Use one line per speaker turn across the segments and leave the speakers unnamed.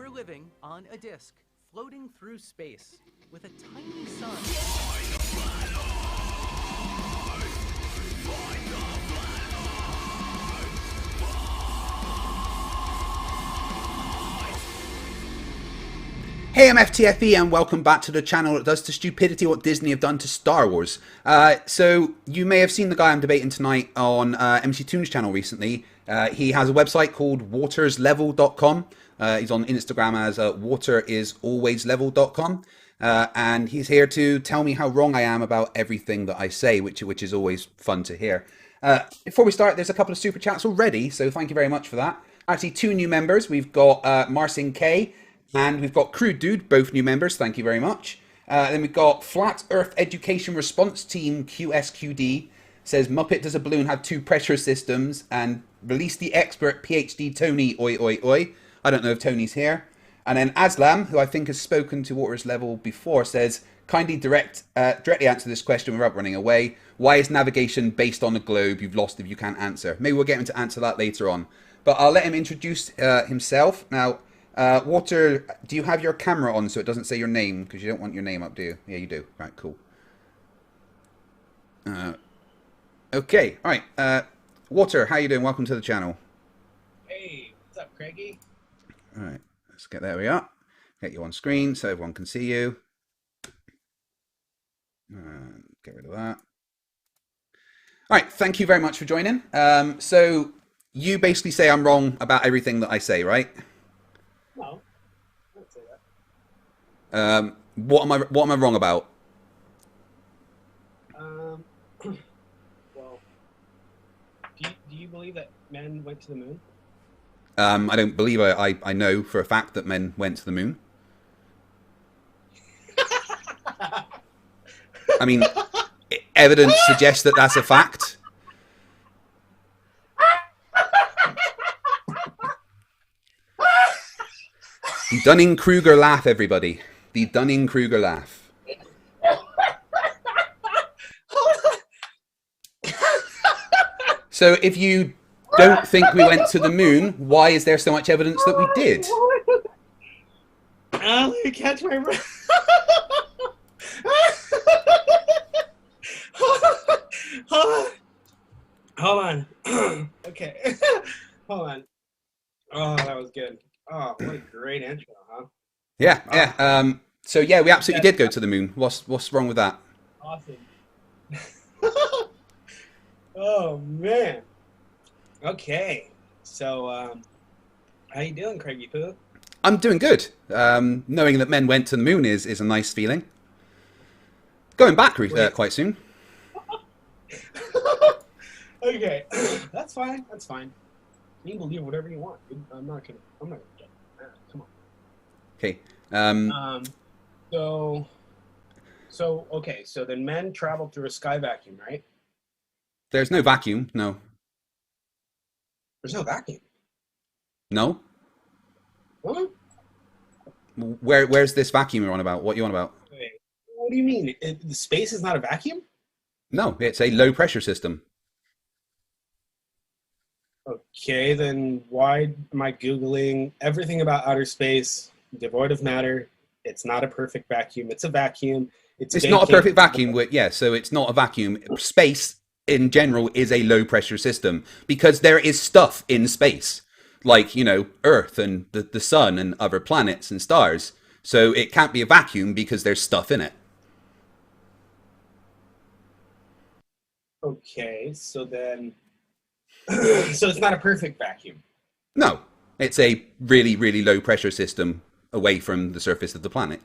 We're living on a disk, floating through space, with a tiny sun.
Hey, I'm FTFE and welcome back to the channel that does to stupidity what Disney have done to Star Wars. So you may have seen the guy I'm debating tonight on MC Toon's channel recently. He has a website called waterslevel.com. He's on Instagram as waterisalwayslevel.com. And he's here to tell me how wrong I am about everything that I say, which is always fun to hear. Before we start, there's a couple of super chats already, so thank you very much for that. Actually, 2 new members. We've got Marcin K. And we've got Crude Dude, both new members, thank you very much. Then we've got Flat Earth Education Response Team QSQD, says Muppet does a balloon have 2 pressure systems, and release the expert PhD Tony, oi oi oi. I don't know if Tony's here. And then Aslam, who I think has spoken to Waters Level before, says, kindly directly answer this question without running away. Why is navigation based on a globe? You've lost if you can't answer. Maybe we'll get him to answer that later on. But I'll let him introduce himself. Now, Water, do you have your camera on so it doesn't say your name? Because you don't want your name up, do you? Yeah, you do. Right, cool. Okay, all right. Water, how you doing? Welcome to the channel.
Hey, what's up, Craigie?
All right, let's get there we are. Get you on screen so everyone can see you. Get rid of that. All right, thank you very much for joining. So you basically say I'm wrong about everything that I say, right?
No, I don't say that.
What am I wrong about?
Well, do you believe that men went to the moon?
I don't believe I know for a fact that men went to the moon. I mean, evidence suggests that that's a fact. The Dunning-Kruger laugh, everybody. The Dunning-Kruger laugh. So if you don't think we went to the moon, why is there so much evidence that we did?
Let me catch my breath. Hold on. Okay. Hold on. Oh, that was good. Oh, what a great intro, huh?
Yeah, yeah. So yeah, we absolutely did go to the moon. What's wrong with that?
Awesome. Oh man. Okay. So how you doing, Craigie Poo?
I'm doing good. Knowing that men went to the moon is a nice feeling. Going back quite soon.
Okay. That's fine. That's fine. You can believe whatever you want. I'm not gonna get mad. Come on.
Okay.
Okay. So then men traveled through a sky vacuum, right?
There's no vacuum. No.
There's no vacuum.
No.
What?
Where's this vacuum you're on about? What you on about?
Wait, what do you mean? The space is not a vacuum?
No, it's a low pressure system.
Okay, then why am I Googling everything about outer space, devoid of matter? It's not a perfect vacuum. It's a vacuum. It's
not a perfect vacuum. Yeah, so it's not a vacuum. Space in general is a low pressure system because there is stuff in space, like, you know, Earth and the sun and other planets and stars. So it can't be a vacuum because there's stuff in it.
Okay, so then... so it's not a perfect vacuum?
No, it's a really, really low pressure system away from the surface of the planet.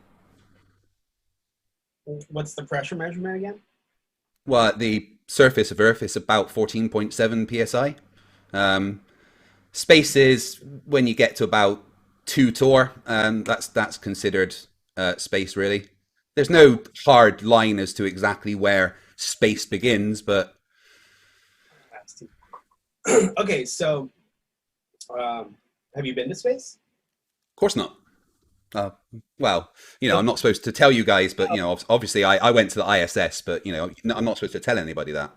What's the pressure measurement again?
Well, the surface of Earth is about 14.7 psi. Space is when you get to about 2 torr. That's considered space, really. There's no hard line as to exactly where space begins, but...
Okay, so have you been to space?
Of course not. Well, you know, I'm not supposed to tell you guys, but, you know, obviously I went to the ISS, but, you know, I'm not supposed to tell anybody that.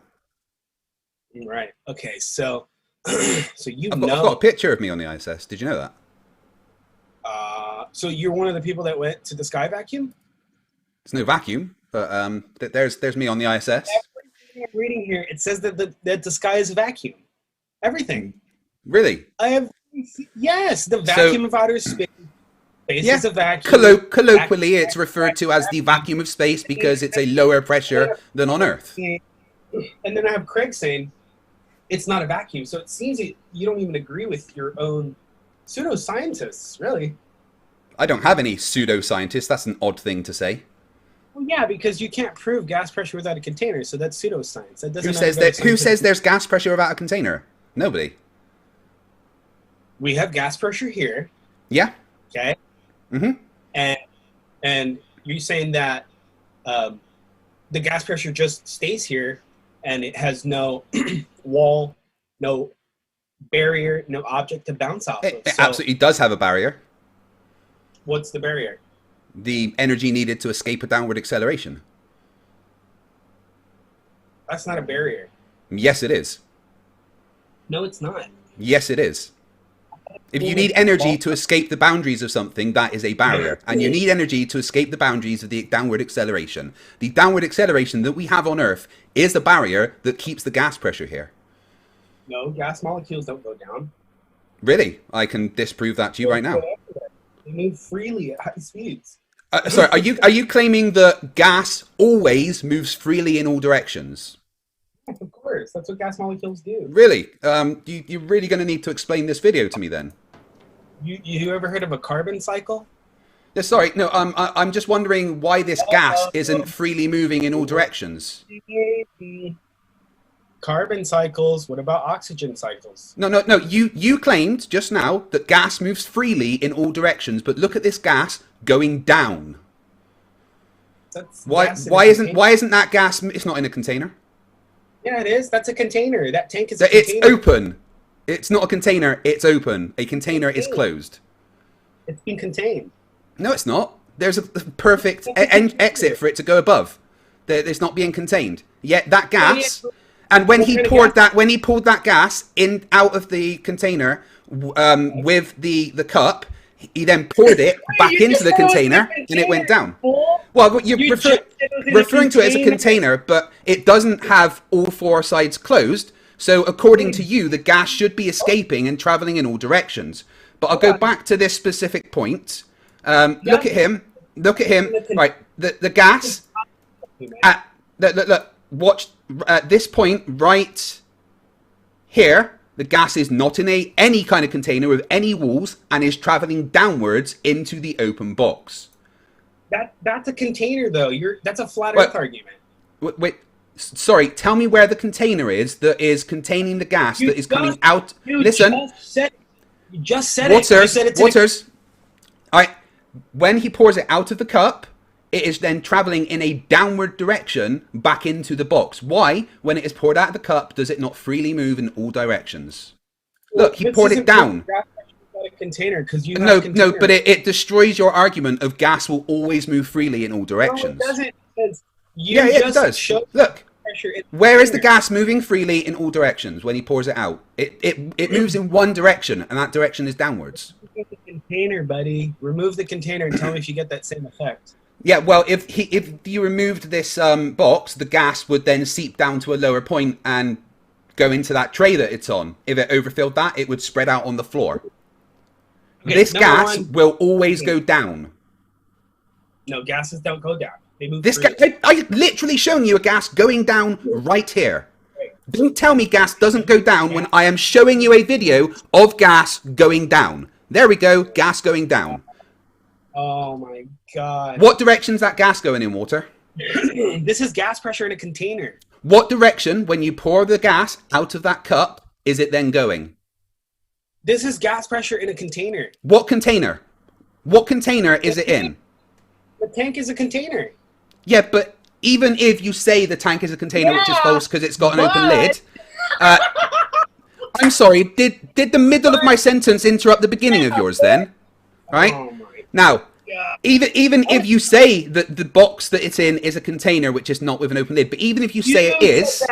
Right. Okay, so so
I've got a picture of me on the ISS. Did you know that?
So you're one of the people that went to the sky vacuum?
There's no vacuum, but there's me on the ISS.
Everything I'm reading here, it says that the sky is a vacuum. Everything.
Really?
Yes, the vacuum of outer space. Space is a vacuum.
Colloquially, it's referred to as the vacuum of space because it's a lower pressure than on Earth.
And then I have Craig saying it's not a vacuum. So it seems that you don't even agree with your own pseudoscientists, really.
I don't have any pseudoscientists. That's an odd thing to say.
Well, yeah, because you can't prove gas pressure without a container, so that's pseudoscience. That doesn't.
Who says there's gas pressure without a container? Nobody.
We have gas pressure here.
Yeah.
Okay.
Mm-hmm.
And you're saying that the gas pressure just stays here, and it has no wall, no barrier, no object to bounce off of.
It absolutely does have a barrier.
What's the barrier?
The energy needed to escape a downward acceleration.
That's not a barrier.
Yes, it is.
No, it's not.
Yes, it is. If you need energy to escape the boundaries of something, that is a barrier. And you need energy to escape the boundaries of the downward acceleration. The downward acceleration that we have on Earth is the barrier that keeps the gas pressure here.
No, gas molecules don't go down.
Really? I can disprove that to you right now.
They move freely at high speeds.
Sorry, are you claiming that gas always moves freely in all directions?
Of course, that's what gas molecules do.
Really? You're really going to need to explain this video to me then.
You ever heard of a carbon cycle?
Yeah, sorry, no. I'm just wondering why this gas isn't freely moving in all directions.
Carbon cycles. What about oxygen cycles?
No. You claimed just now that gas moves freely in all directions, but look at this gas going down. Why isn't that gas? It's not in a container.
Yeah, it is. That's a container. That tank is a container.
It's open. It's not a container. It's open. A container is closed.
It's being contained.
No, it's not. There's a perfect exit for it to go above. It's not being contained. Yet that gas, and when he pulled that gas in out of the container with the cup, he then poured it back into the container and it went down. Well, you're referring to it as a container, but it doesn't have all four sides closed. So according to you, the gas should be escaping and traveling in all directions. But I'll go back to this specific point. Look at him. Right, the gas. Look. Watch at this point right here. The gas is not in any kind of container with any walls and is traveling downwards into the open box.
That's a container, though. That's a flat Earth argument.
Wait. Sorry, tell me where the container is that is containing the gas that is coming out. Listen.
You just said it. You said it's
Waters. All right. When he pours it out of the cup, it is then traveling in a downward direction back into the box. Why, when it is poured out of the cup, does it not freely move in all directions? Look, he poured it down.
Container,
no, but it destroys your argument of gas will always move freely in all directions.
No, it doesn't.
It does. Look, where is the gas moving freely in all directions when he pours it out? It moves in one direction, and that direction is downwards.
Remove the container, buddy. Remove the container and tell me if you get that same effect.
Yeah, well, if you removed this box, the gas would then seep down to a lower point and go into that tray that it's on. If it overfilled that, it would spread out on the floor. Okay, this gas will always go down.
No, gases don't go down. They move.
I'm literally showing you a gas going down right here. Don't tell me gas doesn't go down when I am showing you a video of gas going down. There we go, gas going down.
Oh my God.
What direction is that gas going in, Water?
This is gas pressure in a container.
What direction, when you pour the gas out of that cup, is it then going?
This is gas pressure in a container.
What container? What container is it in?
The tank is a container.
Yeah, but even if you say the tank is a container, which is false because it's got an open lid. I'm sorry, did the middle of my sentence interrupt the beginning of yours then? Right?
Oh my
now, even if you say that the box that it's in is a container, which is not with an open lid, but even if you say it is,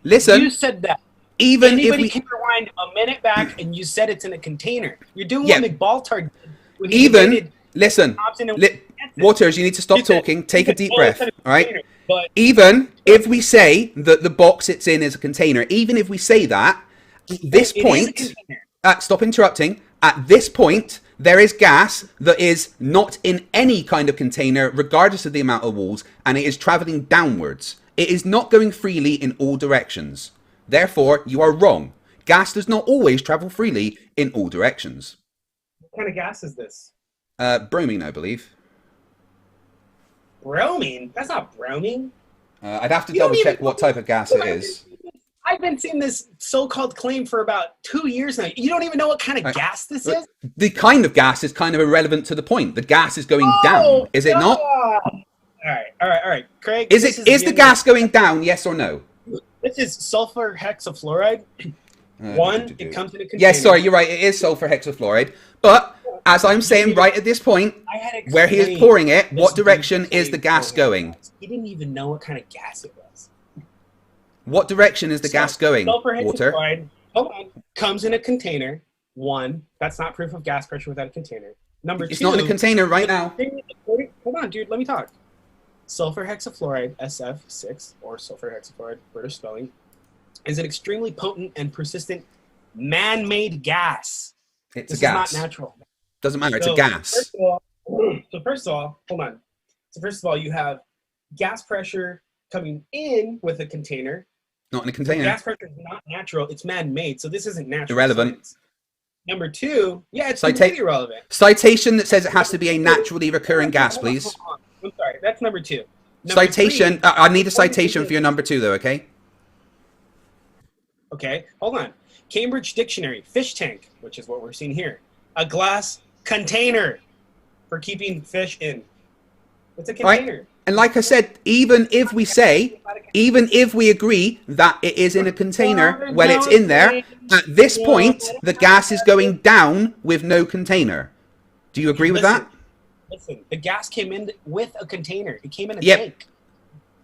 listen.
You said that.
Even
Anybody
if we
can rewind a minute back and you said it's in a container. You're doing
Yeah.
what McBaltard did when he
even
debated
Listen,
Option and
Waters, you need to stop
You said-
talking. Take
you
a
said,
deep
oh,
breath.
it's
All right.
container, But
Even if we say that the box it's in is a container, even if we say that, at this
it is a
point,
container.
stop interrupting. At this point, there is gas that is not in any kind of container, regardless of the amount of walls, and it is traveling downwards. It is not going freely in all directions. Therefore, you are wrong. Gas does not always travel freely in all directions.
What kind of gas is this?
Bromine, I believe.
Bromine? That's not bromine.
I'd have to
You don't
double check
even-
what type of gas it is.
I've been seeing this so-called claim for about 2 years now. You don't even know what kind of
Right.
gas this is?
The kind of gas is kind of irrelevant to the point. The gas is going down, is it not?
All right. Craig,
Is
this
the gas going down? Yes or no?
This is sulfur hexafluoride. It comes in a container.
Yes, sorry, you're right. It is sulfur hexafluoride. But as I'm saying right at this point,
I had
where he is
explained
pouring it,
this
what direction is
claim
the gas
for
going?
He didn't even know what kind of gas it was.
What direction is the gas going?
Sulfur
Water.
hexafluoride, hold on, comes in a container. One, that's not proof of gas pressure without a container. Number
It's
two,
not in a container right now.
Hold on, dude, let me talk. Sulfur hexafluoride, SF6, or sulfur hexafluoride, British spelling, is an extremely potent and persistent man-made gas.
It's
This
a gas.
is not natural.
Doesn't matter. It's a
So,
gas.
First of all, hold on. So first of all, you have gas pressure coming in with a container.
Not in a container.
Gas pressure is not natural. It's man-made. So this isn't natural.
Irrelevant.
Science. Number two, yeah, it's
Cita-
completely irrelevant.
Citation that says it has to be a naturally recurring gas, please.
Hold on. I'm sorry. That's number two. Number
Citation.
three,
I need a citation for your number 2, though, okay?
Okay, hold on. Cambridge Dictionary, fish tank, which is what we're seeing here. A glass container for keeping fish in. It's a container.
Right. And like I said, even if we agree that it is in a container when it's in there, at this point, the gas is going down with no container. Do you agree with that?
Listen, the gas came in with a container. It came in a
Yep.
tank.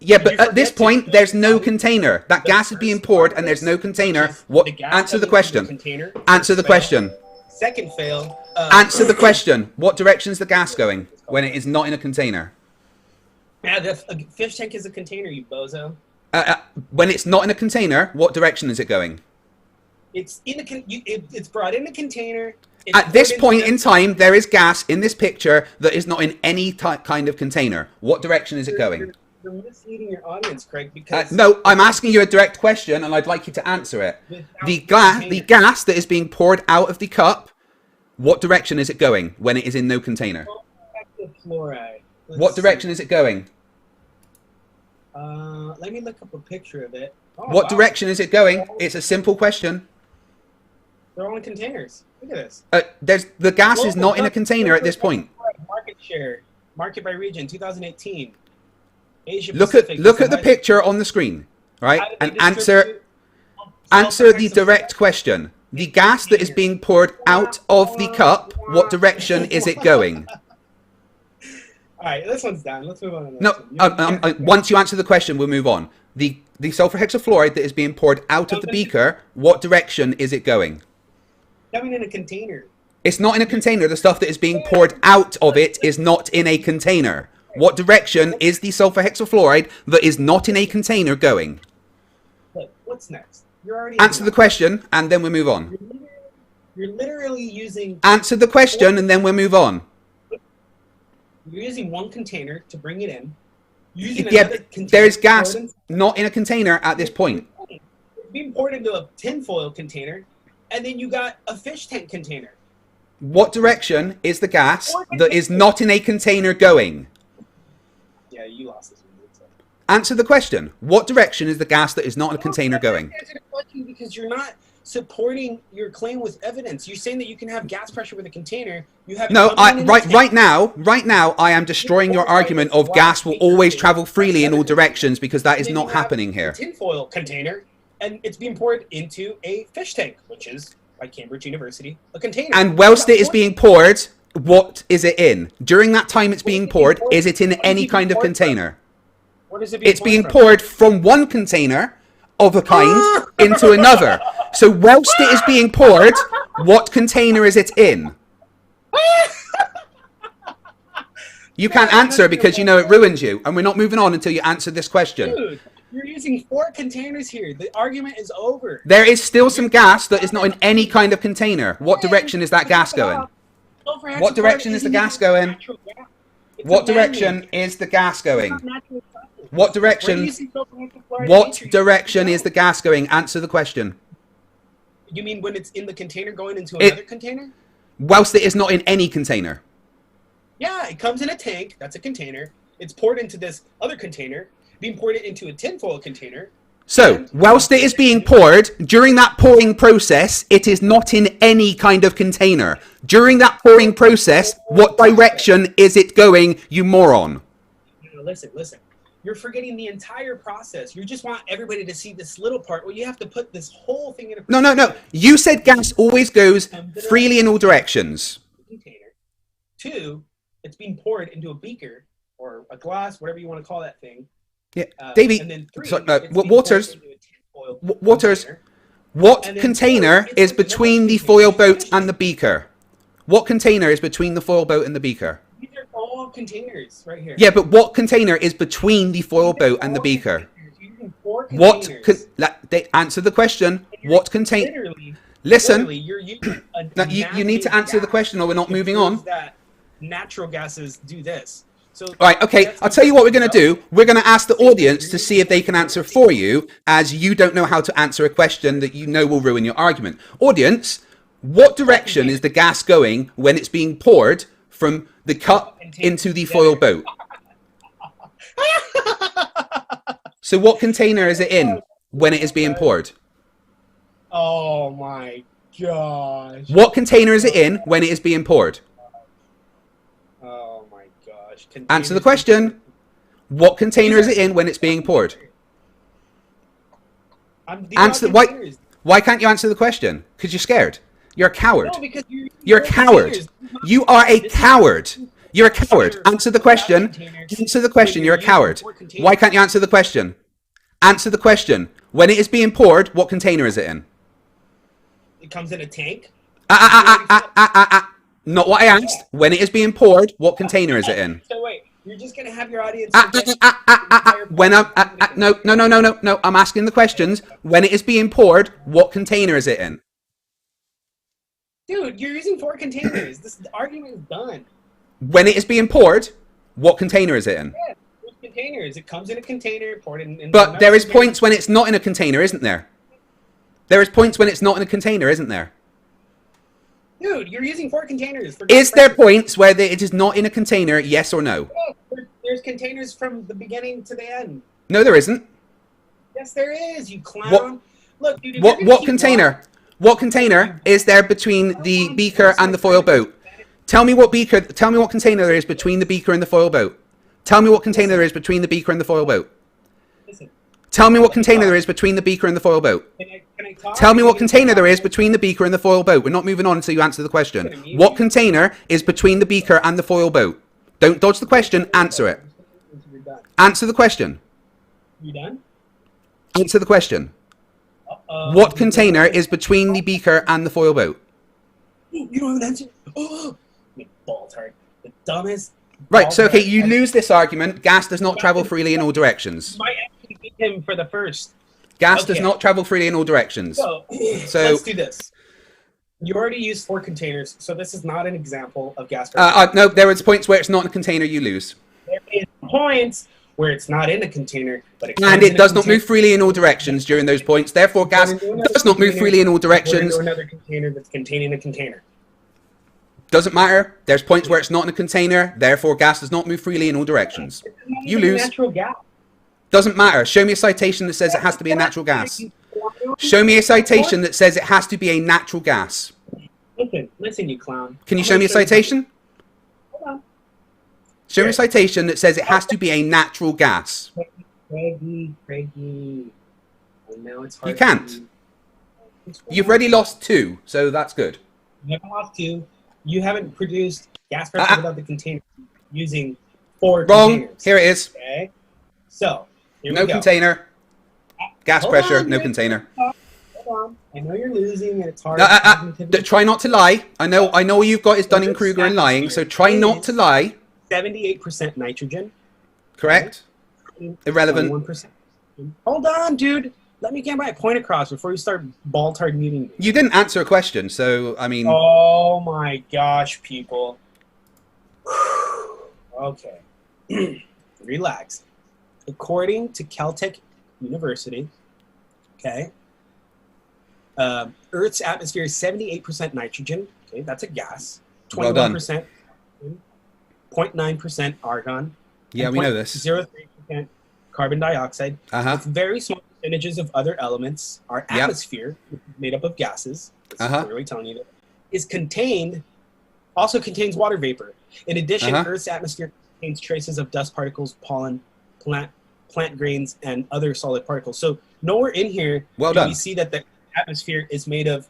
Yeah,
Did
but
you
at this
forget to-
point, there's no container. That gas is being poured and there's no container. What?
gas
Answer the
doesn't
question.
use a container.
Answer the
Fail.
question.
Second fail.
Answer the question. What direction is the gas going when it is not in a container?
Yeah, a fish tank is a container, you bozo.
When it's not in a container, what direction is it going?
It's in a it's brought in a container. It's
At this
put
point
into
in time, there is gas in this picture that is not in any kind of container. What direction is it going?
You're misleading your audience, Craig, because
No, I'm asking you a direct question, and I'd like you to answer it.
without
The
container.
gas that is being poured out of the cup, what direction is it going when it is in no container?
Fluoride.
What direction is it going?
Let me look up a picture of it. Oh,
What
wow.
direction is it going? It's a simple question.
They're all in containers. Look at this.
The gas is not in a container at this point.
Market share, market by region, 2018. Asia
Look
Pacific.
at the picture on the screen, right?
How did
And
they
answer
distribute
the direct question. The gas that is being poured out of the cup, what direction is it going?
All right, this one's done. Let's move on. To the
No,
next one.
once you answer the question, we'll move on. The sulfur hexafluoride that is being poured out of the beaker, what direction is it going?
Coming in a container.
It's not in a container. The stuff that is being poured out of it is not in a container. What direction is the sulfur hexafluoride that is not in a container going?
Look, what's next? You're already
Answer the question, and then we'll move on.
You're literally using.
Answer the question, and then we'll move on.
You're using one container to bring it in. Using
Yeah,
another container
there is
to
gas
pour it in.
not in a container at this point.
It's being poured into a tinfoil container, and then you got a fish tank container.
What direction is the gas that is not in a container going?
Yeah, you lost this one. So.
Answer the question. What direction is the gas that is not in a container going?
Answer the question because you're not supporting your claim with evidence. You're saying that you can have gas pressure with a container. You have
No,
coming in a tank.
right now, I am destroying your argument of gas will always travel freely in all directions because that is
Then
not
you have
happening
a
here.
tinfoil container, and it's being poured into a fish tank, which is by Cambridge University, a container.
And whilst it is being poured, what is it in? During that time it's being poured, is it in any kind of container?
What is it being
It's being
from?
poured from one container of a kind into another. So whilst it is being poured, what container is it in? You can't answer because you know it ruins you, and we're not moving on until you answer this question.
Dude, you're using 4 containers here. The argument is over.
There is still some gas that is not in any kind of container. What direction is that gas going? What direction is the gas going? What direction is the gas going? What direction? What direction is the gas going? Answer the question.
You mean when it's in the container going into another container?
Whilst it is not in any container.
Yeah, it comes in a tank. That's a container. It's poured into this other container, being poured into a tinfoil container.
So, whilst it is being poured, during that pouring process, it is not in any kind of container. During that pouring process, what direction is it going, you moron?
Listen. You're forgetting the entire process. You just want everybody to see this little part where you have to put this whole thing in a
No. You said gas always goes freely in all directions.
Container. 2, it's being poured into a beaker or a glass, whatever you want to call that thing.
Yeah, Davey,
and then 3,
Waters, what container is between the foil boat and the beaker? What container is between the foil boat and the beaker?
These are all containers right here.
Yeah, but what container is between the foil boat and the beaker? What? Answer the question. What container? Listen. You need to answer the question, or we're not moving on.
That natural gases do this. So,
right, okay, I'll tell you what we're going to do. We're going to ask the audience to see if they can answer for you, as you don't know how to answer a question that you know will ruin your argument. Audience, what direction is the gas going when it's being poured from the cup into the foil boat? So what container is it in when it is being poured?
Oh my gosh.
What container is it in when it is being poured?
Oh my gosh.
Answer the question. What container is it in when it's being poured? Answer. Why can't you answer the question? Because you're scared. You're a coward.
No, because
you're a coward. You are a coward. You're a coward. Answer the question. Answer the question. You're a coward. Why can't you answer the question? Answer the question. When it is being poured, what container is it in?
It comes in a tank.
Not what I asked. When it is being poured, what container is it in?
So wait, you're just gonna have your audience.
When I'm no. I'm asking the questions. When it is being poured, what container is it in?
Dude, you're using 4 containers. This argument is done.
When it is being poured, what container is it in?
Yeah, there's containers. It comes in a container, poured in.
But there is points when it's not in a container, isn't there? There is points when it's not in a container, isn't there?
Dude, you're using 4 containers.
Is there points where it is not in a container, yes or no?
Yeah, there's containers from the beginning to the end.
No, there isn't.
Yes, there is, you clown. Look, dude,
what container? What container is there between the beaker and the foil boat? Tell me what container there is between the beaker and the foil boat. Tell me what container there is between the beaker and the foil boat. Tell me what container there is between the beaker and the foil boat.
Can I talk?
Tell me what container there is between the beaker and the foil boat. We're not moving on until you answer the question. What container is between the beaker and the foil boat? Don't dodge the question, answer it. Answer the question.
You done?
Answer the question. What container is between the beaker and the foil boat?
You don't have an answer? Oh, ball tart. The dumbest.
Right, so okay, you lose this argument. Gas does not travel freely in all directions.
Might actually beat him for the first.
Gas does not travel freely in all directions.
So let's do this. You already used 4 containers, so this is not an example of gas.
No, there is points where it's not in a container, you lose.
There is points where it's not in a container, but
it does not move freely in all directions during those points. Therefore, gas does not move freely in all directions.
Another container that's containing a container.
Doesn't matter. There's points where it's not in a container. Therefore, gas does not move freely in all directions. You lose.
Natural gas.
Doesn't matter. Show me a citation that says it has to be a natural gas. Show me a citation that says it has to be a natural gas.
Listen, you clown.
Can you show me a citation?
Hold on.
Show me a citation that says it has to be a natural gas.
Craigie. And now it's hard.
You can't. You've already lost 2, so that's good.
You haven't lost 2. You haven't produced gas pressure without the container using 4 containers.
Wrong. Here it is.
Okay. So, here we
no
go.
Container. Gas pressure, no container.
Hold on. I know you're losing and it's hard.
Try not to lie. I know all you've got is Dunning-Kruger and lying, so try not to lie.
78% nitrogen.
Correct.
Okay?
Irrelevant.
21%. Hold on, dude. Let me get my point across before you start ball-tard muting me.
You didn't answer a question, so I mean.
Oh my gosh, people. Okay. Relax. According to Caltech University, okay, Earth's atmosphere is 78% nitrogen. Okay, that's a gas. 21%, 0.9% argon.
Yeah, we know this.
0.03% carbon dioxide. With very small percentages of other elements. Our atmosphere, which is made up of gases, clearly telling you that, is also contains water vapor. In addition, Earth's atmosphere contains traces of dust particles, pollen, plant grains, and other solid particles. So nowhere in here do we see that the atmosphere is made of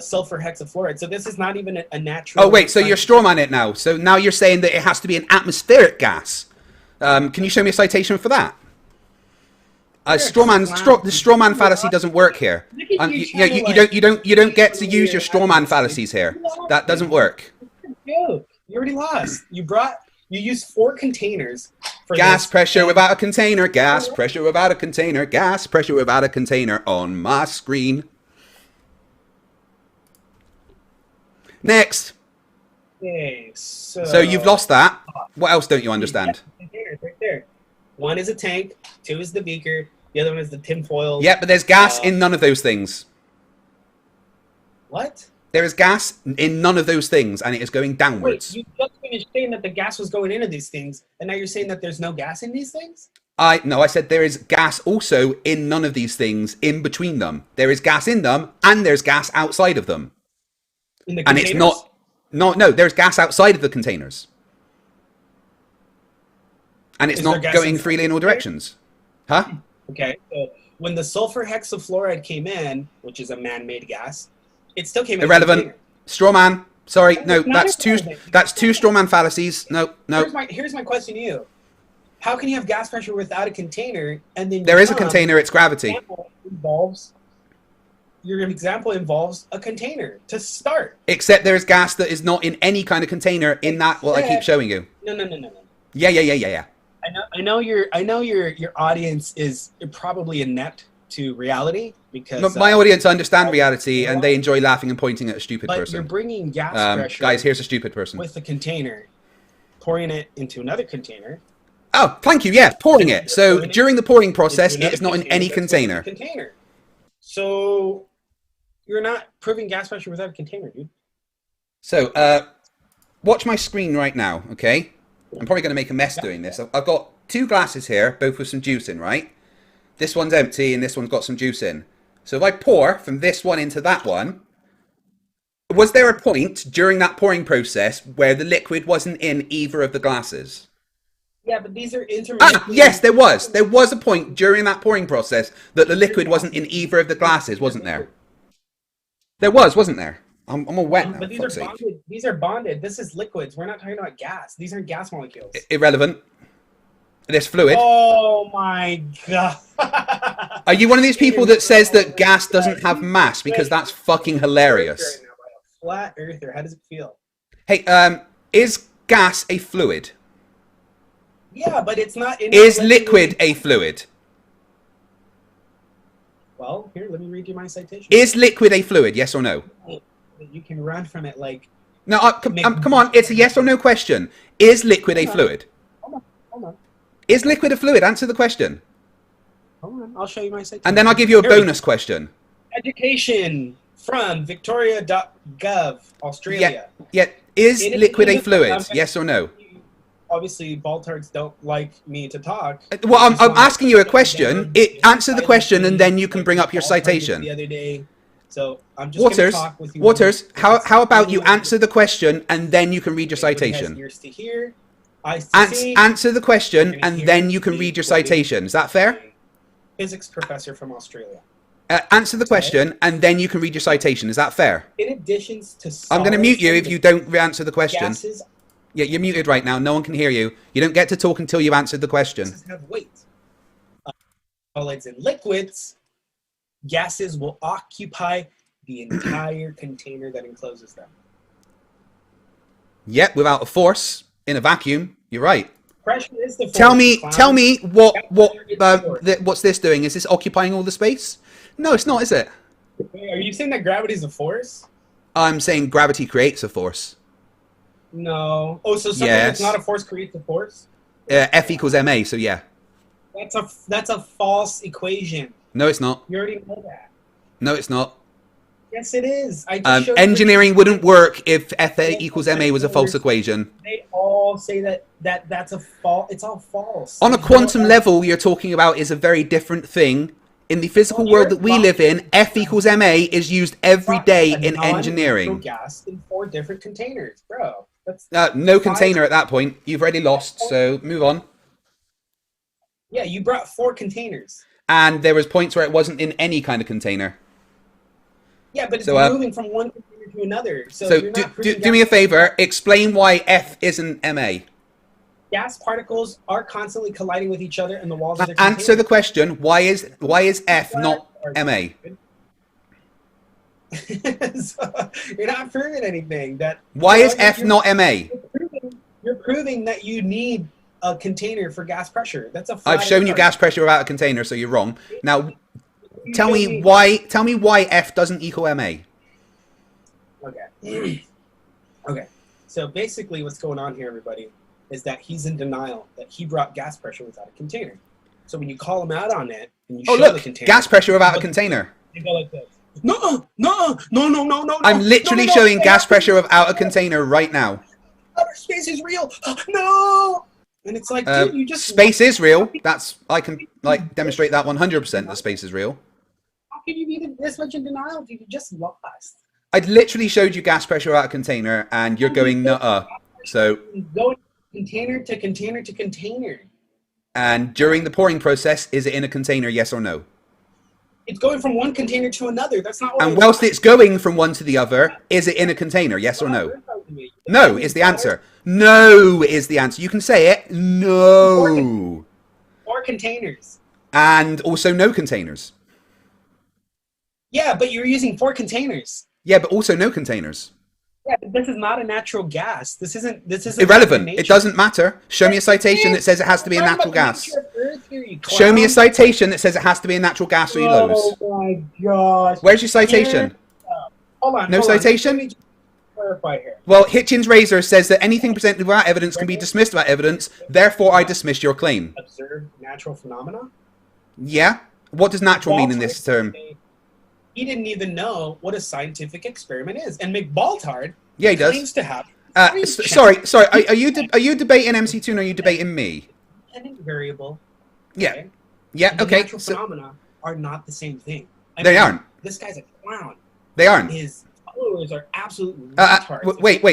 sulfur hexafluoride. So this is not even a natural...
Oh, wait, so you're strawman it now. So now you're saying that it has to be an atmospheric gas. Can you show me a citation for that? The strawman fallacy doesn't work here. You don't get to use your strawman fallacies here. That doesn't work.
You already lost. You used 4 containers for
gas pressure without a container, gas pressure without a container, gas pressure without a container on my screen. Next.
Okay,
so you've lost that. What else don't you understand?
Containers right there. 1 is a tank, 2 is the beaker, the other one is the tinfoil.
Yeah, but there's gas in none of those things.
What?
There is gas in none of those things, and it is going downwards.
Wait, you just finished saying that the gas was going into these things, and now you're saying that there's no gas in these things?
No, I said there is gas also in none of these things in between them. There is gas in them, and there's gas outside of them.
In the
and
containers?
It's not... No, there's gas outside of the containers. And it's not going freely in all directions. Huh?
Okay, so when the sulfur hexafluoride came in, which is a man-made gas, it still came in.
Irrelevant. Strawman. Sorry, no, that's two strawman fallacies. No.
Here's my question to you. How can you have gas pressure without a container, and then
there is a container, it's gravity.
Your example involves a container to start.
Except there is gas that is not in any kind of container in that what I keep showing you.
No.
Yeah.
I know your audience is probably inept to reality because
my audience understand reality and they enjoy laughing and pointing at a stupid person.
But you're bringing gas pressure.
Guys, here's a stupid person
with the container, pouring it into another container.
Oh, thank you. Yeah, pouring it. So during the pouring process, it's not in any container.
So you're not proving gas pressure without a container, dude.
So watch my screen right now, okay? I'm probably going to make a mess doing this. I've got 2 glasses here, both with some juice in, right? This one's empty and this one's got some juice in. So if I pour from this one into that one, was there a point during that pouring process where the liquid wasn't in either of the glasses?
Yeah, but these are intermittent.
Yes, there was. There was a point during that pouring process that the liquid wasn't in either of the glasses, wasn't there? There was, wasn't there? I'm all wet now.
But these are bonded. These are bonded. This is liquids. We're not talking about gas. These aren't gas molecules.
Irrelevant. There's fluid.
Oh my god.
Are you one of these people that says that gas doesn't have mass? Because that's fucking hilarious.
Flat earther. How does it feel?
Hey, is gas a fluid?
Yeah, but it's not.
Is liquid a fluid?
Well, here, let me read you my citation.
Is liquid a fluid? Yes or no?
You can run from it like...
No, come on. It's a yes or no question. Is liquid a fluid?
Hold on.
Is liquid a fluid? Answer the question.
Hold on. I'll show you my citation.
And then I'll give you a bonus question.
Education from victoria.gov, Australia.
Yeah. Is liquid a fluid? Yes or no?
Obviously, baltards don't like me to talk.
Well, I'm asking you a question. Answer the question, and then you can bring up your citation.
The other day, so I'm just going to talk with you.
Waters, how about you answer the question, and then you can read your citation?
Ears to hear, eyes to see.
Answer the question, and then you can read your citation. Is that fair?
Physics professor from Australia.
Answer the question, and then you can read your citation. Is that fair?
In addition to...
I'm going to mute you if you don't answer the question.
Gases.
Yeah, you're muted right now. No one can hear you. You don't get to talk until you've answered the question.
Gases have weight. Solids and liquids, gases will occupy the entire container that encloses them.
Yep, without a force, in a vacuum. You're right.
Pressure is the force.
Tell me what
Gas pressure is the force.
what's this doing? Is this occupying all the space? No, it's not, is it?
Wait, are you saying that gravity is a force?
I'm saying gravity creates a force.
No. Oh, so something
Yes.
that's not a force creates a force?
F equals ma. So yeah.
That's a false equation.
No, it's not.
You already know that.
No, it's not.
Yes, it is. I just showed you
Engineering
the-
wouldn't work if F equals ma was a false equation.
They all say that's a false. It's all false.
On a
There's
quantum
no-
level, you're talking about is a very different thing. In the physical world that we live in, F equals ma is used every day in
non-neutral
engineering.
gas in 4 different containers, bro. That's
No container at that point. You've already lost, so move on.
yeah. You brought 4 containers.
And there was points where it wasn't in any kind of container.
Yeah, but it's
So,
moving from one container to another. So,
So
you're not proving
do me a
gas-
favor. Explain why F isn't ma.
Gas particles are constantly colliding with each other in the walls of their
Answer the
containers.
question. Why is F not ma?
So, you're not proving anything.
Why
you know,
is F not ma?
You're proving that you need a container for gas pressure. That's a flat
I've shown you
earth
gas pressure without a container, so you're wrong. Now,
You
tell
showed
me why F doesn't equal ma.
Okay. Okay. So basically, what's going on here, everybody, is that he's in denial that he brought gas pressure without a container. So when you call him out on it and you
Oh
show
look,
the container,
gas pressure without a container.
you go like this. No, no, no, no, no, no.
I'm literally
no,
showing
no,
gas pressure without a container right now.
Outer space is real. No. And it's like, dude, you just
Space is real. I can demonstrate that 100% that space is real.
How can you be this much in denial, dude? You just lost.
I literally showed you gas pressure without a container, and you're going nuh-uh. So,
Go container to container to container.
and during the pouring process, is it in a container? Yes or no?
It's going from one container to another. That's not what
And
I
whilst
thought.
it's going from one to the other, is it in a container? Yes or no? No is the answer. No is the answer. You can say it. No.
4 containers.
And also no containers.
Yeah, but you're using 4 containers.
Yeah, but also no containers.
Yeah, but this is not a natural gas. This isn't
Irrelevant.
nature.
It doesn't matter. Show me a citation that says it has to be a
We're talking
natural
about the
gas.
nature of Earth here, you
Show me a
clown.
citation that says it has to be a natural gas or you lose.
Oh my gosh.
Where's your citation?
Hold on.
No
hold on.
citation?
Let me just clarify here.
Well, Hitchens' razor says that anything presented without evidence can be dismissed without evidence. Therefore, I dismiss your claim.
Observe natural phenomena.
Yeah? What does natural mean in this term?
He didn't even know what a scientific experiment is, and McBaltard
Yeah, he does.
claims to have.
Sorry. Are you debating MC2 or are you debating me?
Independent variable.
Yeah.
Okay?
Yeah.
The
Okay.
natural
So
phenomena are not the same thing.
They aren't.
This guy's a clown.
they aren't.
His followers are absolute
Uh,
retards.
wait.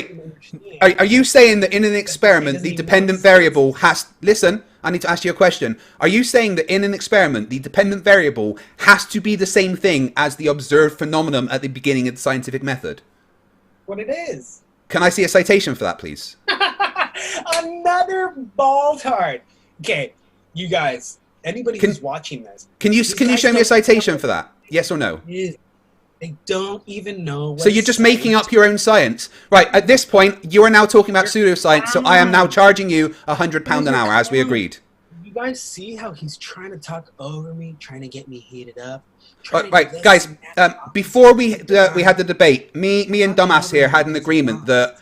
Are you saying that in an experiment the dependent variable has? Listen, I need to ask you a question. Are you saying that in an experiment the dependent variable has to be the same thing as the observed phenomenon at the beginning of the scientific method?
What it is.
Can I see a citation for that, please?
Another Baltard. Okay, you guys. Anybody who's watching this,
Can you show me a citation for that? Yes or no?
they don't even know. What
So you're just making up your own science, right? At this point, you are now talking about pseudoscience. So I am now charging you £100 an hour, as we agreed.
You guys see how he's trying to talk over me, trying to get me heated up.
Right, guys. Before we had the debate, me and Dumbass here had an agreement that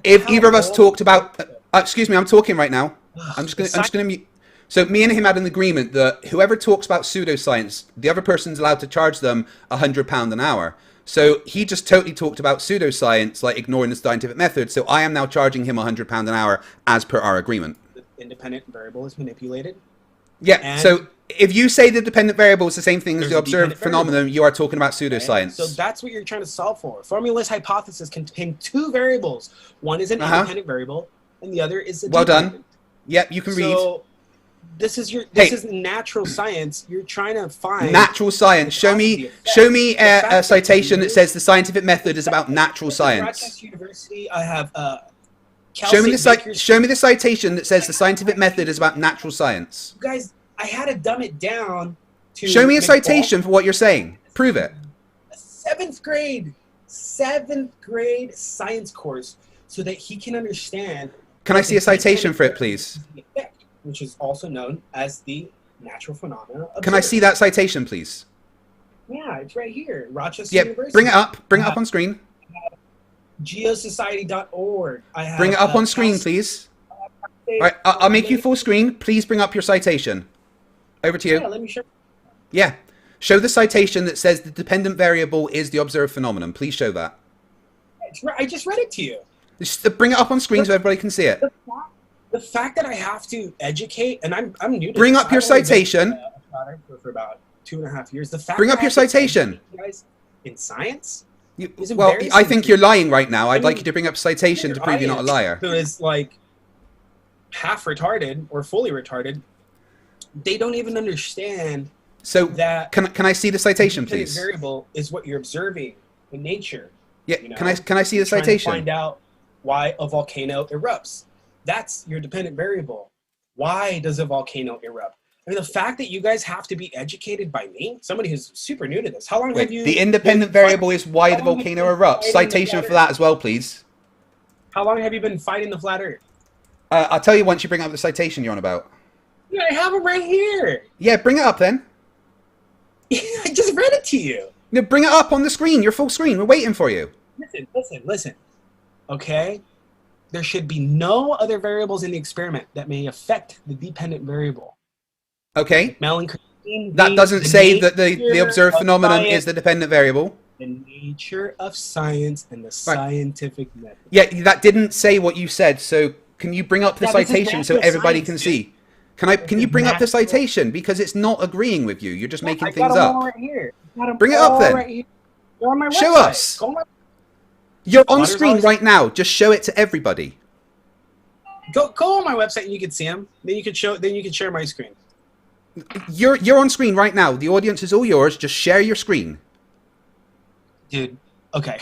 if either of us talked about, excuse me, I'm talking right now. I'm just gonna mute. So me and him had an agreement that whoever talks about pseudoscience, the other person's allowed to charge them £100 an hour. So he just totally talked about pseudoscience, like ignoring the scientific method. So I am now charging him £100 an hour as per our agreement.
The independent variable is manipulated.
Yeah.
And
so if you say the dependent variable is the same thing as
there's
the
a
observed
dependent
phenomenon,
variable.
you are talking about
Okay?
pseudoscience.
So that's what you're trying to solve for. Formulist hypothesis contain 2 variables. One is an
Uh-huh.
independent variable, and the other is a
Well done.
dependent.
Yep, you can read.
So this is
Hey.
natural science. You're trying to find
Natural science. Show me a citation that says the scientific method is about natural science.
Broadcast University. I have
Show me
Kelsey
the citation that says the scientific method is about natural science.
Guys, I had to dumb it down to
Show me a
McBall.
citation for what you're saying. Prove it.
A seventh grade science course so that he can understand
Can I see a citation for it, please?
Which is also known as the natural phenomena.
Can I see that citation, please?
Yeah, it's right here. Rochester
Yeah,
University.
bring it up. Bring it up on screen.
Geosociety.org. I have,
Bring it up on screen, please. All right, I'll make you full screen. Please bring up your citation. Over to you.
Yeah, let me show.
Yeah. Show the citation that says the dependent variable is the observed phenomenon. Please show that.
I just read it to you.
Just bring it up on screen so everybody can see it.
The fact that I have to educate, and I'm new to
Bring
this.
up your
I've only been,
citation.
For about 2.5 years. The fact
Bring
that
up
I
your
have to
citation.
educate you guys in science.
Well,
embarrassing
I think
to
you're
me.
lying right now. I'd
I
like
mean,
you to bring up a citation to prove you're not a liar.
Who is like half retarded or fully retarded? They don't even understand
So
that.
can I see the citation,
the
please?
variable is what you're observing in nature.
Yeah.
You know?
Can I see the
Trying to
citation?
find out why a volcano erupts. That's your dependent variable. Why does a volcano erupt? I mean, the fact that you guys have to be educated by me, somebody who's super new to this. How long have you?
The independent variable is why the volcano erupts. Citation for that as well, please.
How long have you been fighting the flat Earth?
I'll tell you once you bring up the citation you're on about.
Yeah, I have it right here.
Yeah, bring it up then.
I just read it to you.
No, bring it up on the screen. Your full screen. We're waiting for you.
Listen. Okay? There should be no other variables in the experiment that may affect the dependent variable.
Okay.
Mel and Christine,
That doesn't say that the
nature
observed
of
phenomenon
science,
is the dependent variable.
the nature of science and the scientific method.
Yeah, that didn't say what you said. So can you bring up the
Yeah, this is
citation so
natural
everybody
science,
can
dude.
see? Can you bring up the
natural.
citation because it's not agreeing with you? You're just making
I
things
got them all
up.
right here. I got them
Bring it up
all
then.
Right here. They're on my
Show
website.
us.
Go on,
You're on
Water's
screen
always-
right now. Just show it to everybody.
go on my website and you can see them. Then you can show. Then you can share my screen.
You're on screen right now. The audience is all yours. Just share your screen.
Dude. Okay.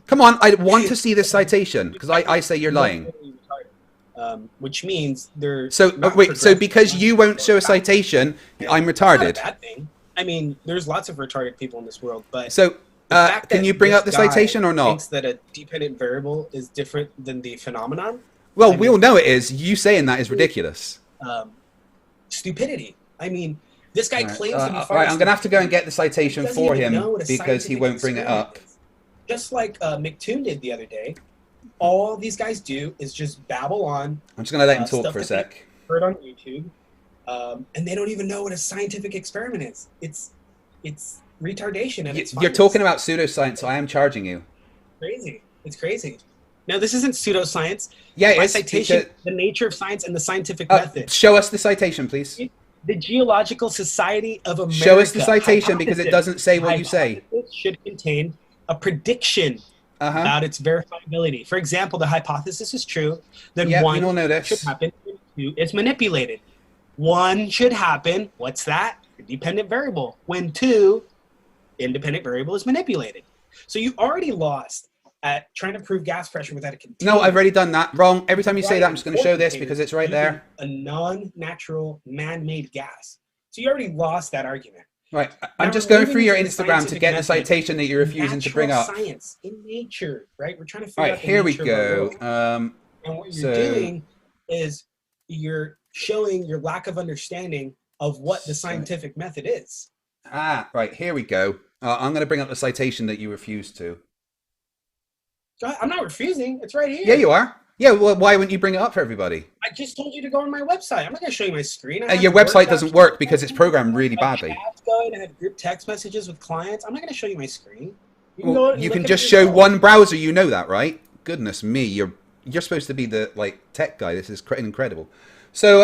Come on, I want to see this citation because I say you're lying.
Which means they're
So
not
wait, so
progressive.
because you won't show a citation, I'm
It's not a
retarded.
bad thing. I mean, there's lots of retarded people in this world, but
So
the fact
can
that
you bring
this
up the
guy
citation or not?
Thinks that a dependent variable is different than the phenomenon.
Well,
I
we
mean-
all know it is. You saying that is ridiculous.
Stupidity. I me this guy claims to be.
Right, I'm gonna have to go and get the citation
Doesn't
for
even
him
know what a
because he
scientific
won't bring it
experiment
up.
is. Just like McToon did the other day. All these guys do is just babble on.
I'm just gonna let him talk
stuff
for a
that they
sec.
Heard on YouTube, and they don't even know what a scientific experiment is. It's retardation, and it's
You're talking about pseudoscience, so I am charging you.
crazy. It's crazy. Now this isn't pseudoscience.
Yeah,
My
it's
citation:
because-
the nature of science and the scientific method.
show us the citation, please.
The Geological Society of America.
Show us the citation because it
hypothesis-
doesn't say what you say.
hypothesis should contain a prediction
Uh-huh.
about its verifiability. For example, the hypothesis is true, then
Yeah,
one
we all know
should
this.
happen, and two, it's manipulated. One should happen, what's that? A dependent variable. When two, independent variable is manipulated. So you already lost at trying to prove gas pressure without a container.
No, I've already done that. Wrong. Every time you say that, I'm just going to show this because it's right there.
A non-natural, man-made gas. So you already lost that argument.
Right. I'm
Now
just
we're
going through
moving
your
into the
Instagram to
scientific
get the
method.
citation that you're refusing to bring up.
Natural science in nature, right? We're trying to
All
figure
right,
out the
here we
nature of our
go.
world. And what you're
so-
doing is you're showing your lack of understanding of what the scientific method is.
Right, here we go. I'm going to bring up the citation that you refused to.
I'm not refusing. It's right here.
Yeah, you are. Yeah, well, why wouldn't you bring it up for everybody?
I just told you to go on my website. I'm not going to show you my screen. I have
Your website
workshops
doesn't work because it's programmed really badly.
chats going. I have group text messages with clients. I'm not going to show you my screen. You can,
Well,
go and
you
look
can
at
just
it
show
yourself.
one browser. You know that, right? Goodness me, you're supposed to be the tech guy. This is incredible. So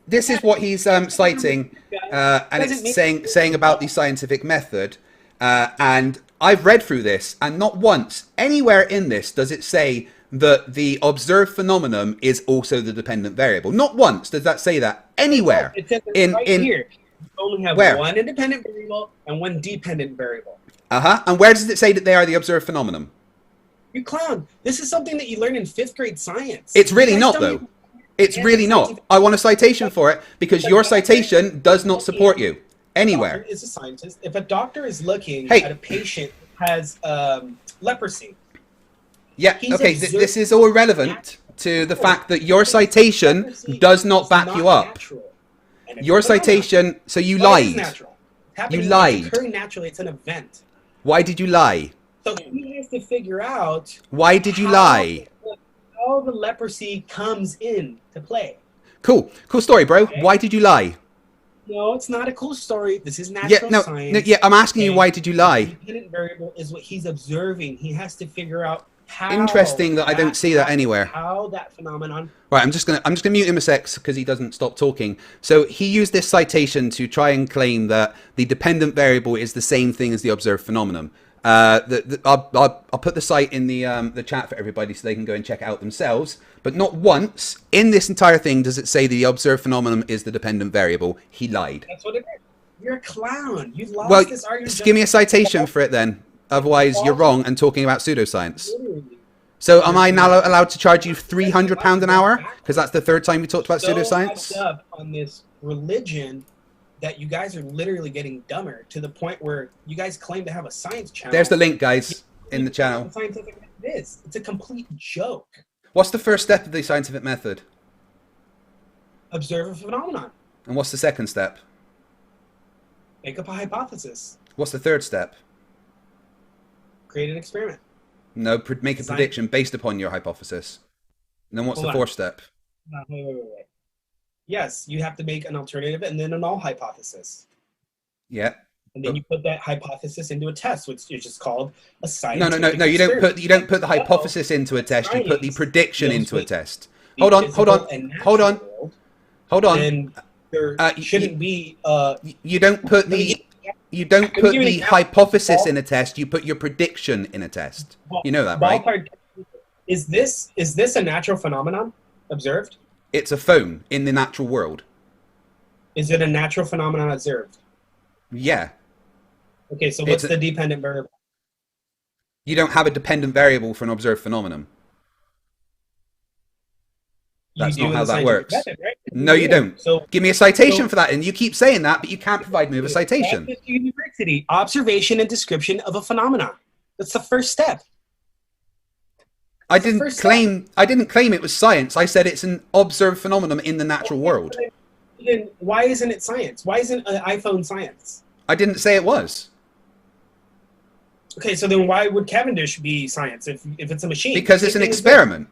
this is what he's citing, and it's saying about the scientific method. And I've read through this, and not once anywhere in this does it say that the observed phenomenon is also the dependent variable. Not once does that say that anywhere.
It says it right here. You only have
Where?
one independent variable and one dependent variable.
And where does it say that they are the observed phenomenon?
You clown. This is something that you learn in 5th grade science.
It's really
You guys
not,
don't
though.
even-
It's really not. I want a citation for it because your citation does not support you anywhere.
Doctor is a scientist. If a doctor is looking
Hey.
at a patient who has leprosy,
Yeah,
He's
okay,
observed
this is all irrelevant to the fact that your citation does not back you up. Your citation, so you lied. You lied.
It's occurring naturally. It's an event.
Why did you lie?
So he has to figure out.
Why did you lie?
How the leprosy comes in to play.
Cool story, bro.
Okay.
Why did you lie?
No, it's not a cool story. This is natural science.
I'm asking you, why did you lie?
The dependent variable is what he's observing. He has to figure out how.
Interesting that I don't see that anywhere.
How that phenomenon.
Right, I'm just gonna mute him a sec because he doesn't stop talking. So he used this citation to try and claim that the dependent variable is the same thing as the observed phenomenon. I'll put the site in the chat for everybody so they can go and check it out themselves. But not once in this entire thing does it say the observed phenomenon is the dependent variable. He lied.
That's what it is. You're a clown. You lost this argument.
Just give me a citation for it then. Otherwise, you're wrong and talking about pseudoscience. So am I now allowed to charge you £300 an hour? Because that's the third time we talked about pseudoscience.
So up on this religion that you guys are literally getting dumber to the point where you guys claim to have a science channel.
There's the link, guys, in the channel.
Scientific method is. It's a complete joke.
What's the first step of the scientific method?
Observe a phenomenon.
And what's the second step?
Make up a hypothesis.
What's the third step?
Create an experiment.
No, make a prediction based upon your hypothesis. And then what's the fourth step?
Wait. Yes, you have to make an alternative and then a null hypothesis.
Yeah.
And then you put that hypothesis into a test, which is just called a scientific
No. You don't put the hypothesis into a test. You put the prediction into a test. Hold on.
Then there shouldn't be.
You don't put the hypothesis in a test. You put your prediction in a test. You know that, right?
Is this a natural phenomenon observed?
It's a phone in the natural world.
Is it a natural phenomenon observed?
Yeah.
Okay, so what's the dependent variable?
You don't have a dependent variable for an observed phenomenon. That's not how that works. Method, right? No, you don't. So, give me a citation for that. And you keep saying that, but you can't provide me with a citation.
University, observation and description of a phenomenon. That's the first step.
I didn't claim it was science. I said it's an observed phenomenon in the natural world.
Then why isn't it science? Why isn't an iPhone science?
I didn't say it was.
Okay, so then why would Cavendish be science if it's a machine?
Because it's an experiment.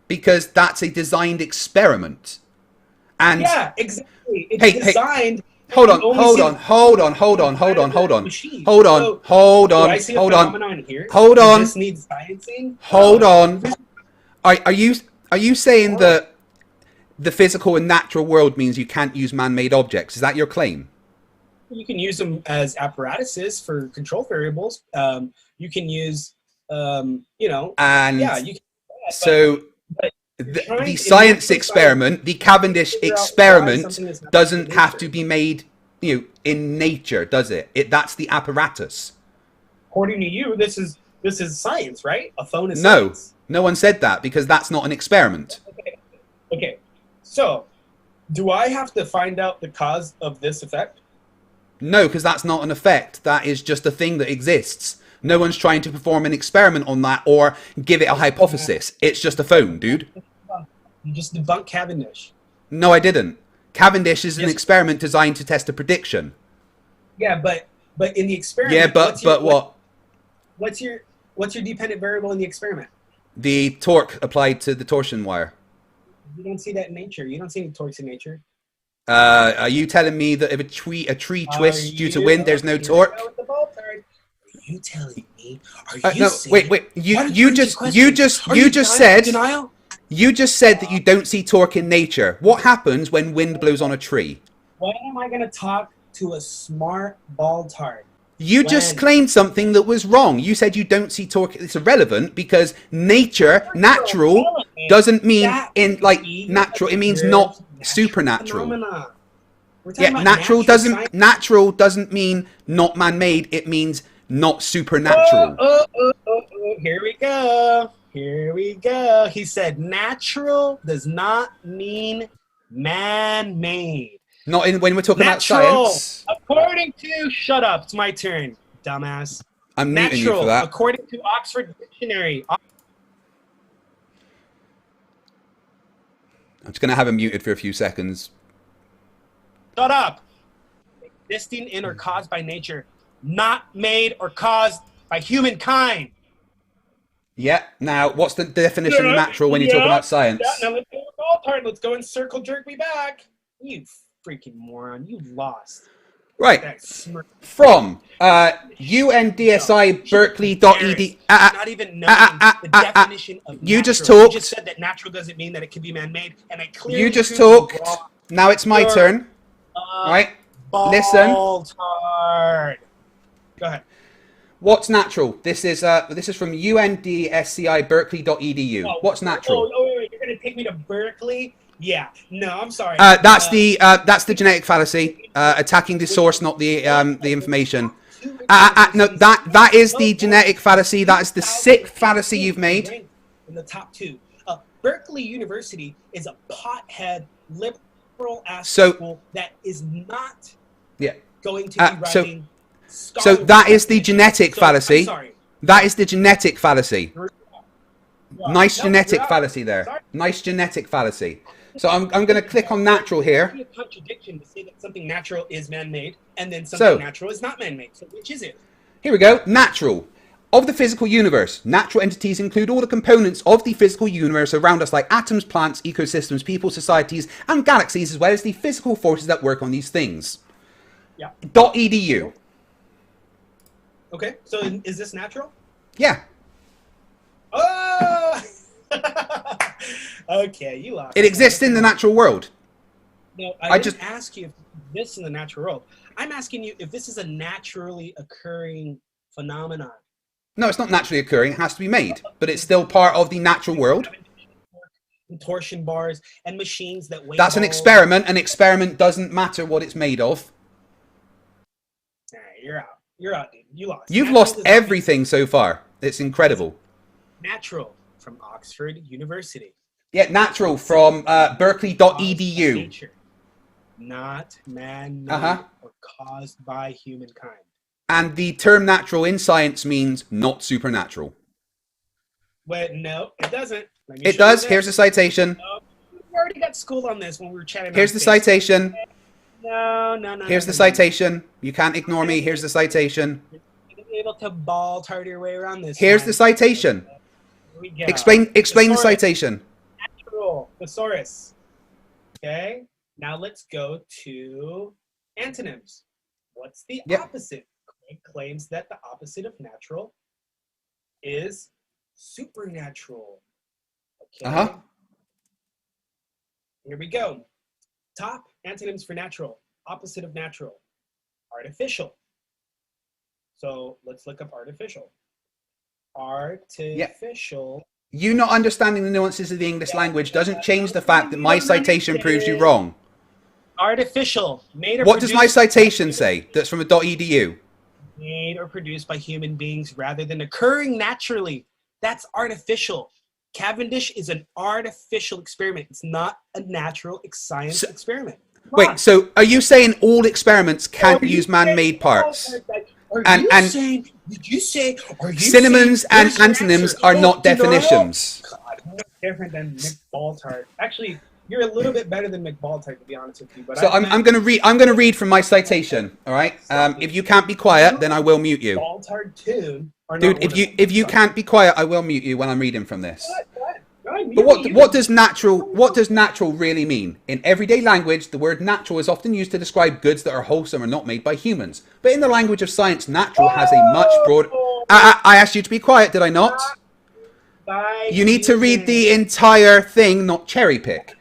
Because that's a designed experiment. And
yeah, exactly. It's designed.
Hold on.
This needs sciencing.
Hold on. Are you saying that the physical and natural world means you can't use man-made objects? Is that your claim?
You can use them as apparatuses for control variables. You can use,
And
yeah, you can.
So the science experiment, the Cavendish experiment, doesn't have to be made, in nature, does it? That's the apparatus.
According to you, this is science, right? A phone is science.
No one said that because that's not an experiment.
Okay. So, do I have to find out the cause of this effect?
No, because that's not an effect. That is just a thing that exists. No one's trying to perform an experiment on that or give it a hypothesis. It's just a phone, dude.
You just debunked Cavendish.
No, I didn't. Cavendish is an experiment designed to test a prediction.
Yeah, but in the experiment.
Yeah, but what?
What's your dependent variable in the experiment?
The torque applied to the torsion wire.
You don't see that in nature. You don't see any torques in nature.
Are you telling me that if a tree twists due to wind, there's no torque?
Are you telling me? Are you
saying? Wait. You just said that you don't see torque in nature. What happens when wind blows on a tree?
When am I going to talk to a smart baldtard?
You just claimed something that was wrong. You said you don't see torque. It's irrelevant because natural doesn't mean natural. It means not supernatural. Yeah, natural doesn't mean not man-made. It means not supernatural.
Here we go. He said natural does not mean man-made.
Not when we're talking about science.
According to, shut up, it's my turn, dumbass.
I'm muting you for that.
According to Oxford Dictionary.
I'm just going to have him muted for a few seconds.
Shut up. Existing in or caused by nature, not made or caused by humankind.
Yeah. Now, what's the definition of natural when you're talking about science?
Yeah, now let's go with all part. Let's go and circle jerk me back. You freaking moron. You lost.
Right.
That smirk.
From UNDSI Berkeley.ed.
Not even knowing the definition of natural.
You just talked.
You just said that natural doesn't mean that it can be man-made, and I clearly
You just
proved you
talked.
wrong.
Now it's my turn. Right. Listen.
Balltard. Go ahead.
What's natural? This is from UNDSCI Berkeley.edu. What's natural?
Wait. You're gonna take me to Berkeley? Yeah. No, I'm sorry.
That's the genetic fallacy. Attacking the source, not the information. No, that is the genetic fallacy. That is the sixth fallacy you've made.
In the top two, Berkeley University is a pothead liberal ass school that is not going to be writing.
So that is the genetic fallacy.
I'm sorry.
That is the genetic fallacy. Nice genetic fallacy there.
Sorry.
Nice genetic fallacy. So I'm going to click on natural here.
It's a contradiction to say that something natural is man-made and then something natural is not man-made. So which is it?
Here we go. Natural. Of the physical universe, natural entities include all the components of the physical universe around us, like atoms, plants, ecosystems, people, societies, and galaxies, as well as the physical forces that work on these things.
Yeah.
.edu.
Okay. So is this natural?
Yeah.
Oh! Okay, you lost.
It exists in the natural world.
No, I didn't ask you if this is in the natural world. I'm asking you if this is a naturally occurring phenomenon.
No, it's not naturally occurring. It has to be made. But it's still part of the natural world.
Torsion bars and machines that weigh
That's an experiment. An experiment doesn't matter what it's made of.
Nah, you're out. You're out, dude. You lost.
You've lost everything so far. It's incredible.
Natural from Oxford University.
Yeah, natural from Berkeley.edu.
Nature, not man-made or caused by humankind.
And the term natural in science means not supernatural.
Wait, no, it doesn't.
It does. Here's the citation.
No, we already got schooled on this when we were chatting.
Here's the citation.
No.
Here's the citation. You can't ignore me. Here's the citation.
You're going to be able to ball tart your way around this.
Here's the citation.
Here we go.
Explain the citation.
Natural. Thesaurus. Okay. Now let's go to antonyms. What's the opposite? Craig claims that the opposite of natural is supernatural. Okay. Here we go. Top antonyms for natural. Opposite of natural. Artificial. So let's look up artificial. Artificial.
You not understanding the nuances of the English language doesn't change the fact that my citation proves you wrong.
Artificial. Made or
what does my
produced
citation say that's from a .edu?
Made or produced by human beings rather than occurring naturally. That's artificial. Cavendish is an artificial experiment. It's not a natural science experiment.
Wait, so are you saying all experiments can't use man-made parts?
Did you say
synonyms and antonyms are not definitions?
God, different than Mick Baltart. Actually, you're a little bit better than Mick Baltart, to be honest with you. But
so I'm going to read from my citation. All right. If you can't be quiet, then I will mute you.
Baltart tune.
Dude, if you can't be quiet, I will mute you when I'm reading from this. But what does natural really mean? In everyday language, the word natural is often used to describe goods that are wholesome or not made by humans. But in the language of science, natural has a much broader... I asked you to be quiet, did I not? You need to read the entire thing, not cherry pick.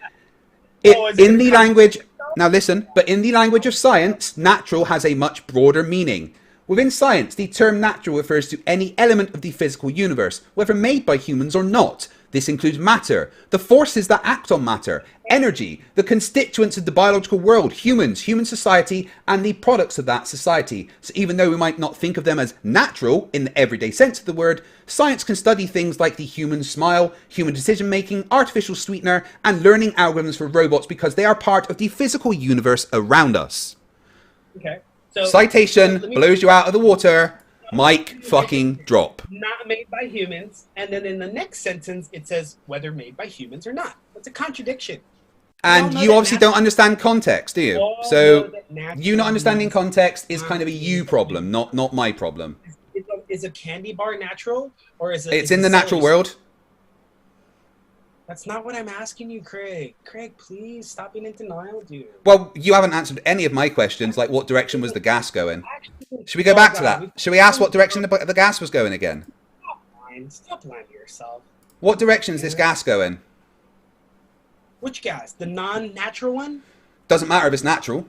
In the language... Now listen, but in the language of science, natural has a much broader meaning. Within science, the term natural refers to any element of the physical universe, whether made by humans or not. This includes matter, the forces that act on matter, energy, the constituents of the biological world, humans, human society, and the products of that society. So even though we might not think of them as natural in the everyday sense of the word, science can study things like the human smile, human decision-making, artificial sweetener, and learning algorithms for robots because they are part of the physical universe around us.
Okay. So,
citation blows you out of the water. Mic fucking drop.
Not made by humans, and then in the next sentence it says whether made by humans or not. That's a contradiction.
And
know
you
that
obviously don't understand context, do you?
all know
So
that natural
you not understanding
means
context is kind of a
not
you problem, not my problem.
Is a candy bar natural, or
It's
is
in
a
the natural
celery?
world.
That's not what I'm asking you, Craig. Craig, please stop being in denial, dude.
Well, you haven't answered any of my questions, like what direction was the gas going?
Actually,
Should we go
oh
back to
God,
that? Should we ask what direction the gas was going again?
stop lying to yourself.
What direction is this gas going?
Which gas? The non-natural one?
Doesn't matter if it's natural.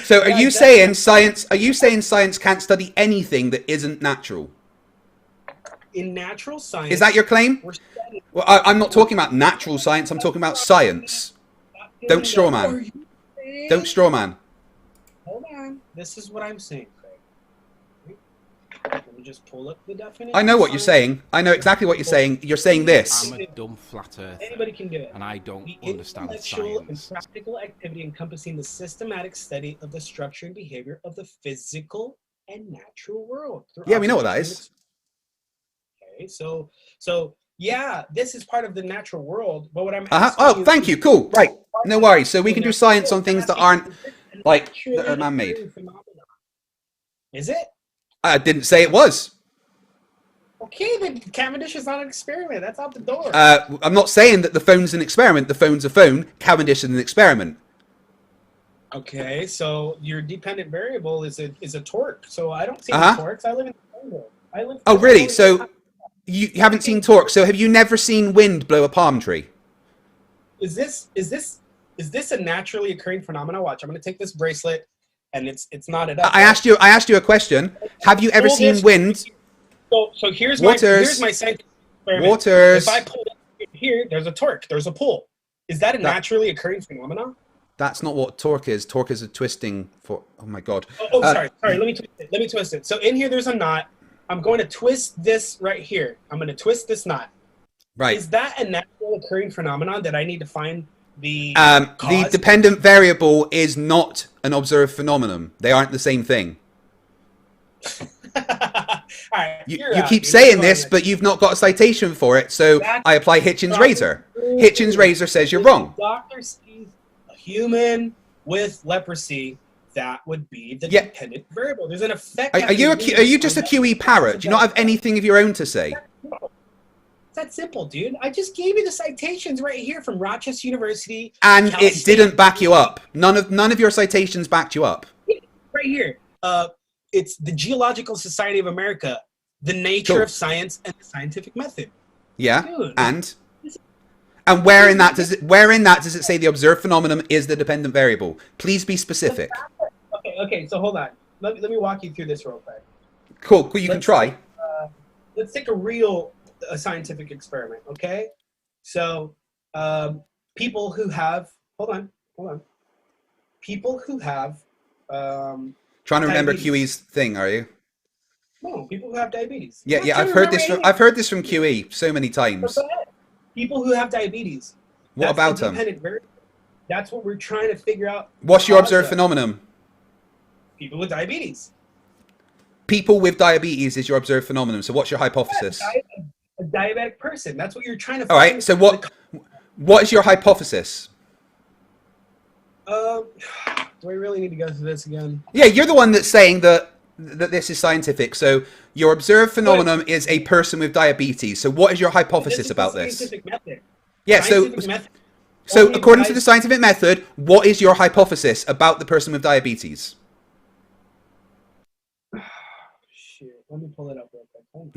So are
Yeah,
you
exactly.
saying science? Are you saying science can't study anything that isn't natural?
In natural science,
Is that your claim?
we're studying.
Well, I'm not talking about natural science. I'm talking about science. Don't straw man. Don't straw man.
Hold on. This is what I'm saying, Craig. Let me just pull up the definition.
I know what you're saying. I know exactly what you're saying. You're saying this.
I'm a dumb flat earther,
Anybody can do it.
and I don't
The
understand
intellectual and
science.
practical activity encompassing the systematic study of the structure and behavior of the physical and natural world.
Yeah, we know what that is.
Okay, so yeah, this is part of the natural world. But what I'm
Uh-huh.
asking
Oh,
you
thank
is-
you. Cool. Right. No worries. So we can do science on things that aren't like that are man-made.
Is it?
I didn't say it was.
Okay, then Cavendish is not an experiment. That's out the door.
I'm not saying that the phone's an experiment. The phone's a phone. Cavendish is an experiment.
Okay, so your dependent variable is a torque. So I don't see
Uh-huh.
any torques. I live in the jungle.
Oh, really? So you haven't seen torque. So have you never seen wind blow a palm tree?
is this a naturally occurring phenomenon? Watch, I'm going to take this bracelet, and it's knotted up.
I asked you a question. Have you ever seen wind?
So here's
Waters.
my scientific experiment.
Waters.
If I pull it here, there's a torque. There's a pull. Is that a naturally occurring phenomenon?
That's not what torque is. Torque is a twisting for. Oh my god.
Sorry. Let me twist it. So in here, there's a knot. I'm going to twist this right here. I'm going to twist this knot.
Right.
Is that a natural occurring phenomenon that I need to find the
The
cause?
dependent variable is not an observed phenomenon. They aren't the same thing.
All right,
You
you're out,
keep
dude.
saying
That's
this,
fine.
but you've not got a citation for it. So I apply Hitchens'
not
razor.
true.
Hitchens' razor says you're wrong.
If the doctor sees a human with leprosy, that would be the
Yeah.
dependent variable. There's an effect.
Are you just a QE parrot? Do you not have anything of your own to say?
It's that simple, dude. I just gave you the citations right here from Rochester University.
And
Cal
it
State.
didn't back you up. None of your citations backed you up.
Right here. It's the Geological Society of America, the nature
Cool.
of science and the scientific method.
Yeah.
Dude.
And where in that does it say the observed phenomenon is the dependent variable? Please be specific.
Okay. So hold on. Let me walk you through this real quick.
Cool. You can try.
Let's take a real scientific experiment. Okay. So people who have hold on. People who have
Trying to remember
diabetes.
QE's thing, are you?
No, people who have diabetes.
Yeah.
I'm not
I've
trying to
heard this.
remember
I've heard this from QE so many
anything.
times.
Go ahead. People who have diabetes.
What
That's
about
the
them?
dependent variable. That's what we're trying to figure out.
What's your
cause
observed
of.
phenomenon?
People with diabetes.
People with diabetes is your observed phenomenon. So what's your hypothesis?
A diabetic person. That's what you're trying to
All
find.
right. So what is your hypothesis?
Do I really need to go through this again?
Yeah, you're the one that's saying that this is scientific. So your observed phenomenon is a person with diabetes. So what is your hypothesis about this?
Scientific method.
Yeah.
Scientific method.
So
Only
according to the
guys-
scientific method, what is your hypothesis about the person with diabetes?
Shoot, let me pull it up real quick. Hold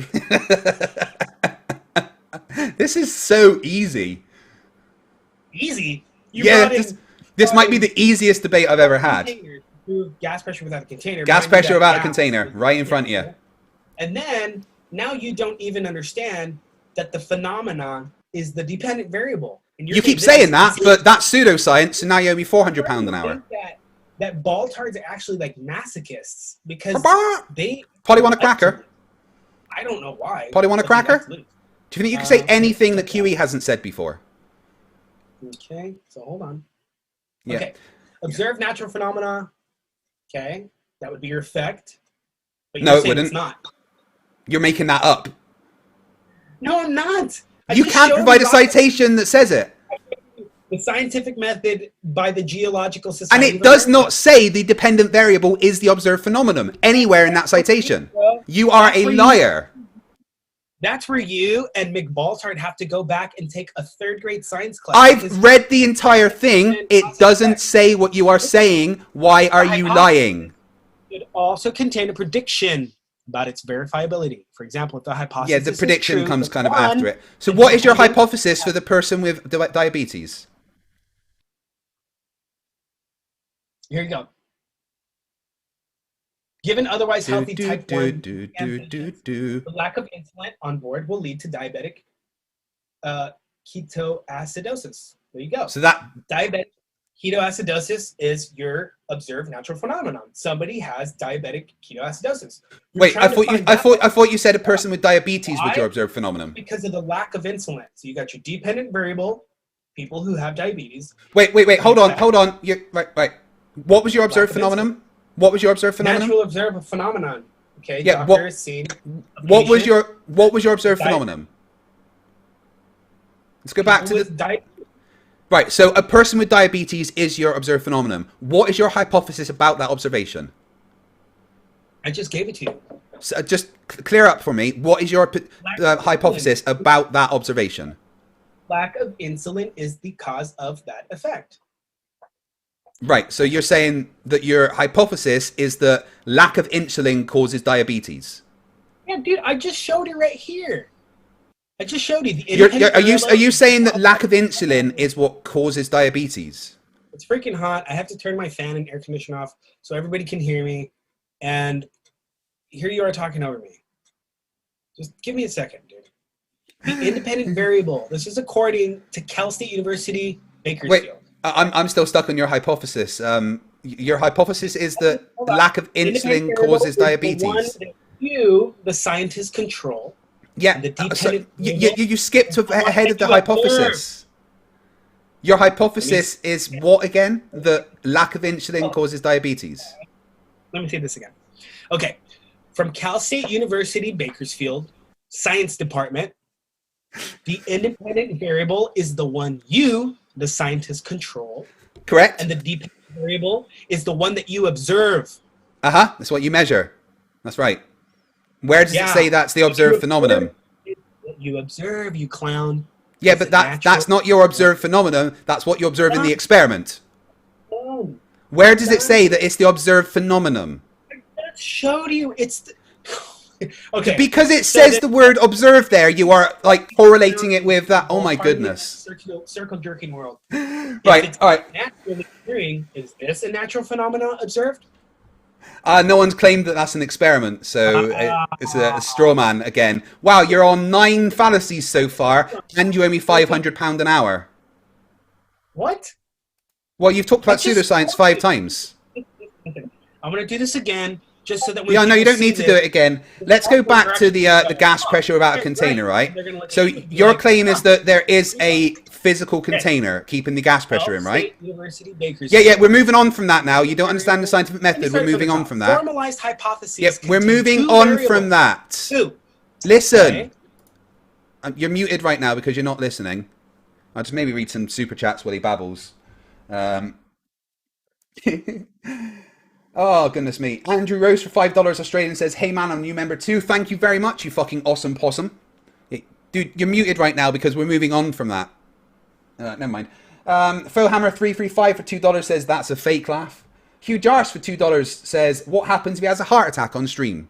on.
This is so easy.
Easy. You
Yeah,
brought in
this might be the easiest debate I've ever had.
containers to gas pressure without a container.
Gas
Mind you,
pressure
that
without a
gas-
container, right in front of you.
And then now you don't even understand that the phenomenon is the dependent variable. And you're
You keep
this
saying
is-
that, but that's pseudoscience, and now you owe me £400 an hour.
I think that baltards are actually like masochists because they
Polly want a cracker?
I don't know why.
Polly want a
but
cracker?
that's loose.
Do you think you can say anything that QE hasn't said before?
Okay, so hold on.
Yeah.
Okay, observe natural phenomena. Okay, that would be your effect. But
No,
you're
it
saying
wouldn't.
It's not.
You're making that up.
No, I'm not. I
You
just
can't
showed
provide a
you
citation that says it.
The scientific method by the Geological
And
Society.
it does not say the dependent variable is the observed phenomenon anywhere in that citation. You are a liar.
That's where you and McBaltard have to go back and take a 3rd grade science class.
I've read the entire thing. It doesn't say what you are saying. Why are you lying?
It also contain a prediction about its verifiability. For example, if the hypothesis
Yeah, the prediction
is true,
comes kind of
one,
after it. So what is your hypothesis for the person with diabetes?
Here you go. Given otherwise healthy type 1 the lack of insulin on board will lead to diabetic ketoacidosis. There you go.
So that
Diabetic ketoacidosis is your observed natural phenomenon. Somebody has diabetic ketoacidosis.
Wait, I thought you said a person with diabetes was your observed phenomenon.
Because of the lack of insulin. So you got your dependent variable, people who have diabetes.
Wait, hold on. Right. What was your observed phenomenon? What was your observed phenomenon?
Natural observed phenomenon. Okay.
Yeah.
Doctor has seen.
What was your observed phenomenon? Let's go back to the. Right. So a person with diabetes is your observed phenomenon. What is your hypothesis about that observation?
I just gave it to you.
So just clear up for me. What is your hypothesis about that observation?
Lack of insulin is the cause of that effect.
Right, so you're saying that your hypothesis is that lack of insulin causes diabetes.
Yeah, dude, I just showed it right here. I just showed you the.
Are you saying that lack of insulin is what causes diabetes?
It's freaking hot. I have to turn my fan and air conditioner off so everybody can hear me. And here you are talking over me. Just give me a second, dude. The independent variable. This is according to Cal State University, Bakersfield.
Wait. I'm still stuck on your hypothesis. Your hypothesis is that lack of insulin causes diabetes. The one that
you, the scientists, control.
Yeah, so you skipped ahead of the hypothesis. Your hypothesis is what again? That lack of insulin causes diabetes.
Let me say this again. Okay, from Cal State University, Bakersfield, Science Department, the independent variable is the one you, the scientists, control.
Correct.
And the dependent variable is the one that you observe.
That's what you measure. That's right. Where does it say that's the observed phenomenon?
You observe, you clown.
Yeah, but that's not your observed phenomenon. That's what you observe in the experiment.
No.
Where does it say that it's the observed phenomenon?
I just showed you. It's okay.
Because it says the word observe there, you are like correlating it with that. Oh my goodness.
Circle jerking world.
Right. All right.
Naturally occurring, is this a natural phenomenon observed?
No one's claimed that that's an experiment, so it's a straw man again. Wow, you're on 9 fallacies so far, and you owe me £500 an hour.
What?
Well, you've talked about pseudoscience 5 times.
I'm going to do this again, just so that we.
Yeah, no, you don't need to do it again. Let's go back to the gas pressure without a container, right? So your claim is that there is a physical container keeping the gas pressure in, right? Yeah, we're moving on from that now. You don't understand the scientific method. We're moving on from that.
Formalized hypotheses.
Yep, we're moving on from that. Listen. You're muted right now because you're not listening. I'll just maybe read some super chats while he babbles. Oh, goodness me. Andrew Rose for $5 Australian says, hey man, I'm a new member too. Thank you very much, you fucking awesome possum. Dude, you're muted right now because we're moving on from that. Never mind. Fohammer335 for $2 says, that's a fake laugh. Hugh Jars for $2 says, what happens if he has a heart attack on stream?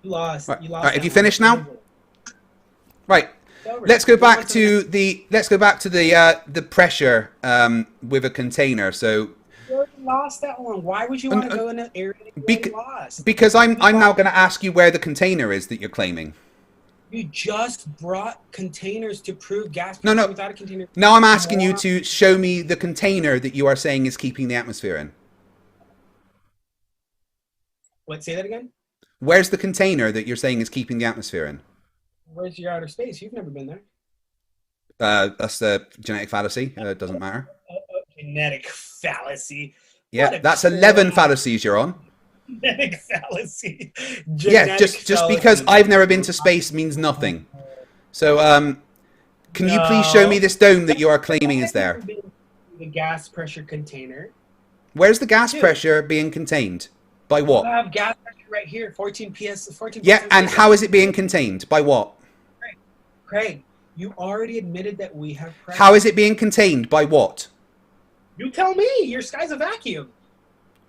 You lost.
Right. All right, have you finished now? Right. Let's go back to the pressure with a container. So
you lost that one. Why would you want to go in an area that you lost?
Because I'm now going to ask you where the container is that you're claiming.
You just brought containers to prove gas pressure
no.
without a container.
Now I'm asking you to show me the container that you are saying is keeping the atmosphere in.
What? Say that again?
Where's the container that you're saying is keeping the atmosphere in?
Where's your outer space? You've never been there.
That's the genetic fallacy. It doesn't matter.
Genetic fallacy.
Yeah, that's 11 fallacies you're on.
Genetic fallacy.
Yeah, just because I've never been to space means nothing. So, can you please show me this dome that you are claiming is there?
the gas pressure container.
Where's the gas pressure being contained? By what?
I have gas pressure right here, 14 PS, 14.
Yeah, and how is it being contained? By what?
Craig, you already admitted that we have pressure.
How is it being contained? By what?
You tell me. Your sky's a vacuum.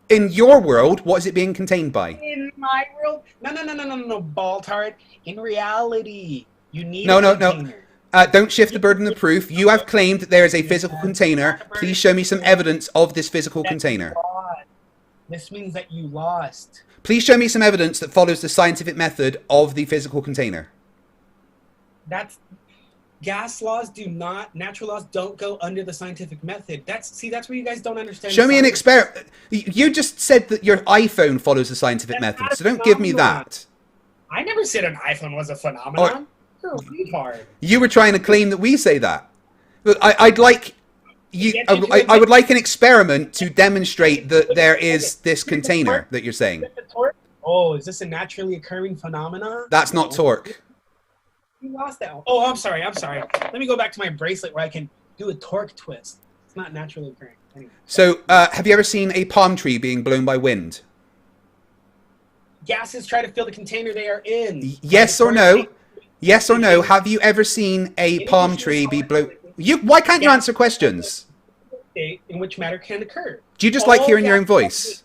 In your world, what is it being contained by?
In my world, no, Baltard. In reality, you need
No.
a container.
Don't shift the burden of proof. You have claimed that there is a physical container. Please show me some evidence of this physical container.
This means that you lost.
Please show me some evidence that follows the scientific method of the physical container.
That's gas laws do not, natural laws don't go under the scientific method. That's where you guys don't understand.
Show me an experiment. You just said that your iPhone follows the scientific method, so don't give me that.
I never said an iPhone was a phenomenon. You're a retard.
You were trying to claim that we say that. But I'd like you. I would like an experiment to demonstrate that there is this container that you're saying.
Oh, is this a naturally occurring phenomenon?
That's not torque.
You lost that one. Oh, I'm sorry. Let me go back to my bracelet where I can do a torque twist. It's not naturally occurring. Anyway.
So, have you ever seen a palm tree being blown by wind?
Gases try to fill the container they are in.
Yes or no? Yes or no? Have you ever seen a palm tree be blown? Why can't you answer questions?
In which matter can occur.
Do you just like hearing your own voice?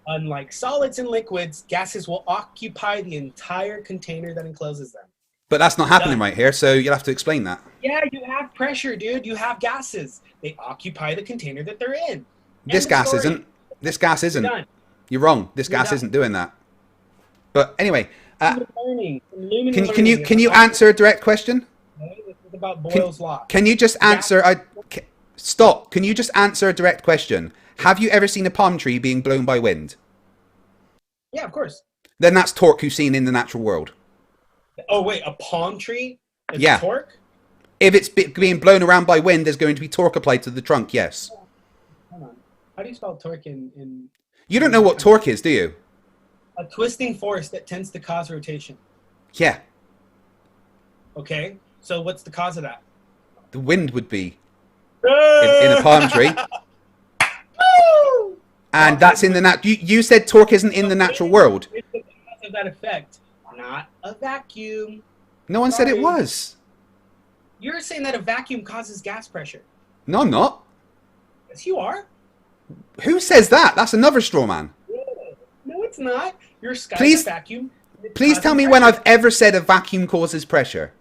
Unlike solids and liquids, gases will occupy the entire container that encloses them.
But that's not happening right here, so you'll have to explain that.
Yeah, you have pressure, dude. You have gases. They occupy the container that they're in.
This gas isn't. This gas isn't. You're wrong. This gas isn't doing that. But anyway, can you answer a direct question?
This is about Boyle's law.
Can you just answer stop? Can you just answer a direct question? Have you ever seen a palm tree being blown by wind?
Yeah, of course.
Then that's torque you've seen in the natural world.
Oh wait, a palm tree? Is
yeah.
Torque?
If it's being blown around by wind, there's going to be torque applied to the trunk. Yes.
Hold on. How do you spell torque in?
You don't know what torque is, do you?
A twisting force that tends to cause rotation.
Yeah.
Okay. So what's the cause of that?
The wind would be in a palm tree. And that's in the you said torque isn't in the natural world.
It's the cause of that effect, not a vacuum.
No one said it was.
You're saying that a vacuum causes gas pressure.
No, I'm not.
Yes, you are.
Who says that? That's another straw man.
No, it's not. Your sky's a vacuum.
Please tell me when I've ever said a vacuum causes pressure.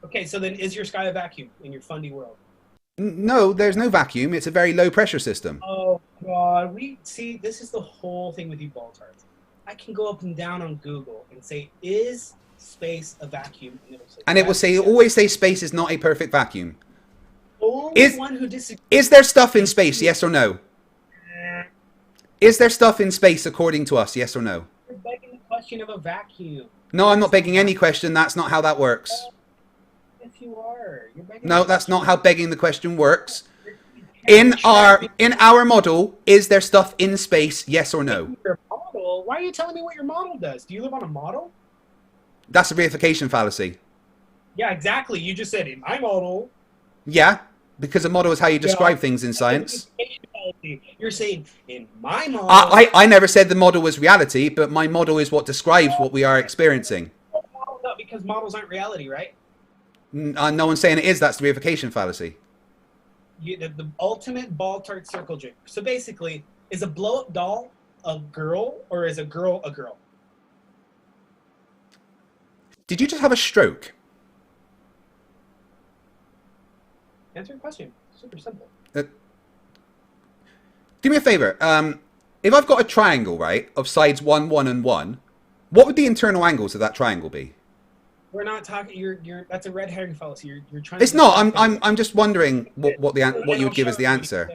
Okay, so then is your sky a vacuum in your fundy world?
No, there's no vacuum. It's a very low pressure system.
Oh, God. This is the whole thing with you Baltards. I can go up and down on Google and say, is space a vacuum? And
it will say, always say space is not a perfect vacuum.
One who disagrees.
Is there stuff in space, yes or no? Is there stuff in space according to us, yes or no?
You're begging the question of a vacuum.
No, I'm not begging any question. That's not how that works.
Yes, you are.
No, that's not how begging the question works. In our model, is there stuff in space, yes or no?
Your model? Why are you telling me what your model does? Do you live on a model?
That's a reification fallacy.
Yeah, exactly. You just said in my model.
Yeah, because a model is how you describe things in science.
You're saying in my model.
I never said the model was reality, but my model is what describes what we are experiencing.
Because models aren't reality, right?
No one's saying it is. That's the reification fallacy.
The ultimate Baltard circle jerk. So basically, is a blow-up doll a girl or is a girl a girl?
Did you just have a stroke?
Answer your question. Super simple.
Do me a favor. If I've got a triangle, right, of sides 1, 1, and 1, what would the internal angles of that triangle be?
We're not talking. That's a red herring fallacy. You're trying.
It's not. I'm just wondering what you would give as the answer.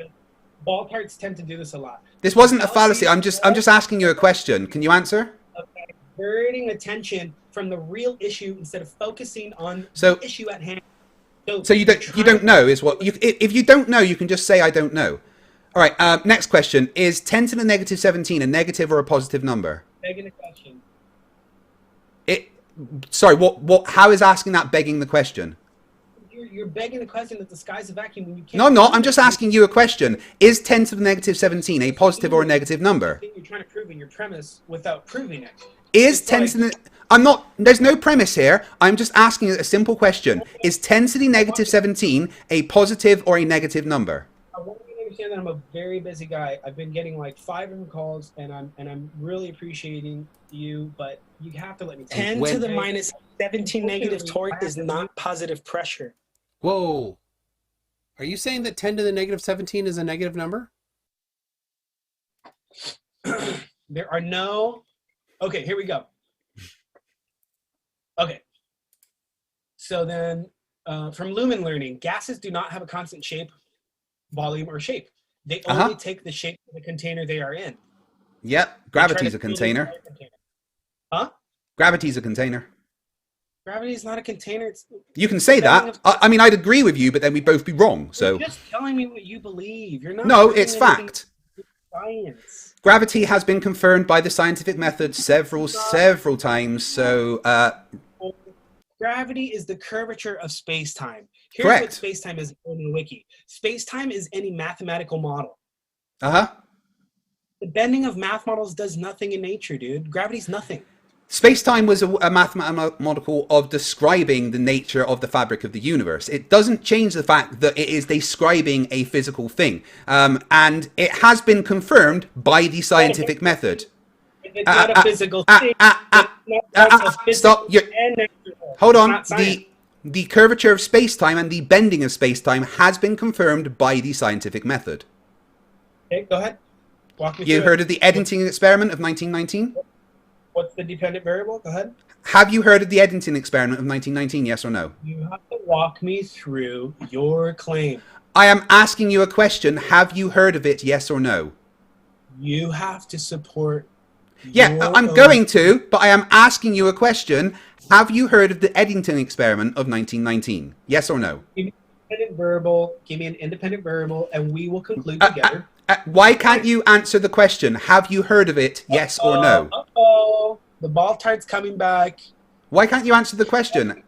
Ballparks tend to do this a lot.
This wasn't a fallacy. I'm just asking you a question. Can you answer?
Okay. Diverting attention from the real issue instead of focusing on the issue at hand.
So you don't know is what you if you don't know you can just say I don't know. All right. Next question: is 10 to the negative 17 a negative or a positive number?
Begging the question.
Sorry. What? How is asking that begging the question?
you're begging the question that the sky's a vacuum when you can't.
No, I'm not. I'm just asking you a question. Is 10 to the negative 17 a positive or a negative number?
You're trying to prove in your premise without proving it.
Is
It's
10
like-
to the... I'm not... There's no premise here. I'm just asking a simple question. Is 10 to the negative 17 a positive or a negative number?
I want you to understand that I'm a very busy guy. I've been getting like 5 different calls, and I'm really appreciating you, but you have to let me. 10 to the minus 17 negative torque is not positive pressure.
Whoa. Are you saying that 10 to the negative 17 is a negative number?
There are no. Okay, here we go. Okay. So then, from Lumen Learning, gases do not have a constant shape, volume, or shape. They only take the shape of the container they are in.
Yep. Gravity's a container.
Huh?
Gravity's a container.
Gravity is not a container. It's
You can say that. I mean, I'd agree with you, but then we'd both be wrong. So
You're just telling me what you believe. You're not.
no,
proving
it's
anything
fact.
with Science.
Gravity has been confirmed by the scientific method several times. So
Gravity is the curvature of space-time. Here's
Correct.
what space-time is in the wiki. Space-time is any mathematical model.
uh-huh.
The bending of math models does nothing in nature, dude. Gravity's nothing.
Space-time was a mathematical of describing the nature of the fabric of the universe. It doesn't change the fact that it is describing a physical thing. And it has been confirmed by the scientific method.
It's not a physical thing.
Stop. Hold
It's
on.
not science.
The curvature of space-time and the bending of space-time has been confirmed by the scientific method.
Okay, go ahead. Walk me
You
through
heard
it.
of the Eddington experiment of 1919?
What's the dependent variable? Go ahead.
Have you heard of the Eddington experiment of 1919? Yes or no?
You have to walk me through your claim.
I am asking you a question. Have you heard of it? Yes or no?
You have to support.
Yeah,
your
I'm
own-
going to, but I am asking you a question. Have you heard of the Eddington experiment of 1919? Yes or no?
Give me an independent variable. Give me an independent variable, and we will conclude together.
Why can't you answer the question? Have you heard of it? Yes or no?
Uh-oh. The ball tart's coming back.
Why can't you answer the question?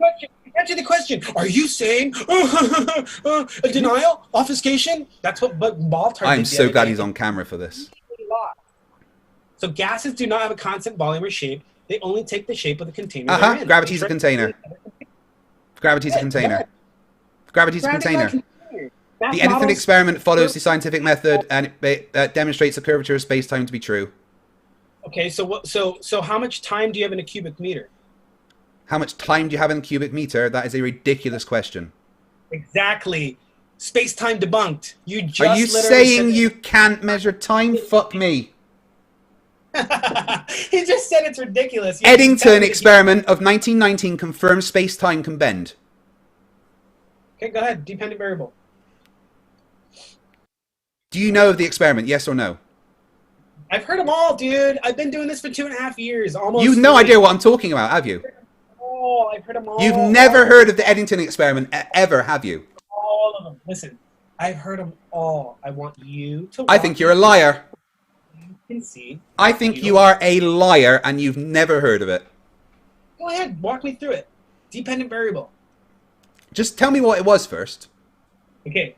Answer the question. Are you saying a denial, obfuscation? That's what ball tart
I'm
did the
so
other
glad
day.
he's on camera for this.
So gases do not have a constant volume or shape. They only take the shape of the container.
Uh-huh.
they're in.
Gravity's
They
a container. Gravity's a container. Gravity's a container. The Eddington experiment follows the scientific method, and it demonstrates the curvature of space-time to be true.
Okay, so what? So how much time do you have in a cubic meter?
How much time do you have in a cubic meter? That is a ridiculous question.
Exactly. Space-time debunked. You just
Are you
literally
saying
said
you can't measure time? Fuck me.
He just said it's ridiculous. You
Eddington
just-
experiment of 1919 confirms space-time can bend.
Okay, go ahead. Dependent variable.
Do you know of the experiment? Yes or no?
I've heard them all, dude. I've been doing this for 2.5 years. Almost.
You've no
3.
idea what I'm talking about, have you?
Oh, I've heard them all.
You've never heard of the Eddington experiment ever, have you?
all of them. Listen, I've heard them all. I want you to.
I think you're a liar.
You can see.
I think you are a liar and you've never heard of it.
Go ahead, walk me through it. Dependent variable.
Just tell me what it was first.
Okay,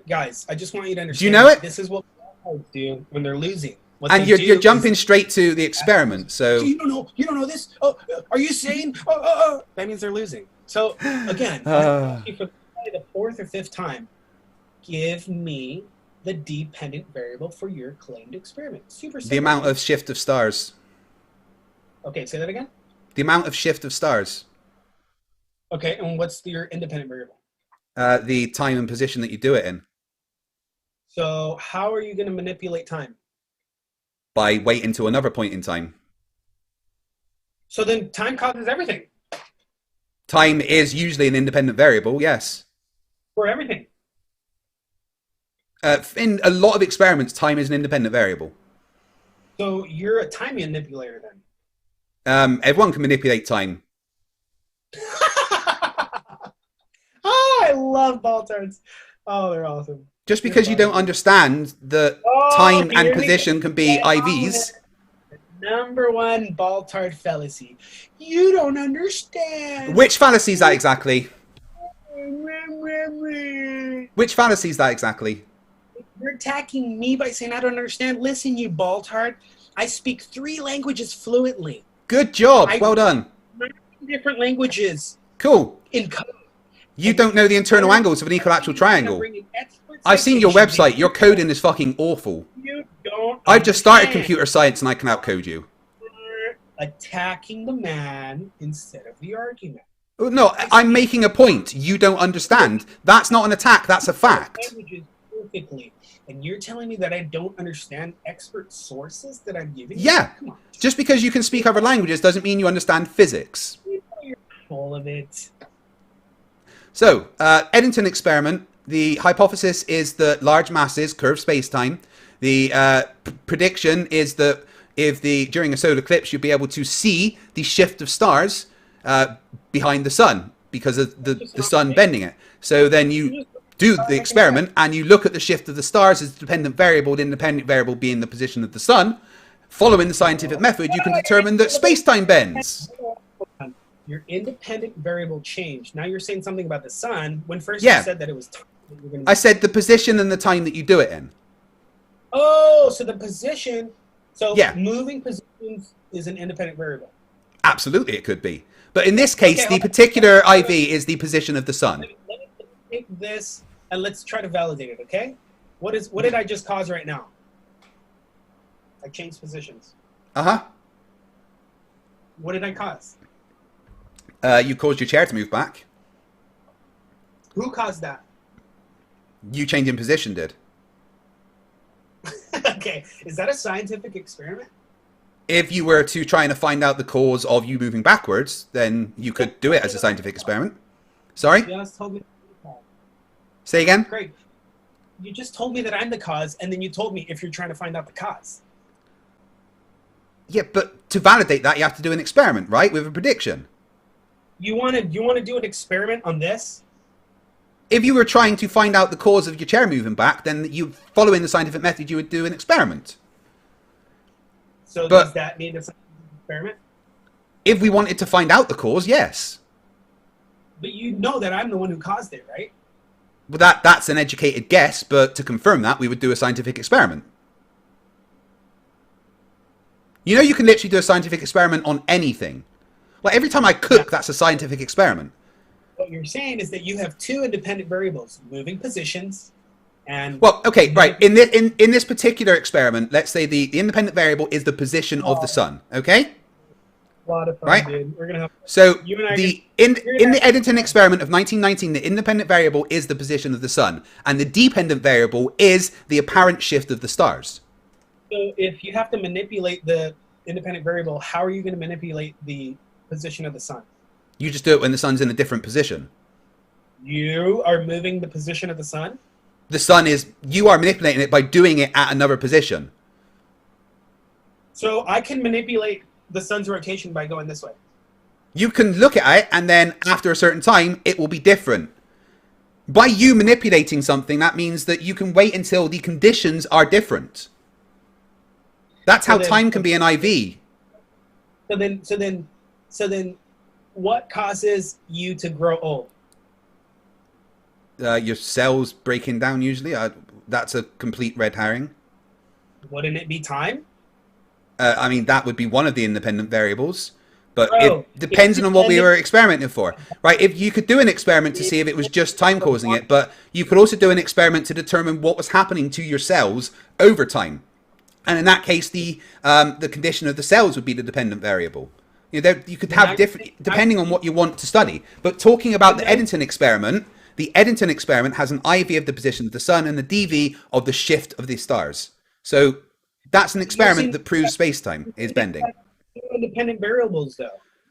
guys, I just want you to understand.
Do you know it?
This is what players do when they're losing. What
And
they
you're
do
jumping
is-
straight to the experiment, so...
You don't know. You don't know this. Oh, are you saying? That means they're losing. So again, for probably the 4th or 5th time, give me the dependent variable for your claimed experiment. Super simple.
The amount of shift of stars.
Okay, say that again.
The amount of shift of stars.
Okay, and what's your independent variable?
The time and position that you do it in.
So how are you going to manipulate time?
By waiting to another point in time.
So then time causes everything.
Time is usually an independent variable, yes.
For everything.
In a lot of experiments, time is an independent variable.
So you're a time manipulator then.
Everyone can manipulate time.
Oh, I love ball turns. Oh, they're awesome.
Just because you don't understand that time and position can be IVs.
Number one ball tart fallacy. You don't understand.
Which fallacy is that exactly? Which fallacy is that exactly?
You're attacking me by saying I don't understand. Listen, you baldtard. I speak 3 languages fluently.
Good job. Well done.
9 different languages
Cool.
in code.
You don't know the internal angles of an equilateral triangle. I've seen your website. Your coding is fucking awful.
You don't
I've just started
understand.
computer science and I can outcode you.
You're attacking the man instead of the argument.
Oh, no, I'm making a point. You don't understand. That's not an attack. That's a fact.
Languages perfectly. And you're telling me that I don't understand expert sources that I'm giving you?
Yeah.
Come on.
Just because you can speak other languages doesn't mean you understand physics.
You're full of it.
So, Eddington experiment. The hypothesis is that large masses curve space-time. The prediction is that during a solar eclipse, you'll be able to see the shift of stars behind the sun because of the sun bending it. So then you do the experiment and you look at the shift of the stars as a dependent variable, the independent variable being the position of the sun. Following the scientific method, you can determine that space-time bends.
Your independent variable changed. Now you're saying something about the sun when first
Yeah.
you said that it was time. That you're gonna
I said the position and the time that you do it in.
Oh, so the position. So
Yeah.
moving positions is an independent variable.
Absolutely, it could be. But in this case,
Okay,
the
hold on.
particular IV is the position of the sun.
Let me take this and let's try to validate it, okay? What did I just cause right now? I changed positions.
Uh-huh.
What did I cause?
You caused your chair to move back.
Who caused that?
You changing position did.
Okay, is that a scientific experiment?
If you were to try and find out the cause of you moving backwards, then you could do it as a scientific experiment. Sorry?
You just told me.
Say again?
Great. You just told me that I'm the cause, and then you told me if you're trying to find out the cause.
Yeah, but to validate that, you have to do an experiment, right? With a prediction.
You want to do an experiment on this?
If you were trying to find out the cause of your chair moving back, then you, following the scientific method, you would do an experiment.
So
But-
does that mean a scientific experiment?
If we wanted to find out the cause, yes.
But you know that I'm the one who caused it, right?
Well, that's an educated guess, but to confirm that, we would do a scientific experiment. You know, you can literally do a scientific experiment on anything. Like every time I cook, that's a scientific experiment.
What you're saying is that you have 2 independent variables, moving positions, and
Well, okay, right. In this particular experiment, let's say the independent variable is the position of the sun. Okay.
a lot of fun,
Right.
dude. We're gonna have
So
You and I
in the Eddington experiment of 1919, the independent variable is the position of the sun, and the dependent variable is the apparent shift of the stars.
So if you have to manipulate the independent variable, how are you going to manipulate the position of the sun?
You just do it when the sun's in a different position.
You are moving the position of the sun?
The sun is, you are manipulating it by doing it at another position.
So I can manipulate the sun's rotation by going this way.
You can look at it, and then after a certain time, it will be different. By you manipulating something, that means that you can wait until the conditions are different. That's how
So then-
time can be an IV.
So then what causes you to grow old?
Your cells breaking down usually. That's a complete red herring.
Wouldn't it be time?
I mean, that would be one of the independent variables. But
Bro,
it depends
if
on what we
you-
were experimenting for. Right? If you could do an experiment to see if it was just time causing it, but you could also do an experiment to determine what was happening to your cells over time. And in that case, the condition of the cells would be the dependent variable. You know, you could have different, depending on what you want to study. But talking about the Eddington experiment has an IV of the position of the sun and the DV of the shift of the stars. So that's an experiment that proves space-time is bending.
Independent variables, though.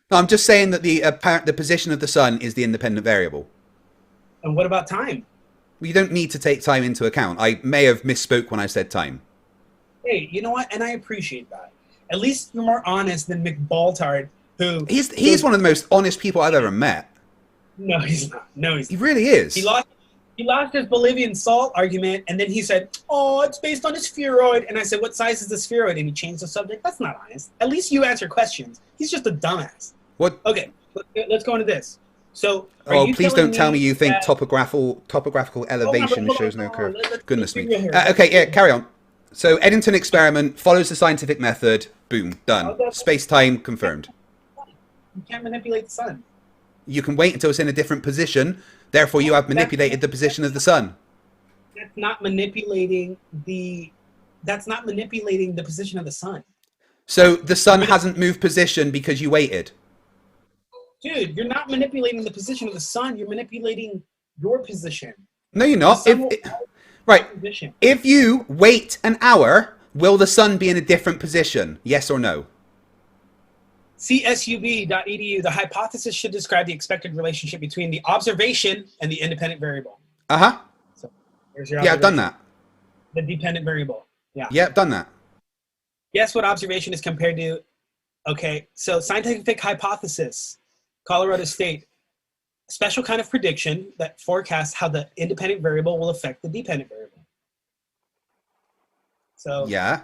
No, I'm just saying that the position of the sun is the independent variable.
And what about time?
We don't need to take time into account. I may have misspoke when I said time.
Hey, you know what? And I appreciate that. At least you're more honest than McBaltard, who...
He's one of the most honest people I've ever met.
No, he's not. No, he's
He
not.
really is.
He lost his Bolivian salt argument, and then he said, oh, it's based on a spheroid. And I said, what size is the spheroid? And he changed the subject. That's not honest. At least you answer questions. He's just a dumbass.
What?
Okay, let's go into this. So, are
Oh,
you
please
telling
don't tell me you think
that-
topographical elevation shows no curve. Goodness me.
be real here.
Okay, yeah, carry on. So Eddington experiment follows the scientific method. Boom, done. Space-time confirmed.
You can't manipulate the sun.
You can wait until it's in a different position. Therefore, you have manipulated the position of the sun.
That's not manipulating the. That's not manipulating the position of the sun.
So the sun hasn't moved position because you waited.
Dude, you're not manipulating the position of the sun. You're manipulating your position.
No, you're
The
not.
sun will
Right.
position.
If you wait an hour, will the sun be in a different position? Yes or no?
CSUB.edu, the hypothesis should describe the expected relationship between the observation and the independent variable.
Uh-huh.
So there's your
Yeah, I've done
observation.
that.
The dependent variable. Yeah.
Yeah, I've done that.
Guess what observation is compared to? Okay, so scientific hypothesis, Colorado State, special kind of prediction that forecasts how the independent variable will affect the dependent variable. So
Yeah.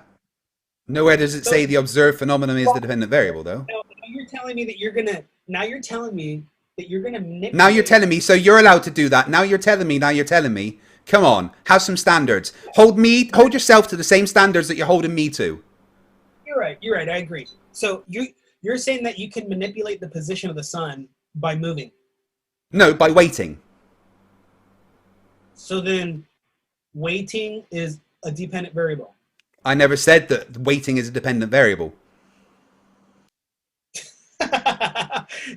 Nowhere does it say the observed phenomenon is the dependent variable, though.
now you're telling me that you're gonna. Now you're telling me that you're gonna manipulate.
Now you're telling me, so you're allowed to do that. Now you're telling me. Come on, have some standards. Hold yourself to the same standards that you're holding me to.
You're right. I agree. So you're saying that you can manipulate the position of the sun by moving.
No, by waiting.
So then, waiting is a dependent variable.
I never said that waiting is a dependent variable.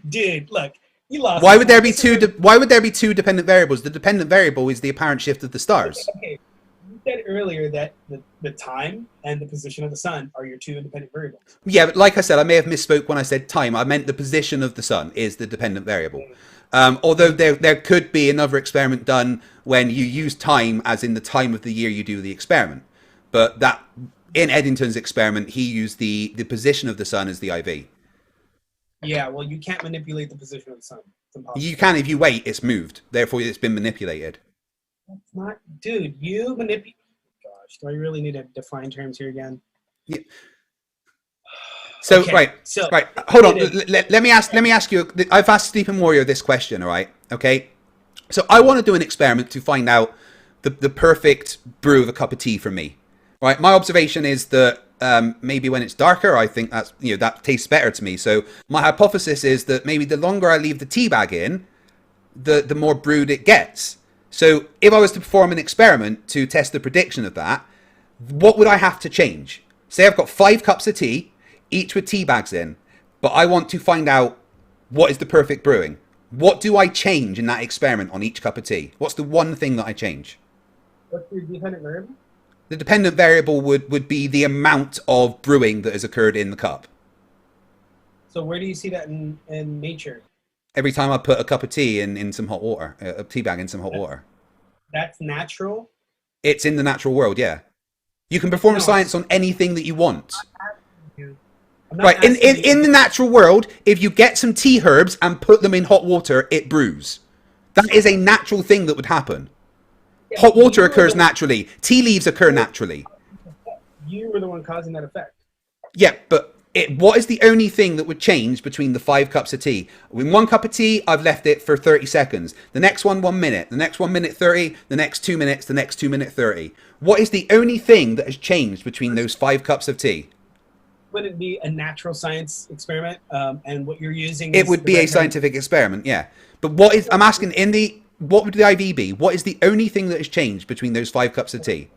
Dude, look, you lost.
Why would there be two dependent variables? The dependent variable is the apparent shift of the stars.
Okay. You said earlier that the time and the position of the sun are your two independent variables.
Yeah, but like I said, I may have misspoke when I said time. I meant the position of the sun is the dependent variable. Although there could be another experiment done when you use time as in the time of the year you do the experiment. But that in Eddington's experiment, he used the position of the sun as the IV.
Yeah, well, you can't manipulate the position of the sun. It's impossible.
You can if you wait, it's moved. Therefore, it's been manipulated.
That's not, dude. You manipulate. Gosh, do I really need to define terms here again?
Yeah. So
Okay,
right. Hold on. Let me ask you. I've asked Sleeping Warrior this question. All right. Okay. So I want to do an experiment to find out the perfect brew of a cup of tea for me. Right. My observation is that maybe when it's darker, I think that tastes better to me. So my hypothesis is that maybe the longer I leave the tea bag in, the more brewed it gets. So if I was to perform an experiment to test the prediction of that, what would I have to change? Say I've got 5 cups of tea, each with tea bags in, but I want to find out what is the perfect brewing. What do I change in that experiment on each cup of tea? What's the one thing that I change?
What's your dependent variable?
The dependent variable would be the amount of brewing that has occurred in the cup.
So where do you see that in nature?
Every time I put a cup of tea in some hot water, a tea bag in some hot water.
That's natural?
It's in the natural world, yeah. You can perform science on anything that you want. Right, in the natural world, if you get some tea herbs and put them in hot water, it brews. That is a natural thing that would happen. Hot water occurs naturally. Tea leaves occur naturally.
You were the one causing that effect.
Yeah, but what is the only thing that would change between the 5 cups of tea? In 1 cup of tea, I've left it for 30 seconds. The next one, 1 minute. The next 1 minute 30. The next 2 minutes. The next 2 minute 30. What is the only thing that has changed between those 5 cups of tea?
Would it be a natural science experiment? And what you're using
It would be a scientific experiment, yeah. But what is, I'm asking, what would the IV be? What is the only thing that has changed between those 5 cups of tea?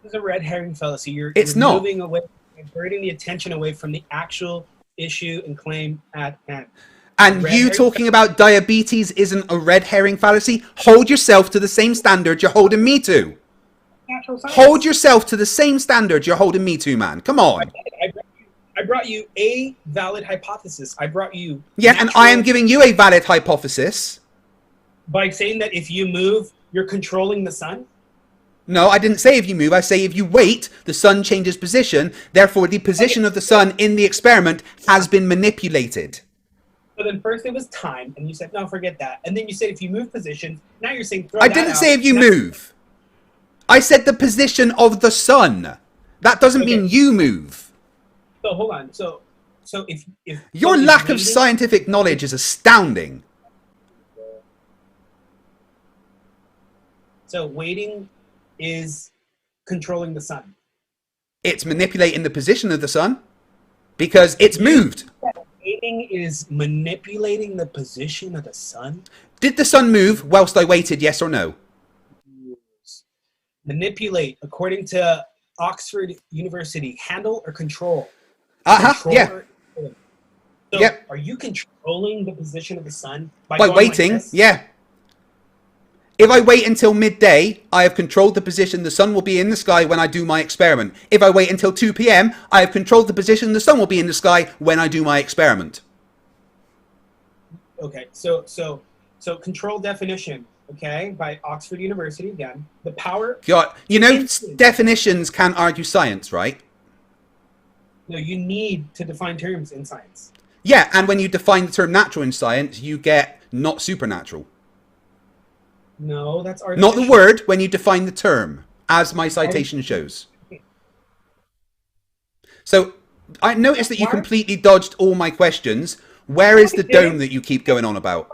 This is a red herring fallacy. You're
not.
moving away, diverting the attention away from the actual issue and claim at hand.
And you talking about diabetes isn't a red herring fallacy? Hold yourself to the same standard you're holding me to.
Natural science.
Hold yourself to the same standard you're holding me to, man. Come on.
I brought you a valid hypothesis. I brought you...
Yeah, and I am giving you a valid hypothesis.
By saying that if you move, you're controlling the sun?
No, I didn't say if you move. I say if you wait, the sun changes position. Therefore, the position of the sun in the experiment has been manipulated.
So then first it was time, and you said, no, forget that. And then you said if you move positions, now you're saying throw
I
that
didn't
out.
say if you move. I said the position of the sun. That doesn't mean you move.
So hold on. So if
Your lack of scientific knowledge is astounding.
So weighting is controlling the sun.
It's manipulating the position of the sun because it's moved.
Weighting is manipulating the position of the sun.
Did the sun move whilst I waited, yes or no?
Manipulate, according to Oxford University, handle or control.
Uh-huh, yeah.
So
Yep.
Are you controlling the position of the sun
By
going
waiting,
like this?
yeah. If I wait until midday, I have controlled the position the sun will be in the sky when I do my experiment. If I wait until 2 p.m., I have controlled the position the sun will be in the sky when I do my experiment.
Okay, so control definition, okay, by Oxford University again. The power.
God, you know, definitions can argue science, right?
No, you need to define terms in science.
Yeah, and when you define the term natural in science, you get not supernatural.
No, that's artificial.
Not the word, when you define the term, as my citation shows. So, I noticed that you completely dodged all my questions. Where is the dome that you keep going on about?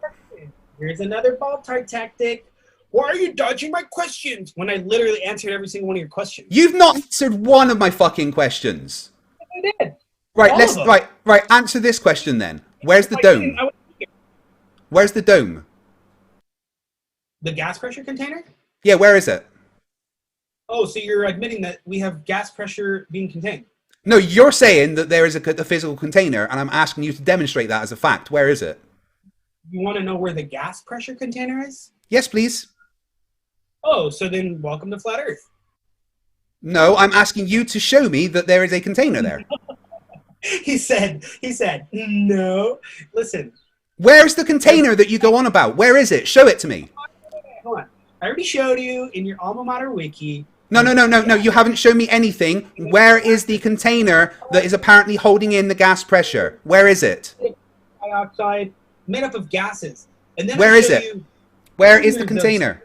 Here's another ball-tight tactic. Why are you dodging my questions when I literally answered every single one of your questions?
You've not answered one of my fucking questions.
I did.
Right,
All
let's
of them.
right. Answer this question then. Where's the
I
dome?
didn't- I was-
Where's the dome?
The gas pressure container?
Yeah, where is it?
Oh, so you're admitting that we have gas pressure being contained?
No, you're saying that there is a physical container, and I'm asking you to demonstrate that as a fact. Where is it?
You want to know where the gas pressure container is?
Yes, please.
Oh, so then welcome to Flat Earth.
No, I'm asking you to show me that there is a container there.
He said, no. Listen,
Where's the container that you go on about? Where is it? Show it to me.
hold on. I already showed you in your alma mater wiki.
No. You haven't shown me anything. Where is the container that is apparently holding in the gas pressure? Where is it?
Dioxide made up of gases. And then
Where
I
is
show
it?
you
Where is the
those-
container?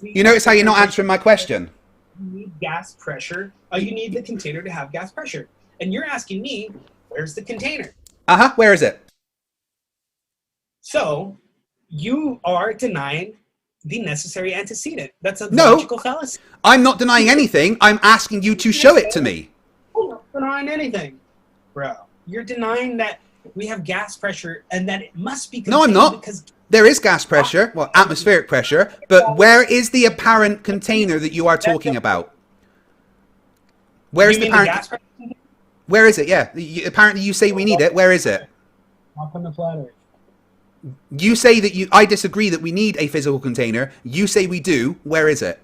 You notice how you're not answering my question?
You need gas pressure. You need the container to have gas pressure. And you're asking me, where's the container?
Uh-huh, where is it?
So you are denying the necessary antecedent. That's a
No.
logical fallacy.
I'm not denying anything. I'm asking you to show it to me.
I'm not denying anything, bro. You're denying that we have gas pressure and that it must be
No, I'm
contained
not.
because
There is gas pressure, well, atmospheric pressure, but where is the apparent container that you are talking about? Where is
you
the
mean the
apparent...
gas pressure.
Where is it? Yeah. Apparently you say we need it. Where is it?
Welcome to Flat Earth.
You say that I disagree that we need a physical container. You say we do. Where is it?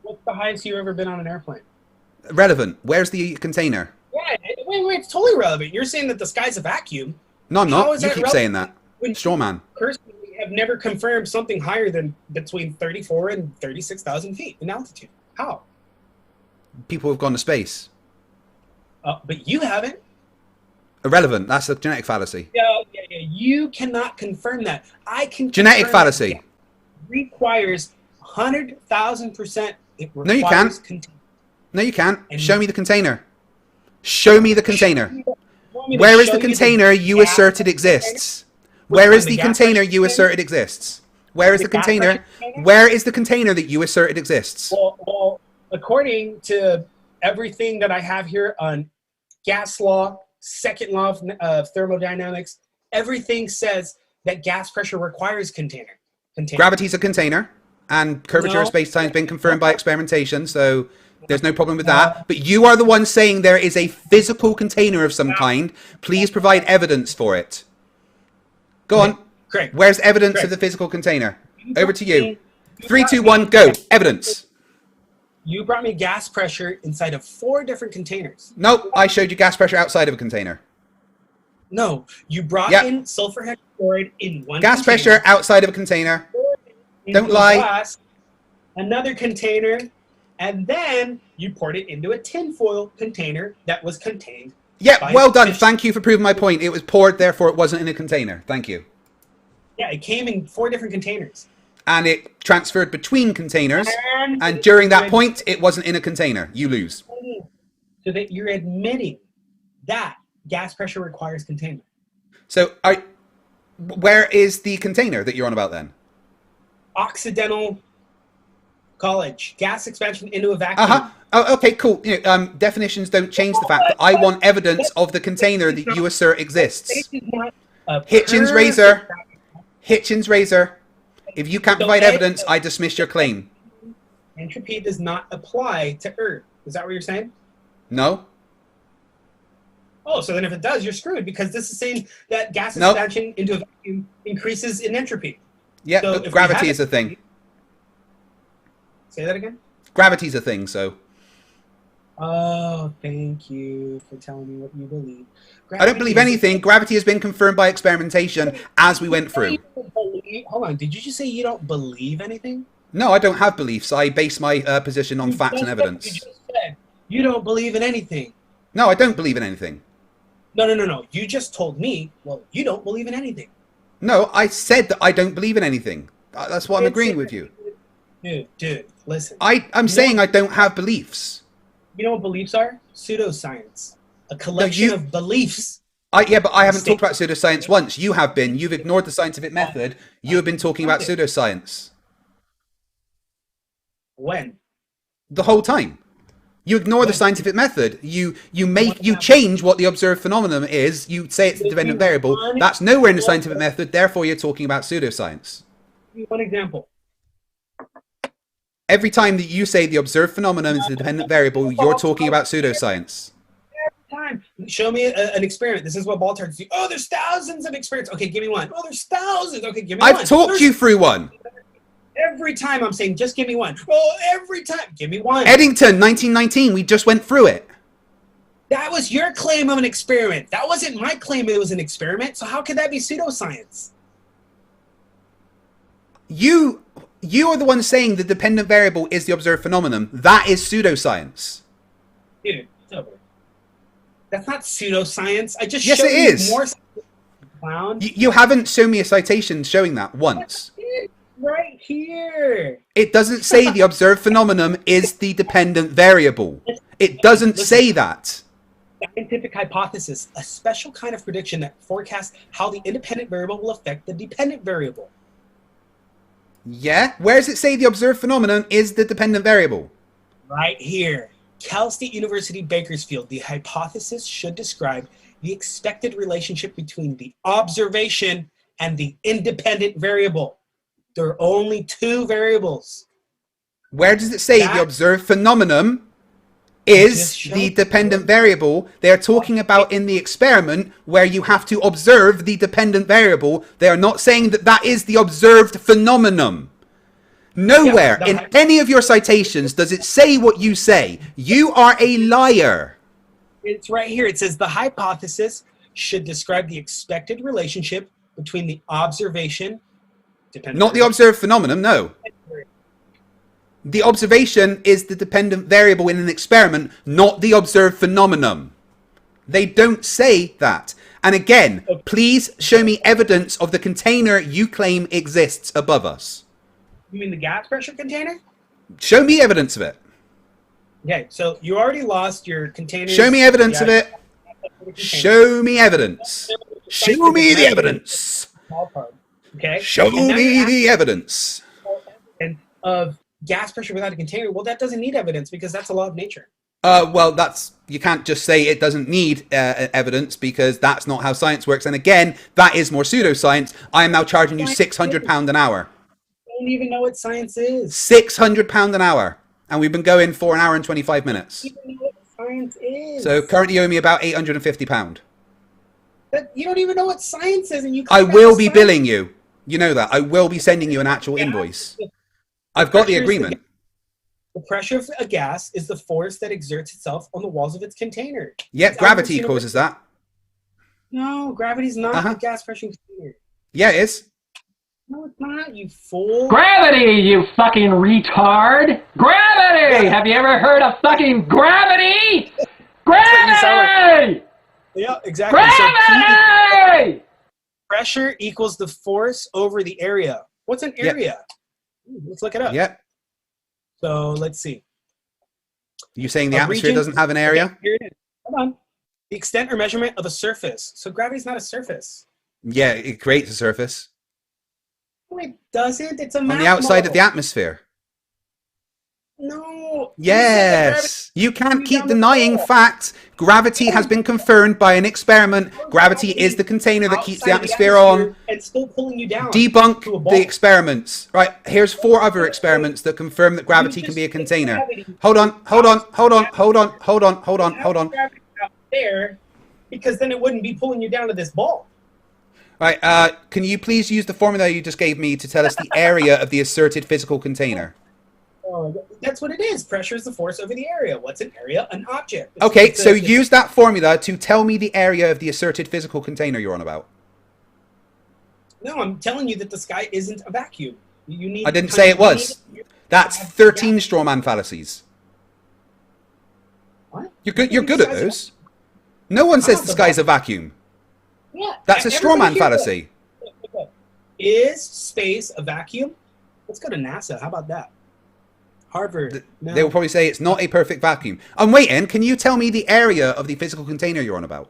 What's the highest you've ever been on an airplane?
Relevant. Where's the container?
Yeah, wait, it's totally relevant. You're saying that the sky's a vacuum.
No, I'm
How
not.
is
You
that
keep
relevant?
saying that.
When
Straw man.
personally have never confirmed something higher than between 34 and 36,000 feet in altitude. How?
People have gone to space.
But you haven't.
Irrelevant. That's a genetic fallacy.
Yeah. You cannot confirm that. I can.
Genetic
confirm that
fallacy.
it requires 100,000%.
No, you can't. No, you can't. Show me the container. Show me the container. Where is the container you asserted exists? Where is the container you asserted exists? Where is the container? Where is the container that you asserted exists?
Well, according to everything that I have here on gas law, second law of thermodynamics, everything says that gas pressure requires container.
Gravity's a container, and curvature of space-time has been confirmed by experimentation, so there's no problem with that. But you are the one saying there is a physical container of some kind. Please provide evidence for it. Go on.
Great.
Where's evidence of the physical container? Over to you. 3, 2, 1, go. Evidence.
You brought me gas pressure inside of 4 different containers.
Nope, I showed you gas pressure outside of a container.
No, you brought in sulfur hexafluoride in one
gas
container.
pressure outside of a container. Don't lie.
Glass, another container, and then you poured it into a tinfoil container that was contained.
Yeah, well done. Thank you for proving my point. It was poured, therefore it wasn't in a container. Thank you.
Yeah, it came in 4 different containers.
And it transferred between containers, and during that point, it wasn't in a container. You lose.
So that you're admitting that gas pressure requires containment.
So, where is the container that you're on about then?
Occidental college. Gas expansion into a vacuum.
Uh-huh. Oh, okay, cool. Definitions don't change the fact that I want evidence of the container that you assert exists. Hitchens razor. Hitchens razor. If you can't provide evidence, I dismiss your claim.
Entropy does not apply to Earth. Is that what you're saying?
No.
Oh, so then if it does, you're screwed because this is saying that gas expansion into a vacuum increases in entropy.
Yeah,
so
but gravity is a thing.
Say that again?
Gravity's a thing, so.
Oh, thank you for telling me what you believe.
I don't believe anything. Gravity has been confirmed by experimentation as we went through.
Hold on. Did you just say you don't believe anything?
No, I don't have beliefs. I base my position on facts and evidence.
You just said you don't believe in anything.
No, I don't believe in anything.
No. You just told me, well, you don't believe in anything.
No, I said that I don't believe in anything. That's what I'm agreeing with you.
Dude, listen.
I'm saying I don't have beliefs.
You know what beliefs are? Pseudoscience. A collection of beliefs.
Yeah, but I haven't talked about pseudoscience once. You have been. You've ignored the scientific method. You have been talking about pseudoscience.
When?
The whole time. You ignore the scientific method. You change what the observed phenomenon is. You say it's a dependent variable. That's nowhere in the scientific method. Therefore, you're talking about pseudoscience.
One example.
Every time that you say the observed phenomenon is a dependent variable, you're talking about pseudoscience.
Every time. Show me an experiment. This is what ball targets do. Oh, there's thousands of experiments. Okay, give me one. Oh, there's thousands. Okay, give me one.
I've talked you through one.
Every time I'm saying, just give me one. Oh, every time. Give me one.
Eddington, 1919. We just went through it.
That was your claim of an experiment. That wasn't my claim it was an experiment. So how could that be pseudoscience? You are the one saying the dependent variable is the observed phenomenon. That is pseudoscience. Dude, it's over. That's not pseudoscience. I just
yes,
showed
it is.
You more clown.
You haven't shown me a citation showing that once.
Right here.
It doesn't say the observed phenomenon is the dependent variable. It doesn't say that.
Scientific hypothesis, a special kind of prediction that forecasts how the independent variable will affect the dependent variable.
Yeah? Where does it say the observed phenomenon is the dependent variable?
Right here. Cal State University, Bakersfield. The hypothesis should describe the expected relationship between the observation and the independent variable. There are only two variables.
Where does it say the observed phenomenon is the dependent variable? They're talking about in the experiment where you have to observe the dependent variable. They are not saying that that is the observed phenomenon. Nowhere in any of your citations does it say what you say. You are a liar.
It's right here. It says the hypothesis should describe the expected relationship between the observation,
not the observed phenomenon, no. The observation is the dependent variable in an experiment, not the observed phenomenon. They don't say that. And again, please show me evidence of the container you claim exists above us.
You mean the gas pressure container?
Show me evidence of it.
Okay, so you already lost your container.
Show me evidence of it. Show me evidence. Show me the evidence.
Okay.
Show me the evidence.
And of gas pressure without a container, well, that doesn't need evidence because that's a law of nature.
Well, you can't just say it doesn't need evidence because that's not how science works. And again, that is more pseudoscience. I am now charging you £600 an hour.
I don't even know what science is.
£600 an hour. And we've been going for an hour and 25 minutes.
I don't even know what science is.
So currently you owe me about £850.
But you don't even know what science is. And you.
I will be billing you. You know that. I will be sending you an actual invoice. I've got the agreement.
The pressure of a gas is the force that exerts itself on the walls of its container.
Yep, gravity causes that.
No, gravity's not a gas pressure container.
Yeah, it is.
No, it's not, you fool.
Gravity, you fucking retard! Gravity! Have you ever heard of fucking gravity? Gravity!
Yeah, exactly.
Gravity!
So pressure equals the force over the area. What's an area? Let's look it up.
Yep.
So let's see.
You saying the atmosphere doesn't have an area?
Here it is. Hold on. The extent or measurement of a surface. So gravity's not a surface.
Yeah, it creates a surface.
No, it doesn't. It's a
on the outside of the atmosphere.
No.
Yes. You can't keep denying facts. Gravity has been confirmed by an experiment. Gravity is the container that keeps the atmosphere on.
And still pulling you down.
Debunk the experiments. Right, here's 4 other experiments that confirm that gravity can be a container. Hold on.
There, because then it wouldn't be pulling you down to this ball.
Right, can you please use the formula you just gave me to tell us the area of the asserted physical container?
Oh, that's what it is. Pressure is the force over the area. What's an area? An object.
Okay, so use that formula to tell me the area of the asserted physical container you're on about.
No, I'm telling you that the sky isn't a vacuum. You need.
I didn't say it was. That's 13 straw man fallacies.
What?
You're good at those. No one says the sky's a vacuum.
Yeah.
That's a straw man fallacy.
Is space a vacuum? Let's go to NASA. How about that? Harvard. No.
They will probably say it's not a perfect vacuum. I'm waiting. Can you tell me the area of the physical container you're on about?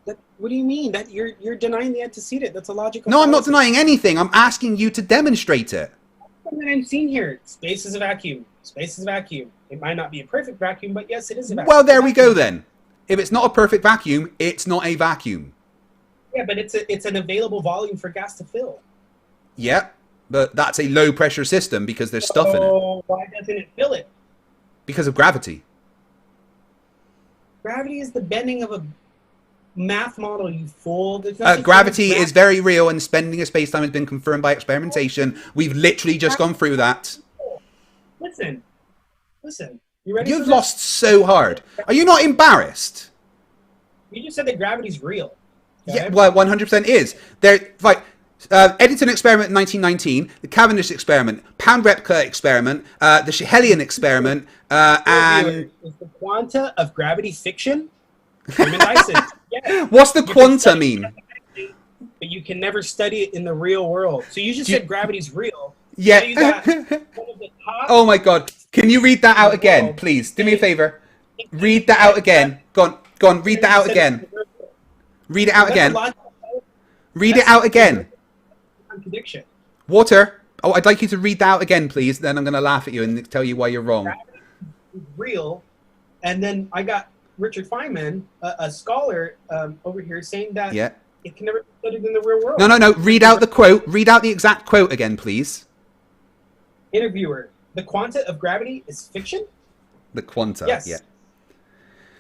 What do you mean? That you're denying the antecedent? That's a logical.
No, I'm not denying anything. I'm asking you to demonstrate it.
Something I'm seeing here. Space is a vacuum. Space is a vacuum. It might not be a perfect vacuum, but yes, it is a vacuum.
Well, there we go then. If it's not a perfect vacuum, it's not a vacuum.
Yeah, but it's an available volume for gas to fill.
Yeah, but that's a low pressure system because there's stuff in it.
Oh, why doesn't it fill it?
Because of gravity.
Gravity is the bending of a math model, you fool.
Gravity is very real, and bending of space-time has been confirmed by experimentation. We've literally just gone through that.
Listen. You ready?
You've lost so hard. Are you not embarrassed?
You just said that gravity's real. Okay?
Yeah, well, 100% is. Eddington experiment in 1919, the Cavendish experiment, Pound-Repka experiment, the Schehelian experiment, and...
Is the quanta of gravity fiction? Dyson. Yes.
What's the quanta mean?
But you can never study it in the real world. So you just said gravity's real.
Yeah.
So you got one of the top
Oh my god. Can you read that out again, please? Do me a favor. Read that out again. Go on, read that out again. Read it out again. Read it out again.
Contradiction.
Water. Oh, I'd like you to read that out again, please. Then I'm going to laugh at you and tell you why you're wrong.
Gravity is real. And then I got Richard Feynman, a scholar over here, saying that it can never be studied in the real world.
No. Read out the quote. Read out the exact quote again, please.
Interviewer. The quanta of gravity is fiction?
The quanta,
yes.
Yeah.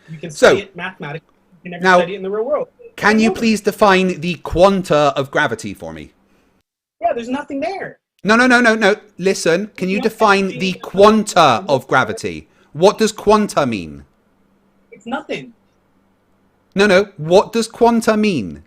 You can study it mathematically. You can never study it in the real world.
Can you please define the quanta of gravity for me?
Yeah, there's nothing there.
No. Listen, can you define the quanta of gravity? What does quanta mean?
It's nothing.
No. What does quanta mean?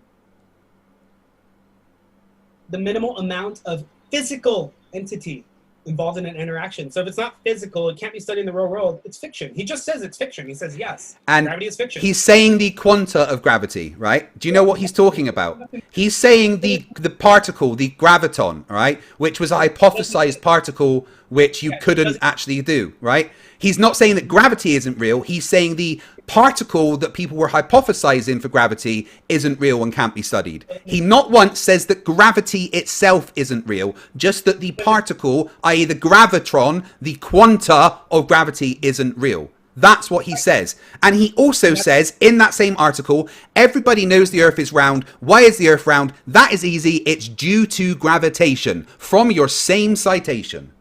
The minimal amount of physical entity involved in an interaction. So if it's not physical, it can't be studied in the real world. It's fiction. He just says it's fiction. He says yes.
And
gravity is fiction.
He's saying the quanta of gravity, right? Do you know what he's talking about? He's saying the particle, the graviton, right? Which was a hypothesized particle which you couldn't actually do, right? He's not saying that gravity isn't real. He's saying the particle that people were hypothesizing for gravity isn't real and can't be studied. He not once says that gravity itself isn't real, just that the particle, i.e. the gravitron, the quanta of gravity isn't real. That's what he says. And he also says in that same article, everybody knows the Earth is round. Why is the Earth round? That is easy. It's due to gravitation. From your same citation.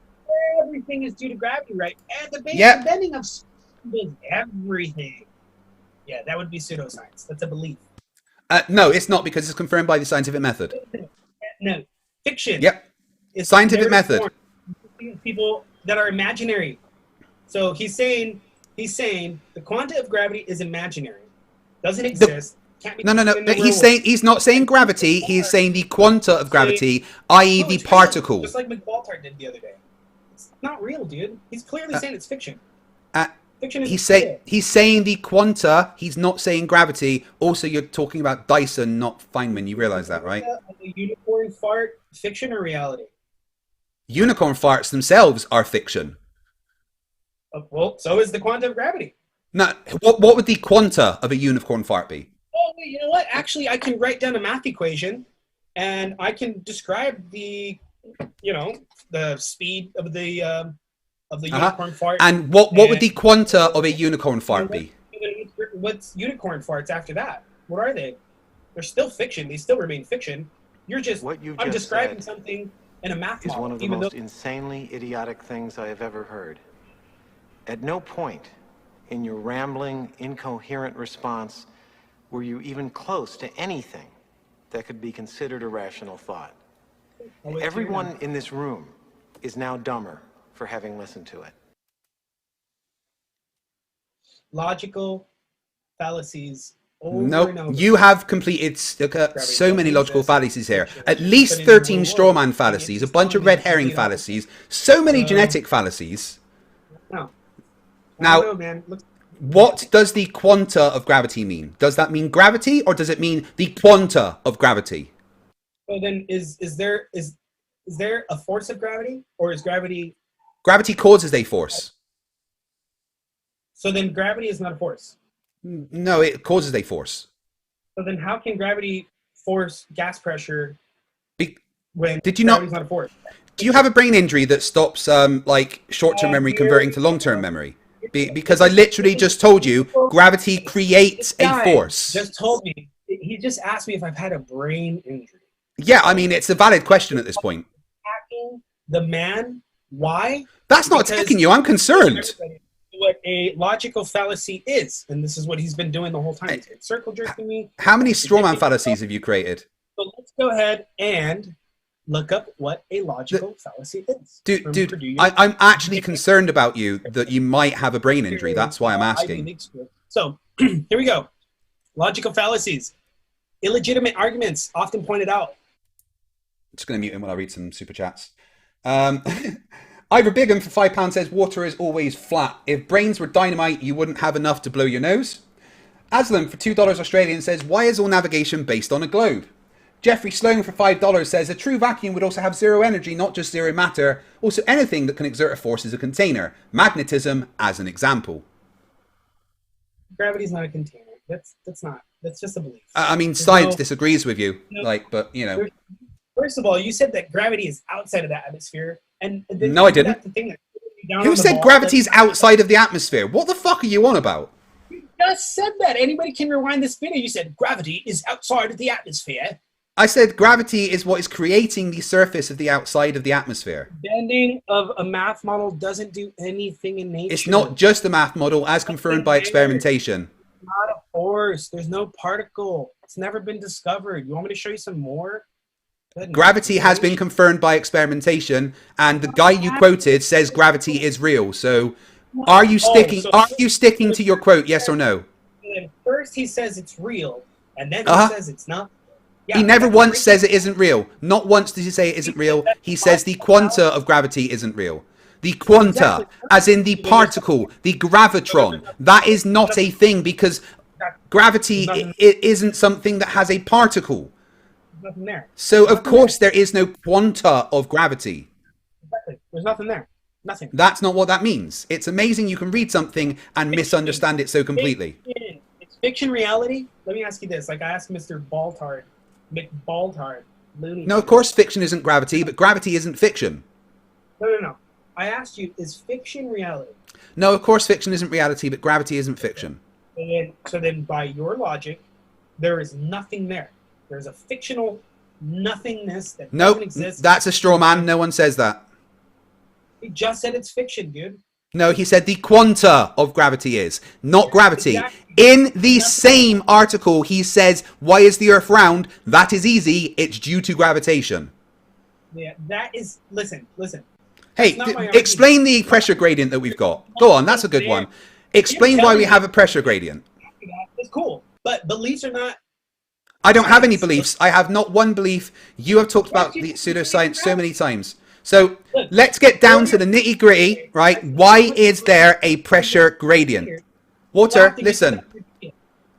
Everything is due to gravity, right? And the basic bending of is everything. Yeah, that would be pseudoscience. That's a belief.
No, it's not, because it's confirmed by the scientific method.
No, fiction.
Yep.
It's
scientific method.
People that are imaginary. So he's saying the quanta of gravity is imaginary. Doesn't exist. Can't be
no. He's not saying gravity. He's saying the quanta of gravity, i.e. the particle.
Real. Just like McWalter did the other day. It's not real, dude. He's clearly saying it's fiction. Fiction is
he's saying the quanta. He's not saying gravity. Also, you're talking about Dyson, not Feynman. You realize that, right?
A unicorn fart, fiction or reality?
Unicorn farts themselves are fiction.
Well, so is the quanta of gravity.
No, what would the quanta of a unicorn fart be?
Oh, wait, you know what? Actually, I can write down a math equation, and I can describe the speed of the of the unicorn fart.
And what would the quanta of a unicorn fart be?
What's unicorn farts after that? What are they? They're still fiction. They still remain fiction. You're just, I'm describing something in a math model.
Is one of the most insanely idiotic things I have ever heard. At no point in your rambling, incoherent response were you even close to anything that could be considered a rational thought. Everyone in this room is now dumber for having listened to it.
Logical fallacies.
No, you have completed so many logical fallacies here. At least 13 straw man fallacies, a bunch of red herring fallacies, so many genetic fallacies. Now, what does the quanta of gravity mean? Does that mean gravity, or does it mean the quanta of gravity?
So then, is there a force of gravity, or is gravity?
Gravity causes a force.
So then, gravity is not a force.
No, it causes a force.
So then, how can gravity force gas pressure when
did you
gravity's not a force?
Do you have a brain injury that stops like short-term memory converting to long-term memory? Because I literally just told you gravity creates a force.
Just told me. He just asked me if I've had a brain injury.
Yeah, I mean, it's a valid question at this point.
Attacking the man? Why?
That's not attacking you. I'm concerned.
What a logical fallacy is, and this is what he's been doing the whole time. He's been circle jerking me.
How many strawman fallacies have you created?
So let's go ahead and look up what a logical fallacy is.
Dude, I'm actually concerned about you that you might have a brain injury. That's why I'm asking.
So here we go. Logical fallacies. Illegitimate arguments often pointed out.
I'm just going to mute him while I read some super chats. Ivor Bigham for £5 says, water is always flat. If brains were dynamite, you wouldn't have enough to blow your nose. Aslam for $2 Australian says, why is all navigation based on a globe? Jeffrey Sloan for $5 says, a true vacuum would also have zero energy, not just zero matter. Also, anything that can exert a force is a container. Magnetism as an example.
Gravity's not a container. That's just a belief.
I mean, science disagrees with you, but you know.
First of all, you said that gravity is outside of the atmosphere. And
no, I didn't. Who said gravity's outside of the atmosphere? What the fuck are you on about?
You just said that. Anybody can rewind this video. You said gravity is outside of the atmosphere.
I said gravity is what is creating the surface of the outside of the atmosphere.
Bending of a math model doesn't do anything in nature.
It's not just a math model as confirmed by experimentation.
It's not a force. There's no particle. It's never been discovered. You want me to show you some more?
Gravity has been confirmed by experimentation, and the guy you quoted says gravity is real. So, are you sticking? Are you sticking to your quote? Yes or no?
First, he says it's real, and then he says it's not. Yeah,
he never once says it isn't real. Not once does he say it isn't real. He says the quanta of gravity isn't real. The quanta, as in the particle, the gravitron. That is not a thing because gravity isn't something that has a particle.
Nothing there.
So of course there is no quanta of gravity.
Exactly. There's nothing there. Nothing.
That's not what that means. It's amazing you can read something and misunderstand it so completely.
It's fiction reality. Let me ask you this. Like I asked Mr. McBaltard.
No, of course fiction isn't gravity, but gravity isn't fiction.
No. I asked you, is fiction reality?
No, of course fiction isn't reality, but gravity isn't fiction.
So then by your logic, there is nothing there. There's a fictional nothingness that doesn't exist.
That's a straw man. No one says that.
He just said it's fiction, dude.
No, he said the quanta of gravity is, not gravity.
Exactly.
In the same article, he says, why is the Earth round? That is easy. It's due to gravitation.
Yeah, that is... Listen.
Hey, explain the pressure gradient that we've got. Go on, that's a good one. Explain why we have a pressure gradient.
It's cool, but beliefs are not...
I don't have any beliefs. I have not one belief. You have talked about the pseudoscience so many times. So let's get down to the nitty gritty, right? Why is there a pressure gradient? Water, listen.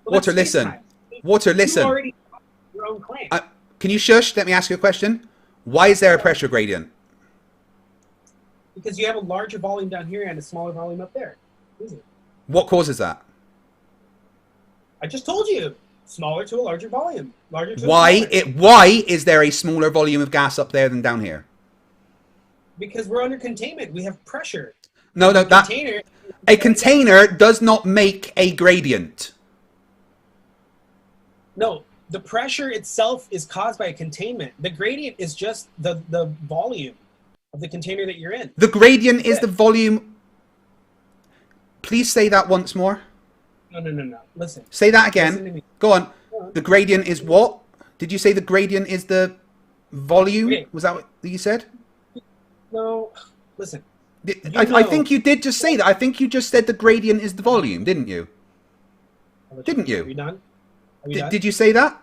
Water, listen. Water, listen. Can you shush? Let me ask you a question. Why is there a pressure gradient?
Because you have a larger volume down here and a smaller volume up there.
What causes that?
I just told you. Smaller to a larger volume.
Why is there a smaller volume of gas up there than down here?
Because we're under containment. We have pressure.
No, no, that
Container.
a container does not make a gradient.
No, the pressure itself is caused by a containment. The gradient is just the volume of the container that you're in.
The gradient is the volume. Please say that once more.
No. Listen.
Say that
Listen to
again.
me.
Go on. The gradient is what? Did you say the gradient is the volume?
Okay.
Was that what you said?
No, listen.
I think you did just say that. I think you just said the gradient is the volume, didn't you? Didn't you?
Are you done? Are you done?
Did you say that?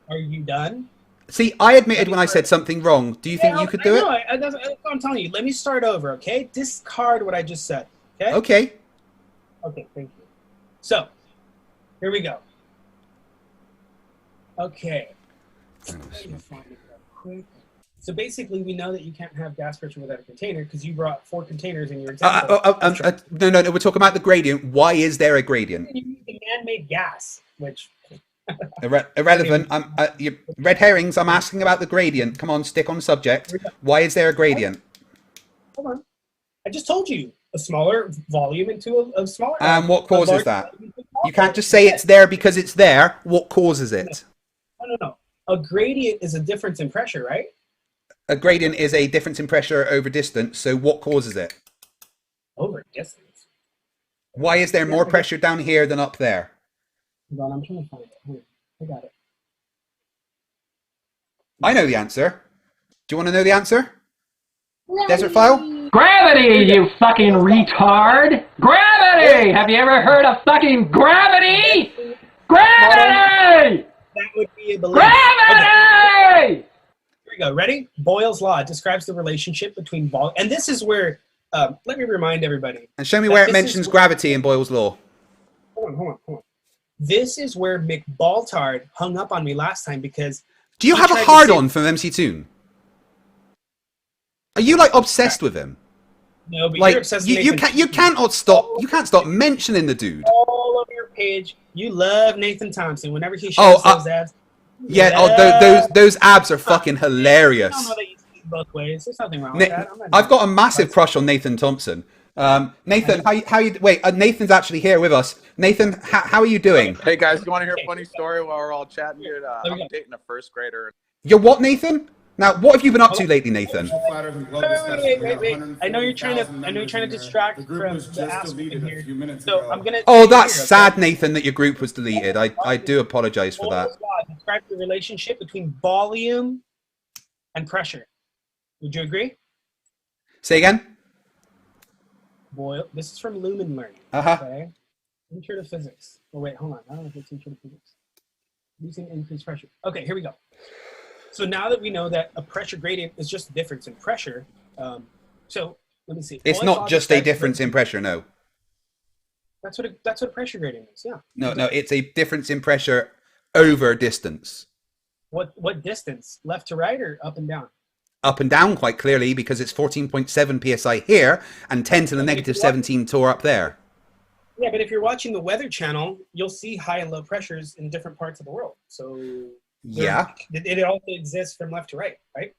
Are you done?
See, I admitted when I said something wrong. Do you think you could do it?
That's what I'm telling you. Let me start over, okay? Discard what I just said, okay?
Okay.
Okay, thank you. So, here we go. Okay. Let me find it real quick. So basically, we know that you can't have gas pressure without a container because you brought 4 containers in your example.
No, we're talking about the gradient. Why is there a gradient?
You use the man-made gas, which...
Irrelevant. Red herrings. I'm asking about the gradient. Come on, stick on subject. Why is there a gradient?
Hold on. I just told you. A smaller volume into a smaller...
And what causes that? You can't just say
Yeah.
it's there because it's there. What causes it?
No. A gradient is a difference in pressure, right?
A gradient is a difference in pressure over distance. So what causes it?
Over distance.
Why is there more pressure down here than up there?
Hold on, I'm trying to find it. Hold on. I got it.
I know the answer. Do you want to know the answer? Desert File?
Gravity, you fucking retard! Gravity! Have you ever heard of fucking gravity? Gravity!
That would be a belief. Okay,
Gravity!
here we go. Ready? Boyle's law describes the relationship between volume, and this is where. Let me remind everybody.
And show me where it mentions gravity in Boyle's law.
Hold on. This is where McBaltard hung up on me last time because.
Do you have a hard-on from MC Toon? Are you like obsessed with him?
No, but
Like
you're obsessed
you,
with
you
Nathan.
can't you can't stop mentioning the dude.
All over your page. You love Nathan Thompson whenever he shows
Oh,
those abs.
Yeah, those abs are fucking hilarious.
I don't know that you see it both ways. There's nothing wrong with that.
I've got a massive crush on Nathan Thompson. Nathan, how you wait? Nathan's actually here with us. Nathan, how are you doing?
Hey guys, you want to hear a funny story while we're all chatting here? I'm dating a first grader.
You're what, Nathan? Now, what have you been up to lately, Nathan?
Wait. I know you're trying to distract from the ass in here. So I'm gonna.
Oh, that's sad, Nathan, that your group was deleted. I do apologize for that.
Describe the relationship between volume and pressure. Would you agree?
Say again?
Boyle. This is from Lumen Learning. Okay. Intro to physics. Oh wait, hold on. I don't know if it's intro to physics. Using increased pressure. Okay, here we go. So now that we know that a pressure gradient is just a difference in pressure, so let me see.
It's not just a difference in pressure, no.
That's what a pressure gradient is. Yeah.
No, it's a difference in pressure over distance.
What distance? Left to right or up and down?
Up and down quite clearly because it's 14.7 psi here and 10 to the negative 17 torr up there.
Yeah, but if you're watching the Weather Channel, you'll see high and low pressures in different parts of the world. So
yeah,
it also exists from left to right, right?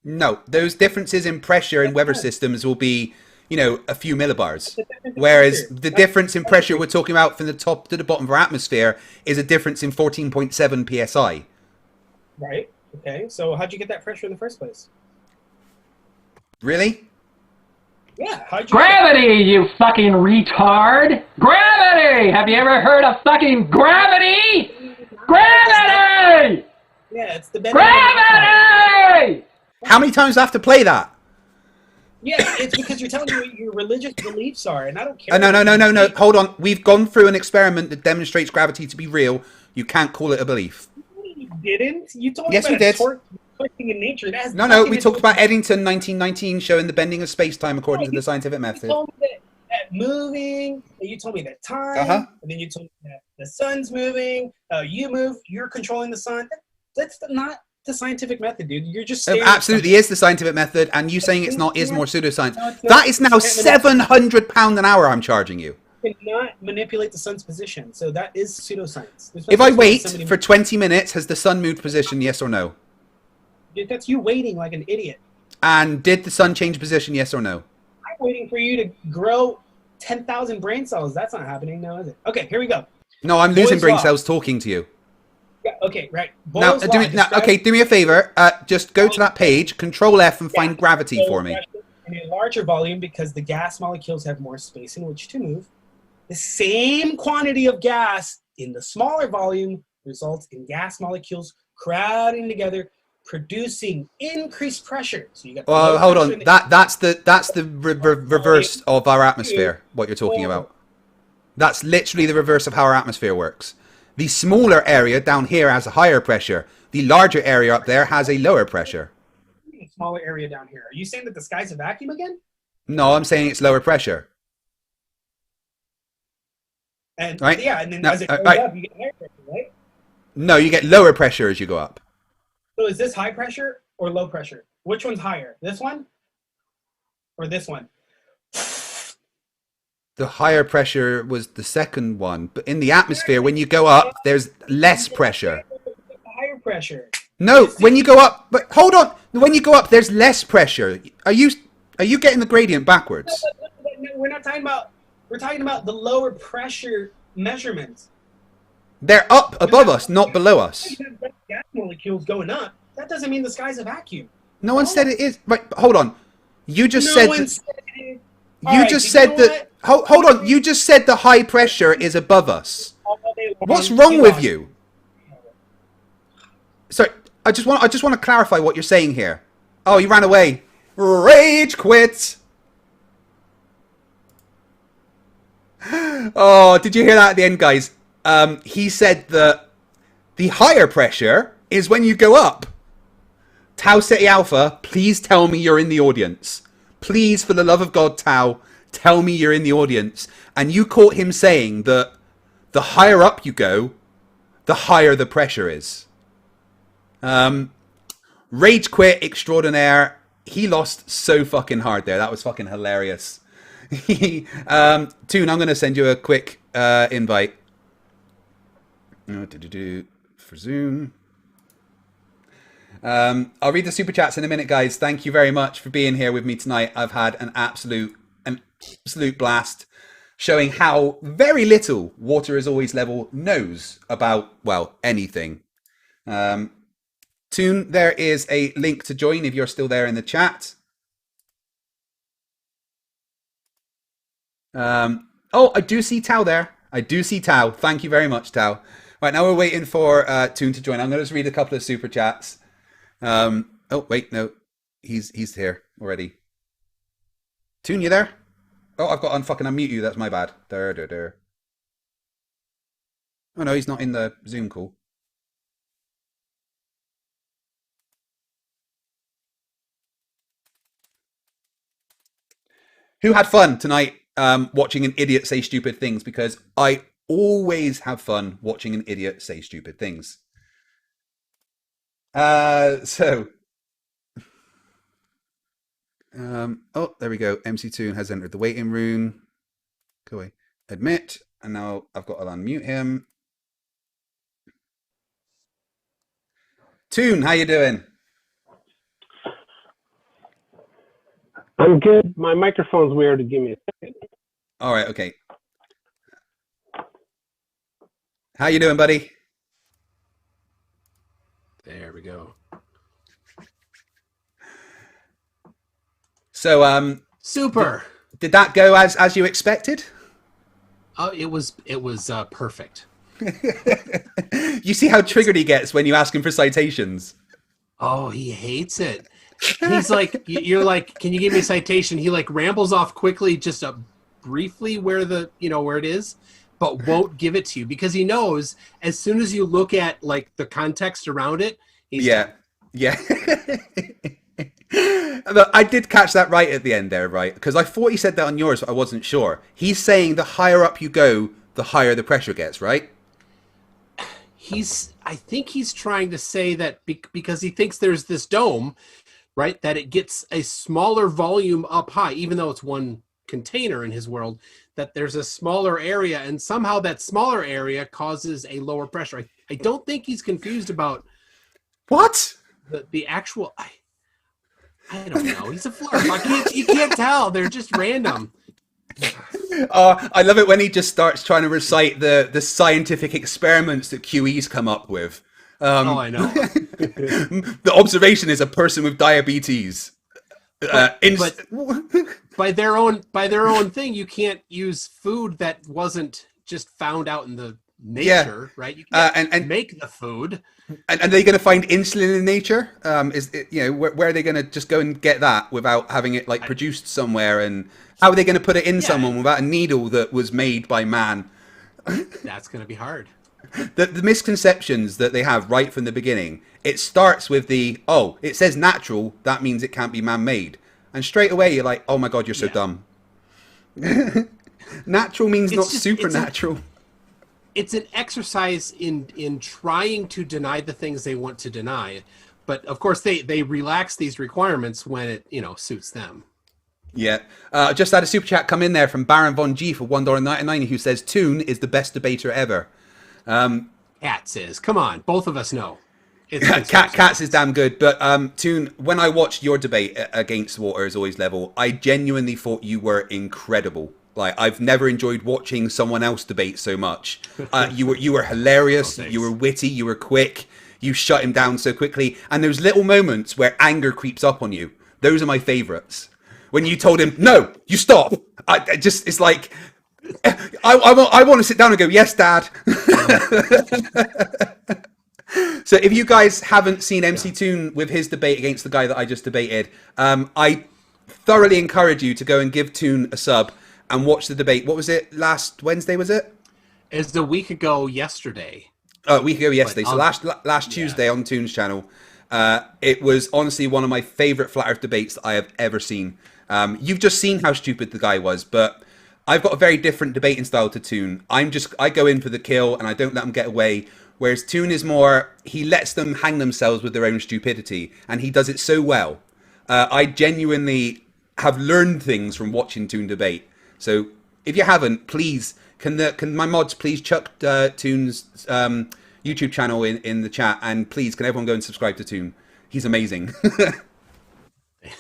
No, those differences in pressure in weather systems will be, a few millibars. Whereas the difference in pressure we're talking about from the top to the bottom of our atmosphere is a difference in 14.7 psi.
Right. Okay. So how'd you get that pressure in the first place?
Really?
Yeah. How'd you?
Gravity, you fucking retard! Gravity! Have you ever heard of fucking gravity? Gravity!
Yeah, it's the
Gravity!
How many times do I have to play that?
Yeah, it's because you're telling me what your religious beliefs are, and I don't care.
No. Hold on. We've gone through an experiment that demonstrates gravity to be real. You can't call it a belief.
You didn't. You told
Yes,
me
we did.
Twerking in nature. That has
No.
nothing
We
to
talked
do
about Eddington 1919 showing the bending of space-time according to the scientific
You
method.
told me that moving, and you told me that time, and then you told me that the sun's moving. You move. You're controlling the sun. That's not the scientific method, dude. You're just
It absolutely is the scientific method, and you saying it's not is more pseudoscience.
No, it's not.
That is now £700 an hour I'm charging you.
You cannot manipulate the sun's position, so that is pseudoscience.
If I wait for 20 minutes, has the sun moved position, yes or no?
Dude, that's you waiting like an idiot.
And did the sun change position, yes or no?
I waiting for you to grow 10,000 brain cells. That's not happening now, is it? Okay, here we go.
No, I'm losing
Boyle's
brain
law.
cells talking to you.
Yeah, okay, right.
Now,
Boyle's law describes-
do me a favor. Just go to that page, Control F, and find gravity
So
for me.
in a larger volume, because the gas molecules have more space in which to move, the same quantity of gas in the smaller volume results in gas molecules crowding together, producing increased pressure. So you got.
Well, hold on. That's the reverse of our atmosphere. What you're talking about. That's literally the reverse of how our atmosphere works. The smaller area down here has a higher pressure. The larger area up there has a lower pressure.
Smaller area down here. Are you saying that the sky's a vacuum again?
No, I'm saying it's lower pressure.
And
right?
yeah, and then
No,
as it goes
right.
up, you get higher pressure, right?
No, you get lower pressure as you go up.
So is this high pressure or low pressure? Which one's higher? This one or this one?
The higher pressure was the second one, but in the atmosphere, when you go up, there's less pressure.
Higher pressure.
No, when you go up, but hold on. When you go up, there's less pressure. Are you getting the gradient backwards?
No, we're not talking about. We're talking about the lower pressure measurements.
They're up above us, not below us.
Gas molecules going up. That doesn't mean the sky's a vacuum.
No one said it is. Right, hold on. You just
No
said
one
that.
said it.
You
All right,
just
you
said
know
that. Hold on. You just said the high pressure is above us. What's wrong with you? Sorry, I just want to clarify what you're saying here. Oh, you ran away. Rage quit. Oh, did you hear that at the end, guys? He said that the higher pressure is when you go up. Tau Ceti Alpha, please tell me you're in the audience. Please, for the love of God, Tau, tell me you're in the audience. And you caught him saying that the higher up you go, the higher the pressure is. Rage quit extraordinaire. He lost so fucking hard there. That was fucking hilarious. Toon, I'm going to send you a quick invite. For Zoom. I'll read the super chats in a minute, guys. Thank you very much for being here with me tonight. I've had an absolute blast, showing how very little Water Is Always Level knows about, well, anything. Toon, there is a link to join if you're still there in the chat. Oh, I do see Tau there. I do see Tau. Thank you very much, Tau. Right, now we're waiting for Toon to join. I'm going to just read a couple of super chats. Oh, wait, no. He's here already. Toon, you there? Oh, I've got to fucking unmute you. That's my bad. There. Oh, no, he's not in the Zoom call. Who had fun tonight watching an idiot say stupid things? Because I always have fun watching an idiot say stupid things. Oh, there we go. MC Toon has entered the waiting room. Go away. Admit. And now I've got to unmute him. Toon, how you doing?
I'm good. My microphone's weird. Give me a second.
All right, okay. How you doing, buddy?
There we go.
So,
super.
Did that go as you expected?
Oh, it was perfect.
You see how triggered he gets when you ask him for citations.
Oh, he hates it. He's like, you're like, can you give me a citation? He like rambles off quickly, just briefly where it is, but won't give it to you because he knows as soon as you look at like the context around it, he's
yeah. But I did catch that right at the end there, right? Because I thought he said that on yours, but I wasn't sure. He's saying the higher up you go, the higher the pressure gets, right?
I think he's trying to say that because he thinks there's this dome, right? That it gets a smaller volume up high, even though it's one container in his world, that there's a smaller area and somehow that smaller area causes a lower pressure. I don't think he's confused about
what?
the actual... I don't know. He's a Flerf. You can't tell. They're just random.
I love it when he just starts trying to recite the scientific experiments that QE's come up with.
I know.
The observation is a person with diabetes.
But by their own thing, you can't use food that wasn't just found out in the nature, right? You can't and make the food. And
are they going to find insulin in nature? Where are they going to just go and get that without having it like produced somewhere? And how are they going to put it in someone without a needle that was made by man?
That's going to be hard.
The misconceptions that they have right from the beginning. It starts with it says natural, that means it can't be man-made. And straight away you're like, oh my God, you're so dumb. Natural means not supernatural.
It's an exercise in trying to deny the things they want to deny. But of course they relax these requirements when it, suits them.
Yeah. Just had a super chat come in there from Baron Von G for $1.99 who says Toon is the best debater ever.
Katz is. Come on, both of us know.
Katz is damn good, but Toon, when I watched your debate against Waters Always Level, I genuinely thought you were incredible. Like, I've never enjoyed watching someone else debate so much. You were hilarious, you were witty, you were quick, you shut him down so quickly, and there's little moments where anger creeps up on you. Those are my favorites. When you told him, no, you stop. It's like, I want to sit down and go, yes, Dad. So if you guys haven't seen MC Toon with his debate against the guy that I just debated, I thoroughly encourage you to go and give Toon a sub and watch the debate. What was it? Last Wednesday, was it?
It's a week ago yesterday.
Oh, a week ago yesterday. So last Tuesday on Toon's channel. It was honestly one of my favorite Flat Earth debates that I have ever seen. You've just seen how stupid the guy was, but I've got a very different debating style to Toon. I go in for the kill and I don't let them get away. Whereas Toon is more, he lets them hang themselves with their own stupidity, and he does it so well. I genuinely have learned things from watching Toon debate. So if you haven't, please, can my mods please chuck Toon's YouTube channel in the chat, and please, can everyone go and subscribe to Toon? He's amazing.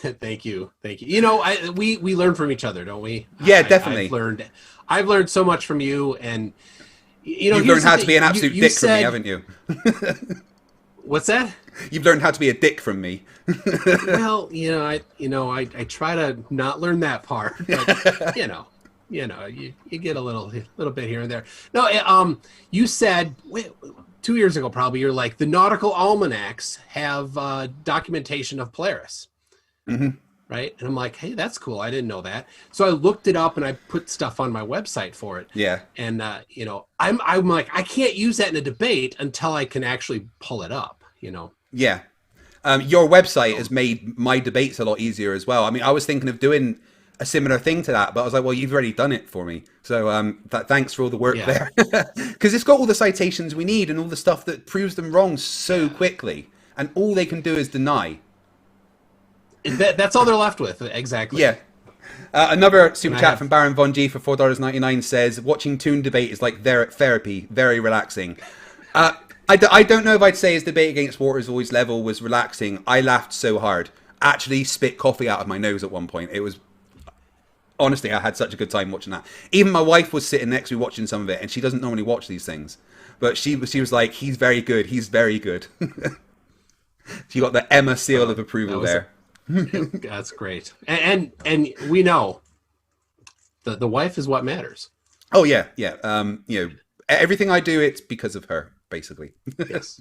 Thank you. We learn from each other, don't we?
Yeah, definitely.
I've learned so much from you, and
you've learned how to be an absolute dick from me, haven't you?
What's that?
You've learned how to be a dick from me.
Well, I try to not learn that part, but you get a little bit here and there. No, you said 2 years ago, probably, you're like, the nautical almanacs have documentation of Polaris.
Mm-hmm.
Right? And I'm like, hey, that's cool. I didn't know that. So I looked it up and I put stuff on my website for it.
Yeah.
And I'm like, I can't use that in a debate until I can actually pull it up,
Yeah. Your website has made my debates a lot easier as well. I mean, I was thinking of doing a similar thing to that, but I was like, well, you've already done it for me. So thanks for all the work there. Because it's got all the citations we need and all the stuff that proves them wrong so quickly. And all they can do is deny.
That's all they're left with, exactly.
Yeah. Another super chat from Baron Von G for $4.99 says, watching Toon debate is like therapy, very relaxing. I don't know if I'd say his debate against Waters Always Level was relaxing. I laughed so hard. Actually spit coffee out of my nose at one point. It was... Honestly, I had such a good time watching that. Even my wife was sitting next to me watching some of it, and she doesn't normally watch these things. But she was like, he's very good. He's very good. She got the Emma seal of approval there.
That's great. And we know the wife is what matters.
Oh, yeah. Everything I do, it's because of her, basically.
Yes.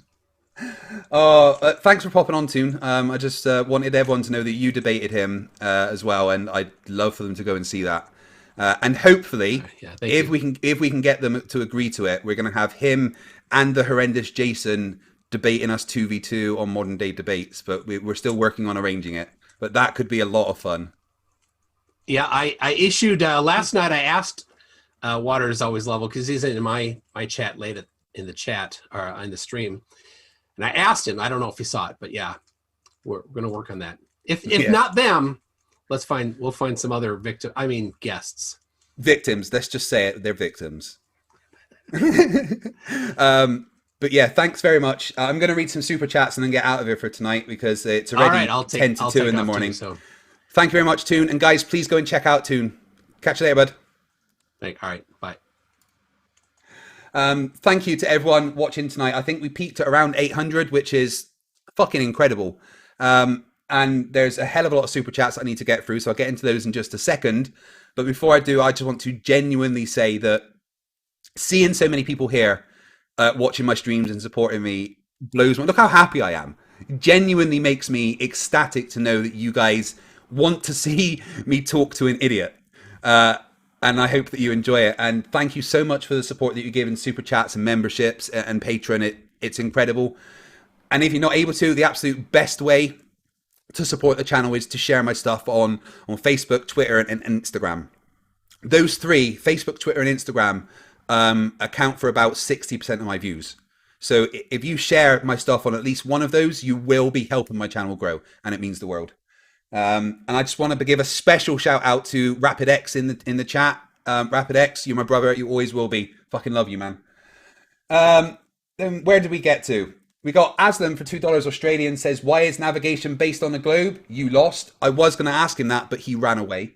Thanks for popping on, Toon. I just wanted everyone to know that you debated him as well, and I'd love for them to go and see that. And hopefully, if we can get them to agree to it, we're going to have him and the horrendous Jason debating us 2v2 on modern day debates. But we're still working on arranging it. But that could be a lot of fun.
Yeah, I issued last night. I asked Waters Always Level, because he's in my chat late in the chat or in the stream. And I asked him, I don't know if he saw it, but yeah, we're going to work on that. If not them, we'll find some other guests. Victims.
Let's just say it. They're victims. But yeah, thanks very much. I'm going to read some super chats and then get out of here for tonight because it's already
All right, I'll
10 to 2 in the morning.
Too, so.
Thank you very much, Toon. And guys, please go and check out Toon. Catch you later, bud.
All right, bye.
Thank you to everyone watching tonight. I think we peaked at around 800, which is fucking incredible. And there's a hell of a lot of super chats I need to get through, so I'll get into those in just a second. But before I do, I just want to genuinely say that seeing so many people here watching my streams and supporting me blows me. Look how happy I am. It genuinely makes me ecstatic to know that you guys want to see me talk to an idiot. And I hope that you enjoy it. And thank you so much for the support that you give in super chats and memberships and Patreon. It's incredible. And if you're not able to, the absolute best way to support the channel is to share my stuff on Facebook, Twitter, and Instagram. Those three, Facebook, Twitter, and Instagram, account for about 60% of my views. So if you share my stuff on at least one of those, you will be helping my channel grow, and it means the world. And I just want to give a special shout out to Rapid X in the chat. Rapid X, you're my brother. You always will be. Fucking love you, man. Then where did we get to? We got Aslam for $2 Australian says, why is navigation based on the globe? You lost. I was going to ask him that, but he ran away.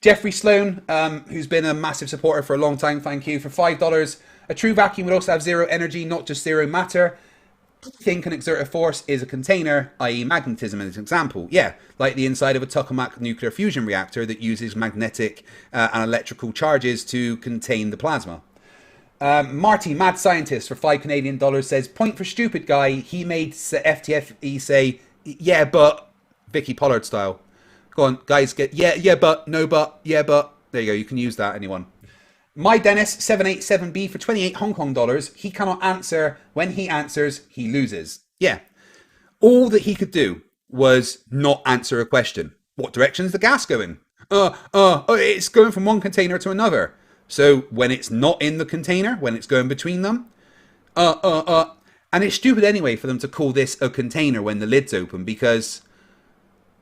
Jeffrey Sloan, who's been a massive supporter for a long time, thank you. For $5, a true vacuum would also have zero energy, not just zero matter. Anything can exert a force is a container, i.e. magnetism as an example. Yeah, like the inside of a tokamak nuclear fusion reactor that uses magnetic and electrical charges to contain the plasma. Marty, mad scientist, for $5 Canadian says, point for stupid guy, he made FTFE say, yeah, but, Vicky Pollard style. Go on, guys, get, yeah, but, no, but, yeah, but. There you go, you can use that, anyone. My Dennis, 787B, for 28 Hong Kong dollars, he cannot answer. When he answers, he loses. Yeah. All that he could do was not answer a question. What direction is the gas going? It's going from one container to another. So when it's not in the container, when it's going between them, and it's stupid anyway for them to call this a container when the lid's open, because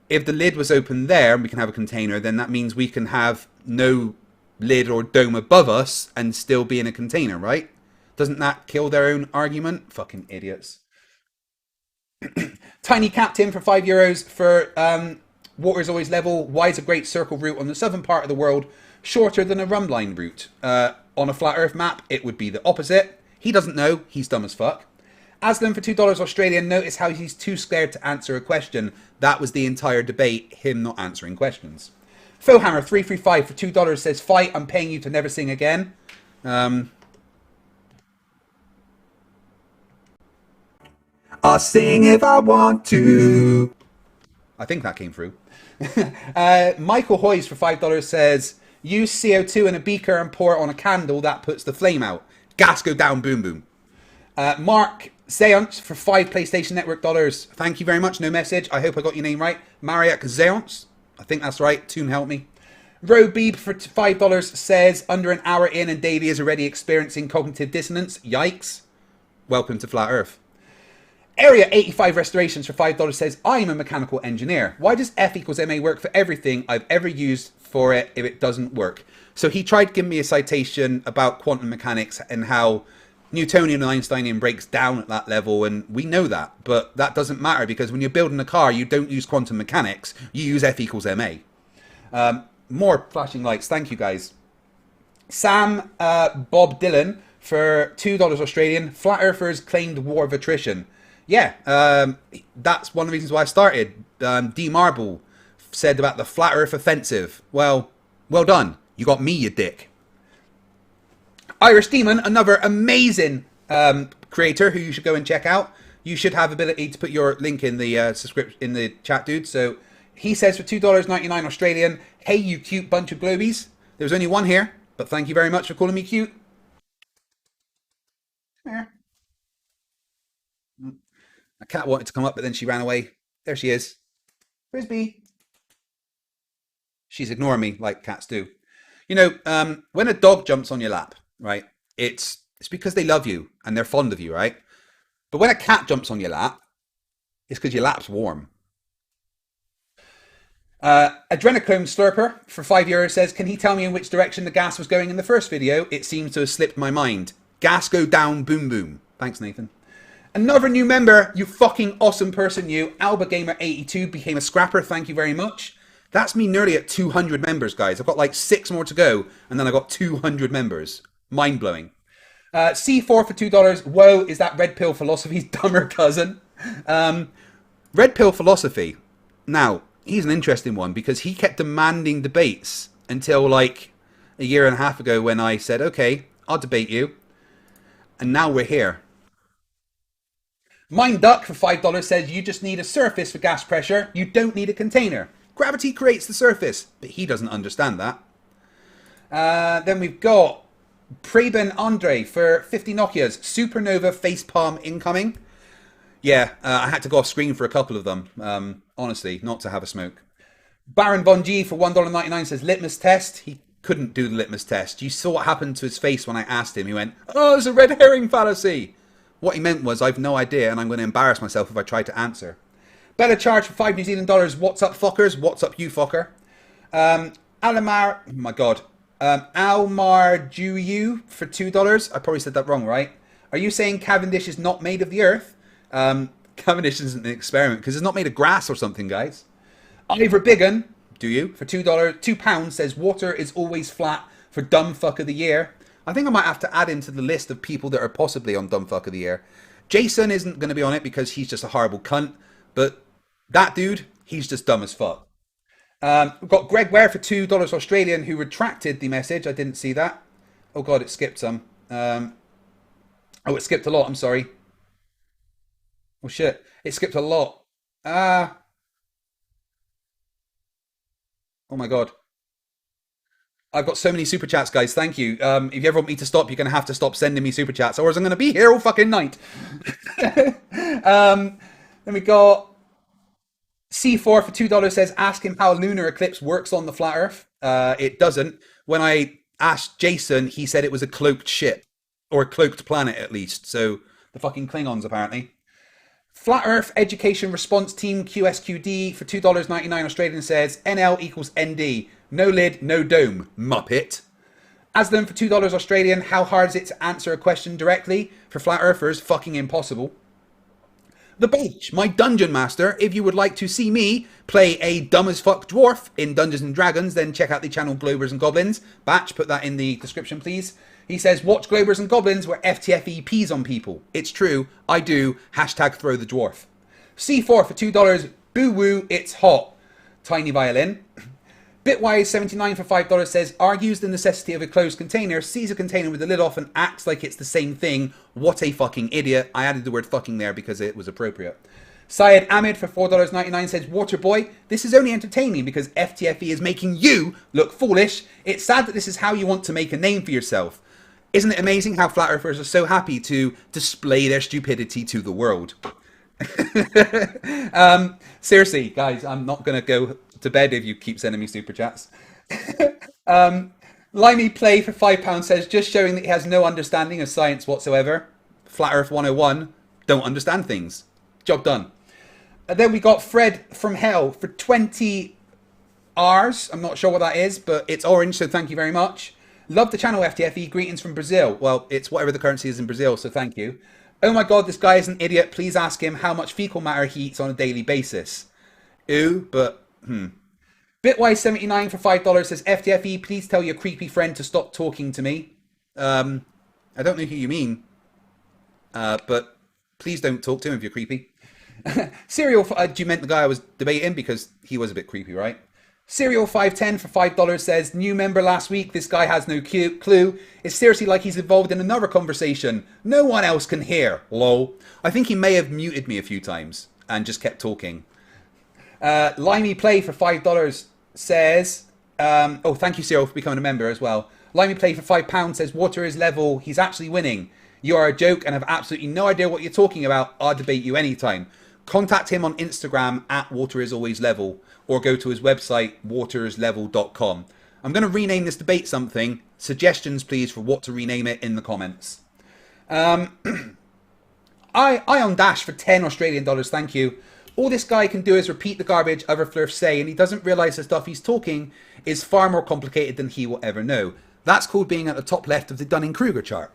if the lid was open there and we can have a container, then that means we can have no lid or dome above us and still be in a container, right? Doesn't that kill their own argument? Fucking idiots. Tiny Captain for €5 for water is always level. Why is a great circle route on the southern part of the world shorter than a rumline route? On a flat earth map, it would be the opposite. He doesn't know. He's dumb as fuck. Aslan for $2 Australian, notice how he's too scared to answer a question. That was the entire debate, him not answering questions. Philhammer 335 for $2 says, fight, I'm paying you to never sing again. I'll sing if I want to. I think that came through. Michael Hoyes for $5 says, use CO2 in a beaker and pour it on a candle, that puts the flame out. Gas go down, boom, boom. Mark Zeonce for $5 PlayStation Network dollars. Thank you very much, no message. I hope I got your name right. Mariak Zeonce. I think that's right. Toon, help me. Robeeb for $5 says, under an hour in and Davey is already experiencing cognitive dissonance. Yikes. Welcome to Flat Earth. Area 85 Restorations for $5 says, I'm a mechanical engineer. Why does F equals MA work for everything I've ever used for it if it doesn't work? So he tried giving me a citation about quantum mechanics and how Newtonian and Einsteinian breaks down at that level, and we know that, but that doesn't matter because when you're building a car, you don't use quantum mechanics, you use F equals MA. More flashing lights, thank you guys. Sam Bob Dillon for $2 Australian, Flat Earthers claimed war of attrition. Yeah, that's one of the reasons why I started. D Marble said about the Flat Earth offensive. Well done, you got me, you dick. Irish Demon, another amazing creator who you should go and check out. You should have ability to put your link in the subscription in the chat, dude. So he says for $2.99 Australian, hey you cute bunch of globies. There's only one here, but thank you very much for calling me cute. A cat wanted to come up, but then she ran away. There she is. Frisbee. She's ignoring me like cats do. You know, when a dog jumps on your lap, right, it's because they love you and they're fond of you, right? But when a cat jumps on your lap, it's because your lap's warm. Adrenochrome Slurper for €5 says, can he tell me in which direction the gas was going in the first video? It seems to have slipped my mind. Gas go down, boom, boom. Thanks, Nathan. Another new member, you fucking awesome person, you. AlbaGamer82 became a scrapper. Thank you very much. That's me nearly at 200 members, guys. I've got like 6 more to go, and then I got 200 members. Mind-blowing. C4 for $2. Whoa, is that Red Pill Philosophy's dumber cousin? Red Pill Philosophy. Now, he's an interesting one because he kept demanding debates until like a year and a half ago when I said, okay, I'll debate you. And now we're here. Mind Duck for $5 says, you just need a surface for gas pressure. You don't need a container. Gravity creates the surface, but he doesn't understand that. Then we've got Preben Andre for 50 Nokias. Supernova facepalm incoming. Yeah, I had to go off screen for a couple of them. Honestly, not to have a smoke. Baron Von G for $1.99 says, litmus test. He couldn't do the litmus test. You saw what happened to his face when I asked him. He went, oh, it's a red herring fallacy. What he meant was, I've no idea, and I'm going to embarrass myself if I try to answer. Better charge for $5 New Zealand dollars. What's up, fuckers? What's up, you fucker? Alamar, oh my god. Almar Juyu for $2. I probably said that wrong, right? Are you saying Cavendish is not made of the earth? Cavendish isn't an experiment because it's not made of grass or something, guys. Ivor Biggin, do you? For £2 says water is always flat for dumb fuck of the year. I think I might have to add him to the list of people that are possibly on dumb fuck of the year. Jason isn't going to be on it because he's just a horrible cunt, but that dude, he's just dumb as fuck. We've got Greg Ware for $2 Australian who retracted the message. I didn't see that. Oh god, it skipped some. Oh, it skipped a lot. I'm sorry. Oh shit, it skipped a lot. Oh my god. I've got so many super chats, guys. Thank you. If you ever want me to stop, you're going to have to stop sending me super chats, or I'm going to be here all fucking night. Then we got C4 for $2 says, ask him how a lunar eclipse works on the flat Earth. It doesn't. When I asked Jason, he said it was a cloaked ship, or a cloaked planet at least. So the fucking Klingons, apparently. Flat Earth Education Response Team QSQD for $2.99 Australian says, NL equals ND. No lid, no dome, muppet. Aslan for $2 Australian, how hard is it to answer a question directly? For flat earthers, fucking impossible. The Beach, my dungeon master. If you would like to see me play a dumb as fuck dwarf in Dungeons and Dragons, then check out the channel Globers and Goblins. Batch, put that in the description, please. He says, watch Globers and Goblins where FTFE pees on people. It's true, I do. Hashtag throw the dwarf. C4 for $2, boo woo, it's hot. Tiny violin. Bitwise79 for $5 says, argues the necessity of a closed container, sees a container with the lid off and acts like it's the same thing. What a fucking idiot. I added the word fucking there because it was appropriate. Syed Ahmed for $4.99 says, Waterboy, this is only entertaining because FTFE is making you look foolish. It's sad that this is how you want to make a name for yourself. Isn't it amazing how flat earthers are so happy to display their stupidity to the world? Seriously, guys, I'm not going to go to bed if you keep sending me super chats. Limey Play for £5 says, just showing that he has no understanding of science whatsoever. Flat Earth 101, don't understand things. Job done. And then we got Fred from Hell for 20 Rs. I'm not sure what that is, but it's orange, so thank you very much. Love the channel, FTFE. Greetings from Brazil. Well, it's whatever the currency is in Brazil, so thank you. Oh my god, this guy is an idiot. Please ask him how much fecal matter he eats on a daily basis. Ooh, but, Bitwise79 for $5 says, FTFE, please tell your creepy friend to stop talking to me. I don't know who you mean, but please don't talk to him if you're creepy. Serial, do you meant the guy I was debating? Because he was a bit creepy, right? Serial 510 for $5 says, new member last week, this guy has no clue. It's seriously like he's involved in another conversation. No one else can hear, lol. I think he may have muted me a few times and just kept talking. Limey Play for $5 says, oh, thank you, Cyril, for becoming a member as well. Limey Play for £5 says, water is level, he's actually winning. You are a joke and have absolutely no idea what you're talking about. I'll debate you anytime. Contact him on Instagram at waterisAlwaysLevel or go to his website, waterislevel.com. I'm going to rename this debate something. Suggestions, please, for what to rename it in the comments. Ion Dash for 10 Australian dollars, thank you. All this guy can do is repeat the garbage other Flerfs say, and he doesn't realise the stuff he's talking is far more complicated than he will ever know. That's called being at the top left of the Dunning-Kruger chart.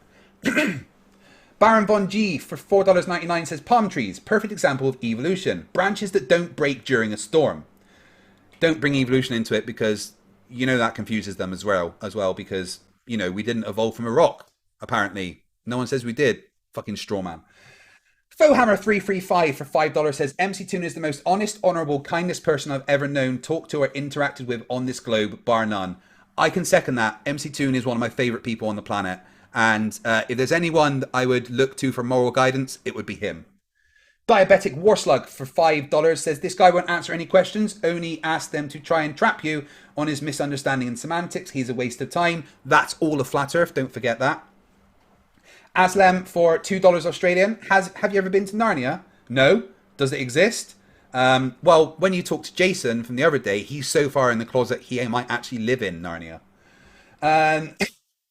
Baron Von G for $4.99 says palm trees, perfect example of evolution. Branches that don't break during a storm. Don't bring evolution into it because you know that confuses them as well because you know we didn't evolve from a rock. Apparently, no one says we did. Fucking straw man. Fohammer335 for $5 says MC Toon is the most honest, honourable, kindest person I've ever known, talked to, or interacted with on this globe, bar none. I can second that. MC Toon is one of my favourite people on the planet, and if there's anyone that I would look to for moral guidance, it would be him. Diabetic Warslug for $5 says this guy won't answer any questions, only ask them to try and trap you on his misunderstanding and semantics. He's a waste of time. That's all a flat earth, don't forget that. Aslam for $2 Australian. Have you ever been to Narnia? No. Does it exist? Well, when you talked to Jason from the other day, he's so far in the closet he might actually live in Narnia.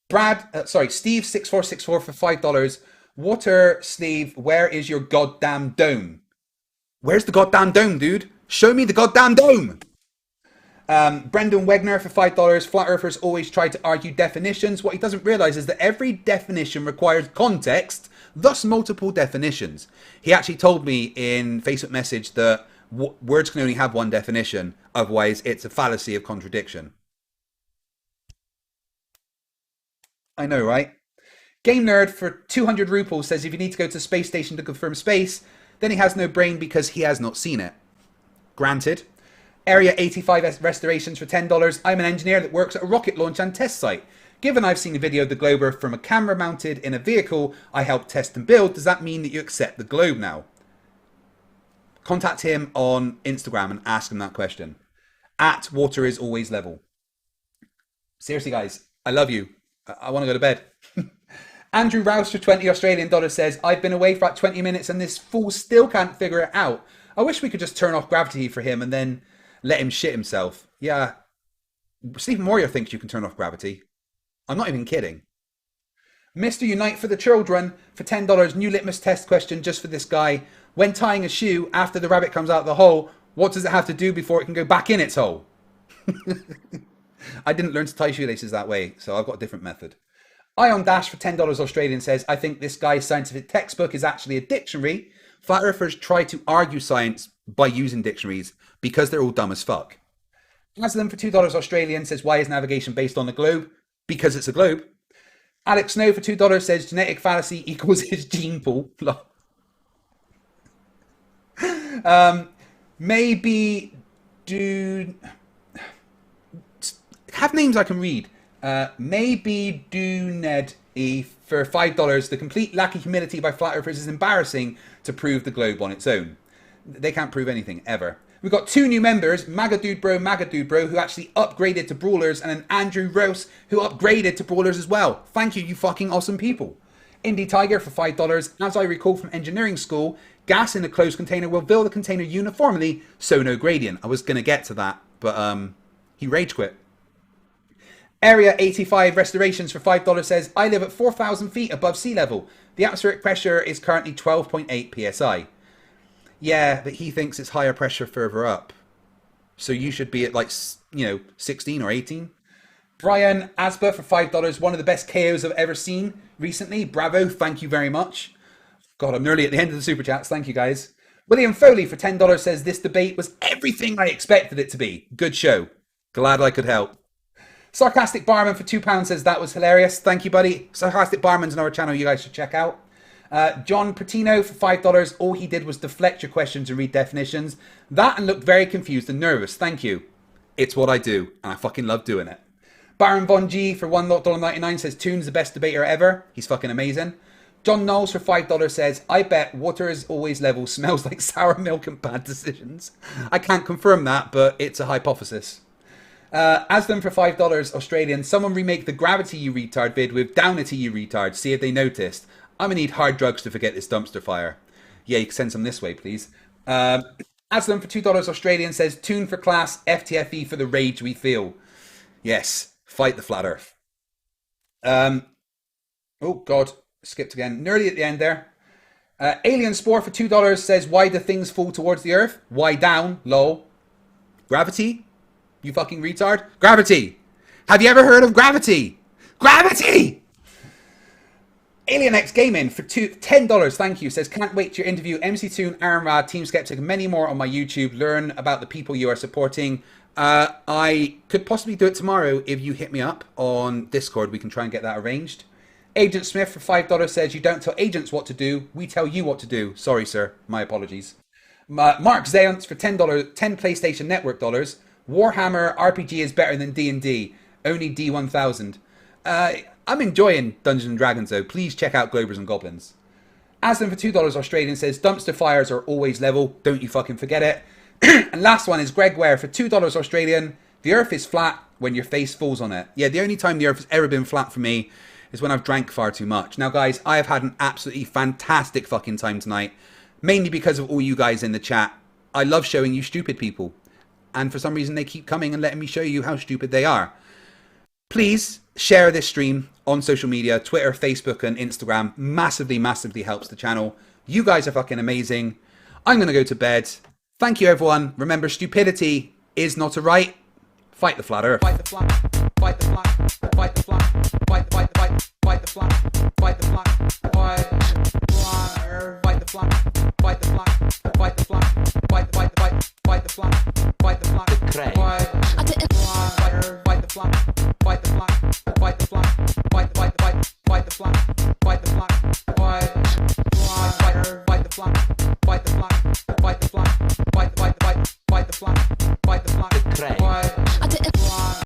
Steve6464 for $5. Water Sleeve, where is your goddamn dome? Where's the goddamn dome, dude? Show me the goddamn dome! Brendan Wegner for $5. Flat Earthers always try to argue definitions. What he doesn't realise is that every definition requires context, thus multiple definitions. He actually told me in Facebook message that words can only have one definition, otherwise it's a fallacy of contradiction. I know, right? Game Nerd for 200 rupees says if you need to go to the space station to confirm space, then he has no brain because he has not seen it. Granted. Area 85 restorations for $10. I'm an engineer that works at a rocket launch and test site. Given I've seen a video of the Glober from a camera mounted in a vehicle I helped test and build, does that mean that you accept the globe now? Contact him on Instagram and ask him that question. At Water is Always Level. Seriously, guys, I love you. I want to go to bed. Andrew Rouse for 20 Australian dollars says, I've been away for about 20 minutes and this fool still can't figure it out. I wish we could just turn off gravity for him and then let him shit himself. Yeah. Stephen Moyer thinks you can turn off gravity. I'm not even kidding. Mr. Unite for the Children for $10. New litmus test question just for this guy. When tying a shoe after the rabbit comes out of the hole, what does it have to do before it can go back in its hole? I didn't learn to tie shoelaces that way, so I've got a different method. Ion Dash for $10 Australian says, I think this guy's scientific textbook is actually a dictionary. Flat Earthers try to argue science by using dictionaries because they're all dumb as fuck. Aslam for $2 Australian says, why is navigation based on the globe? Because it's a globe. Alex Snow for $2 says, genetic fallacy equals his gene pool. Maybe do... Have names I can read. Maybe do Ned E for $5. The complete lack of humility by Flat Earthers is embarrassing to prove the globe on its own. They can't prove anything, ever. We've got 2 new members, Magadude Bro, who actually upgraded to Brawlers, and an Andrew Rose, who upgraded to Brawlers as well. Thank you, you fucking awesome people. Indie Tiger for $5. As I recall from engineering school, gas in a closed container will fill the container uniformly, so no gradient. I was going to get to that, but he rage quit. Area 85 Restorations for $5 says, I live at 4,000 feet above sea level. The atmospheric pressure is currently 12.8 psi. Yeah, but he thinks it's higher pressure further up. So you should be at 16 or 18. Brian Asper for $5. One of the best KOs I've ever seen recently. Bravo, thank you very much. God, I'm nearly at the end of the super chats. Thank you, guys. William Foley for $10 says, this debate was everything I expected it to be. Good show. Glad I could help. Sarcastic Barman for £2 says, that was hilarious. Thank you, buddy. Sarcastic Barman's another channel you guys should check out. John Patino for $5. All he did was deflect your questions and read definitions. That and looked very confused and nervous. Thank you. It's what I do, and I fucking love doing it. Baron Von G for $1.99 says, Toon's the best debater ever. He's fucking amazing. John Knowles for $5 says, I bet Water is Always Level smells like sour milk and bad decisions. I can't confirm that, but it's a hypothesis. Aslam for $5 Australian. Someone remake the Gravity You Retard vid with Down It You Retard. See if they noticed. I'm going to need hard drugs to forget this dumpster fire. Yeah, you can send some this way, please. Aslam for $2 Australian says, Toon for class, FTFE for the rage we feel. Yes, fight the flat earth. Oh, God. Skipped again. Nerdy at the end there. Alien Spore for $2 says, why do things fall towards the earth? Why down? Lol. Gravity? You fucking retard. Gravity. Have you ever heard of gravity? Gravity! Alien X Gaming for $10, thank you, says, can't wait to interview MC Toon, Aaron Rad, Team Skeptic, and many more on my YouTube. Learn about the people you are supporting. I could possibly do it tomorrow if you hit me up on Discord. We can try and get that arranged. Agent Smith for $5 says, you don't tell agents what to do, we tell you what to do. Sorry, sir. My apologies. Mark Zayance for $10, 10 PlayStation Network dollars. Warhammer RPG is better than D&D. Only D1000. I'm enjoying Dungeons and Dragons though. Please check out Globers and Goblins. Aslan for $2 Australian says, dumpster fires are always level. Don't you fucking forget it. And last one is Greg Ware for $2 Australian. The earth is flat when your face falls on it. Yeah, the only time the earth has ever been flat for me is when I've drank far too much. Now guys, I have had an absolutely fantastic fucking time tonight. Mainly because of all you guys in the chat. I love showing you stupid people. And for some reason they keep coming and letting me show you how stupid they are. Please share this stream on social media, Twitter, Facebook, and Instagram. Massively, massively helps the channel. You guys are fucking amazing. I'm going to go to bed. Thank you, everyone. Remember, stupidity is not a right. Fight the flat earth. Fight the flat. Fight the flat. Fight the flat.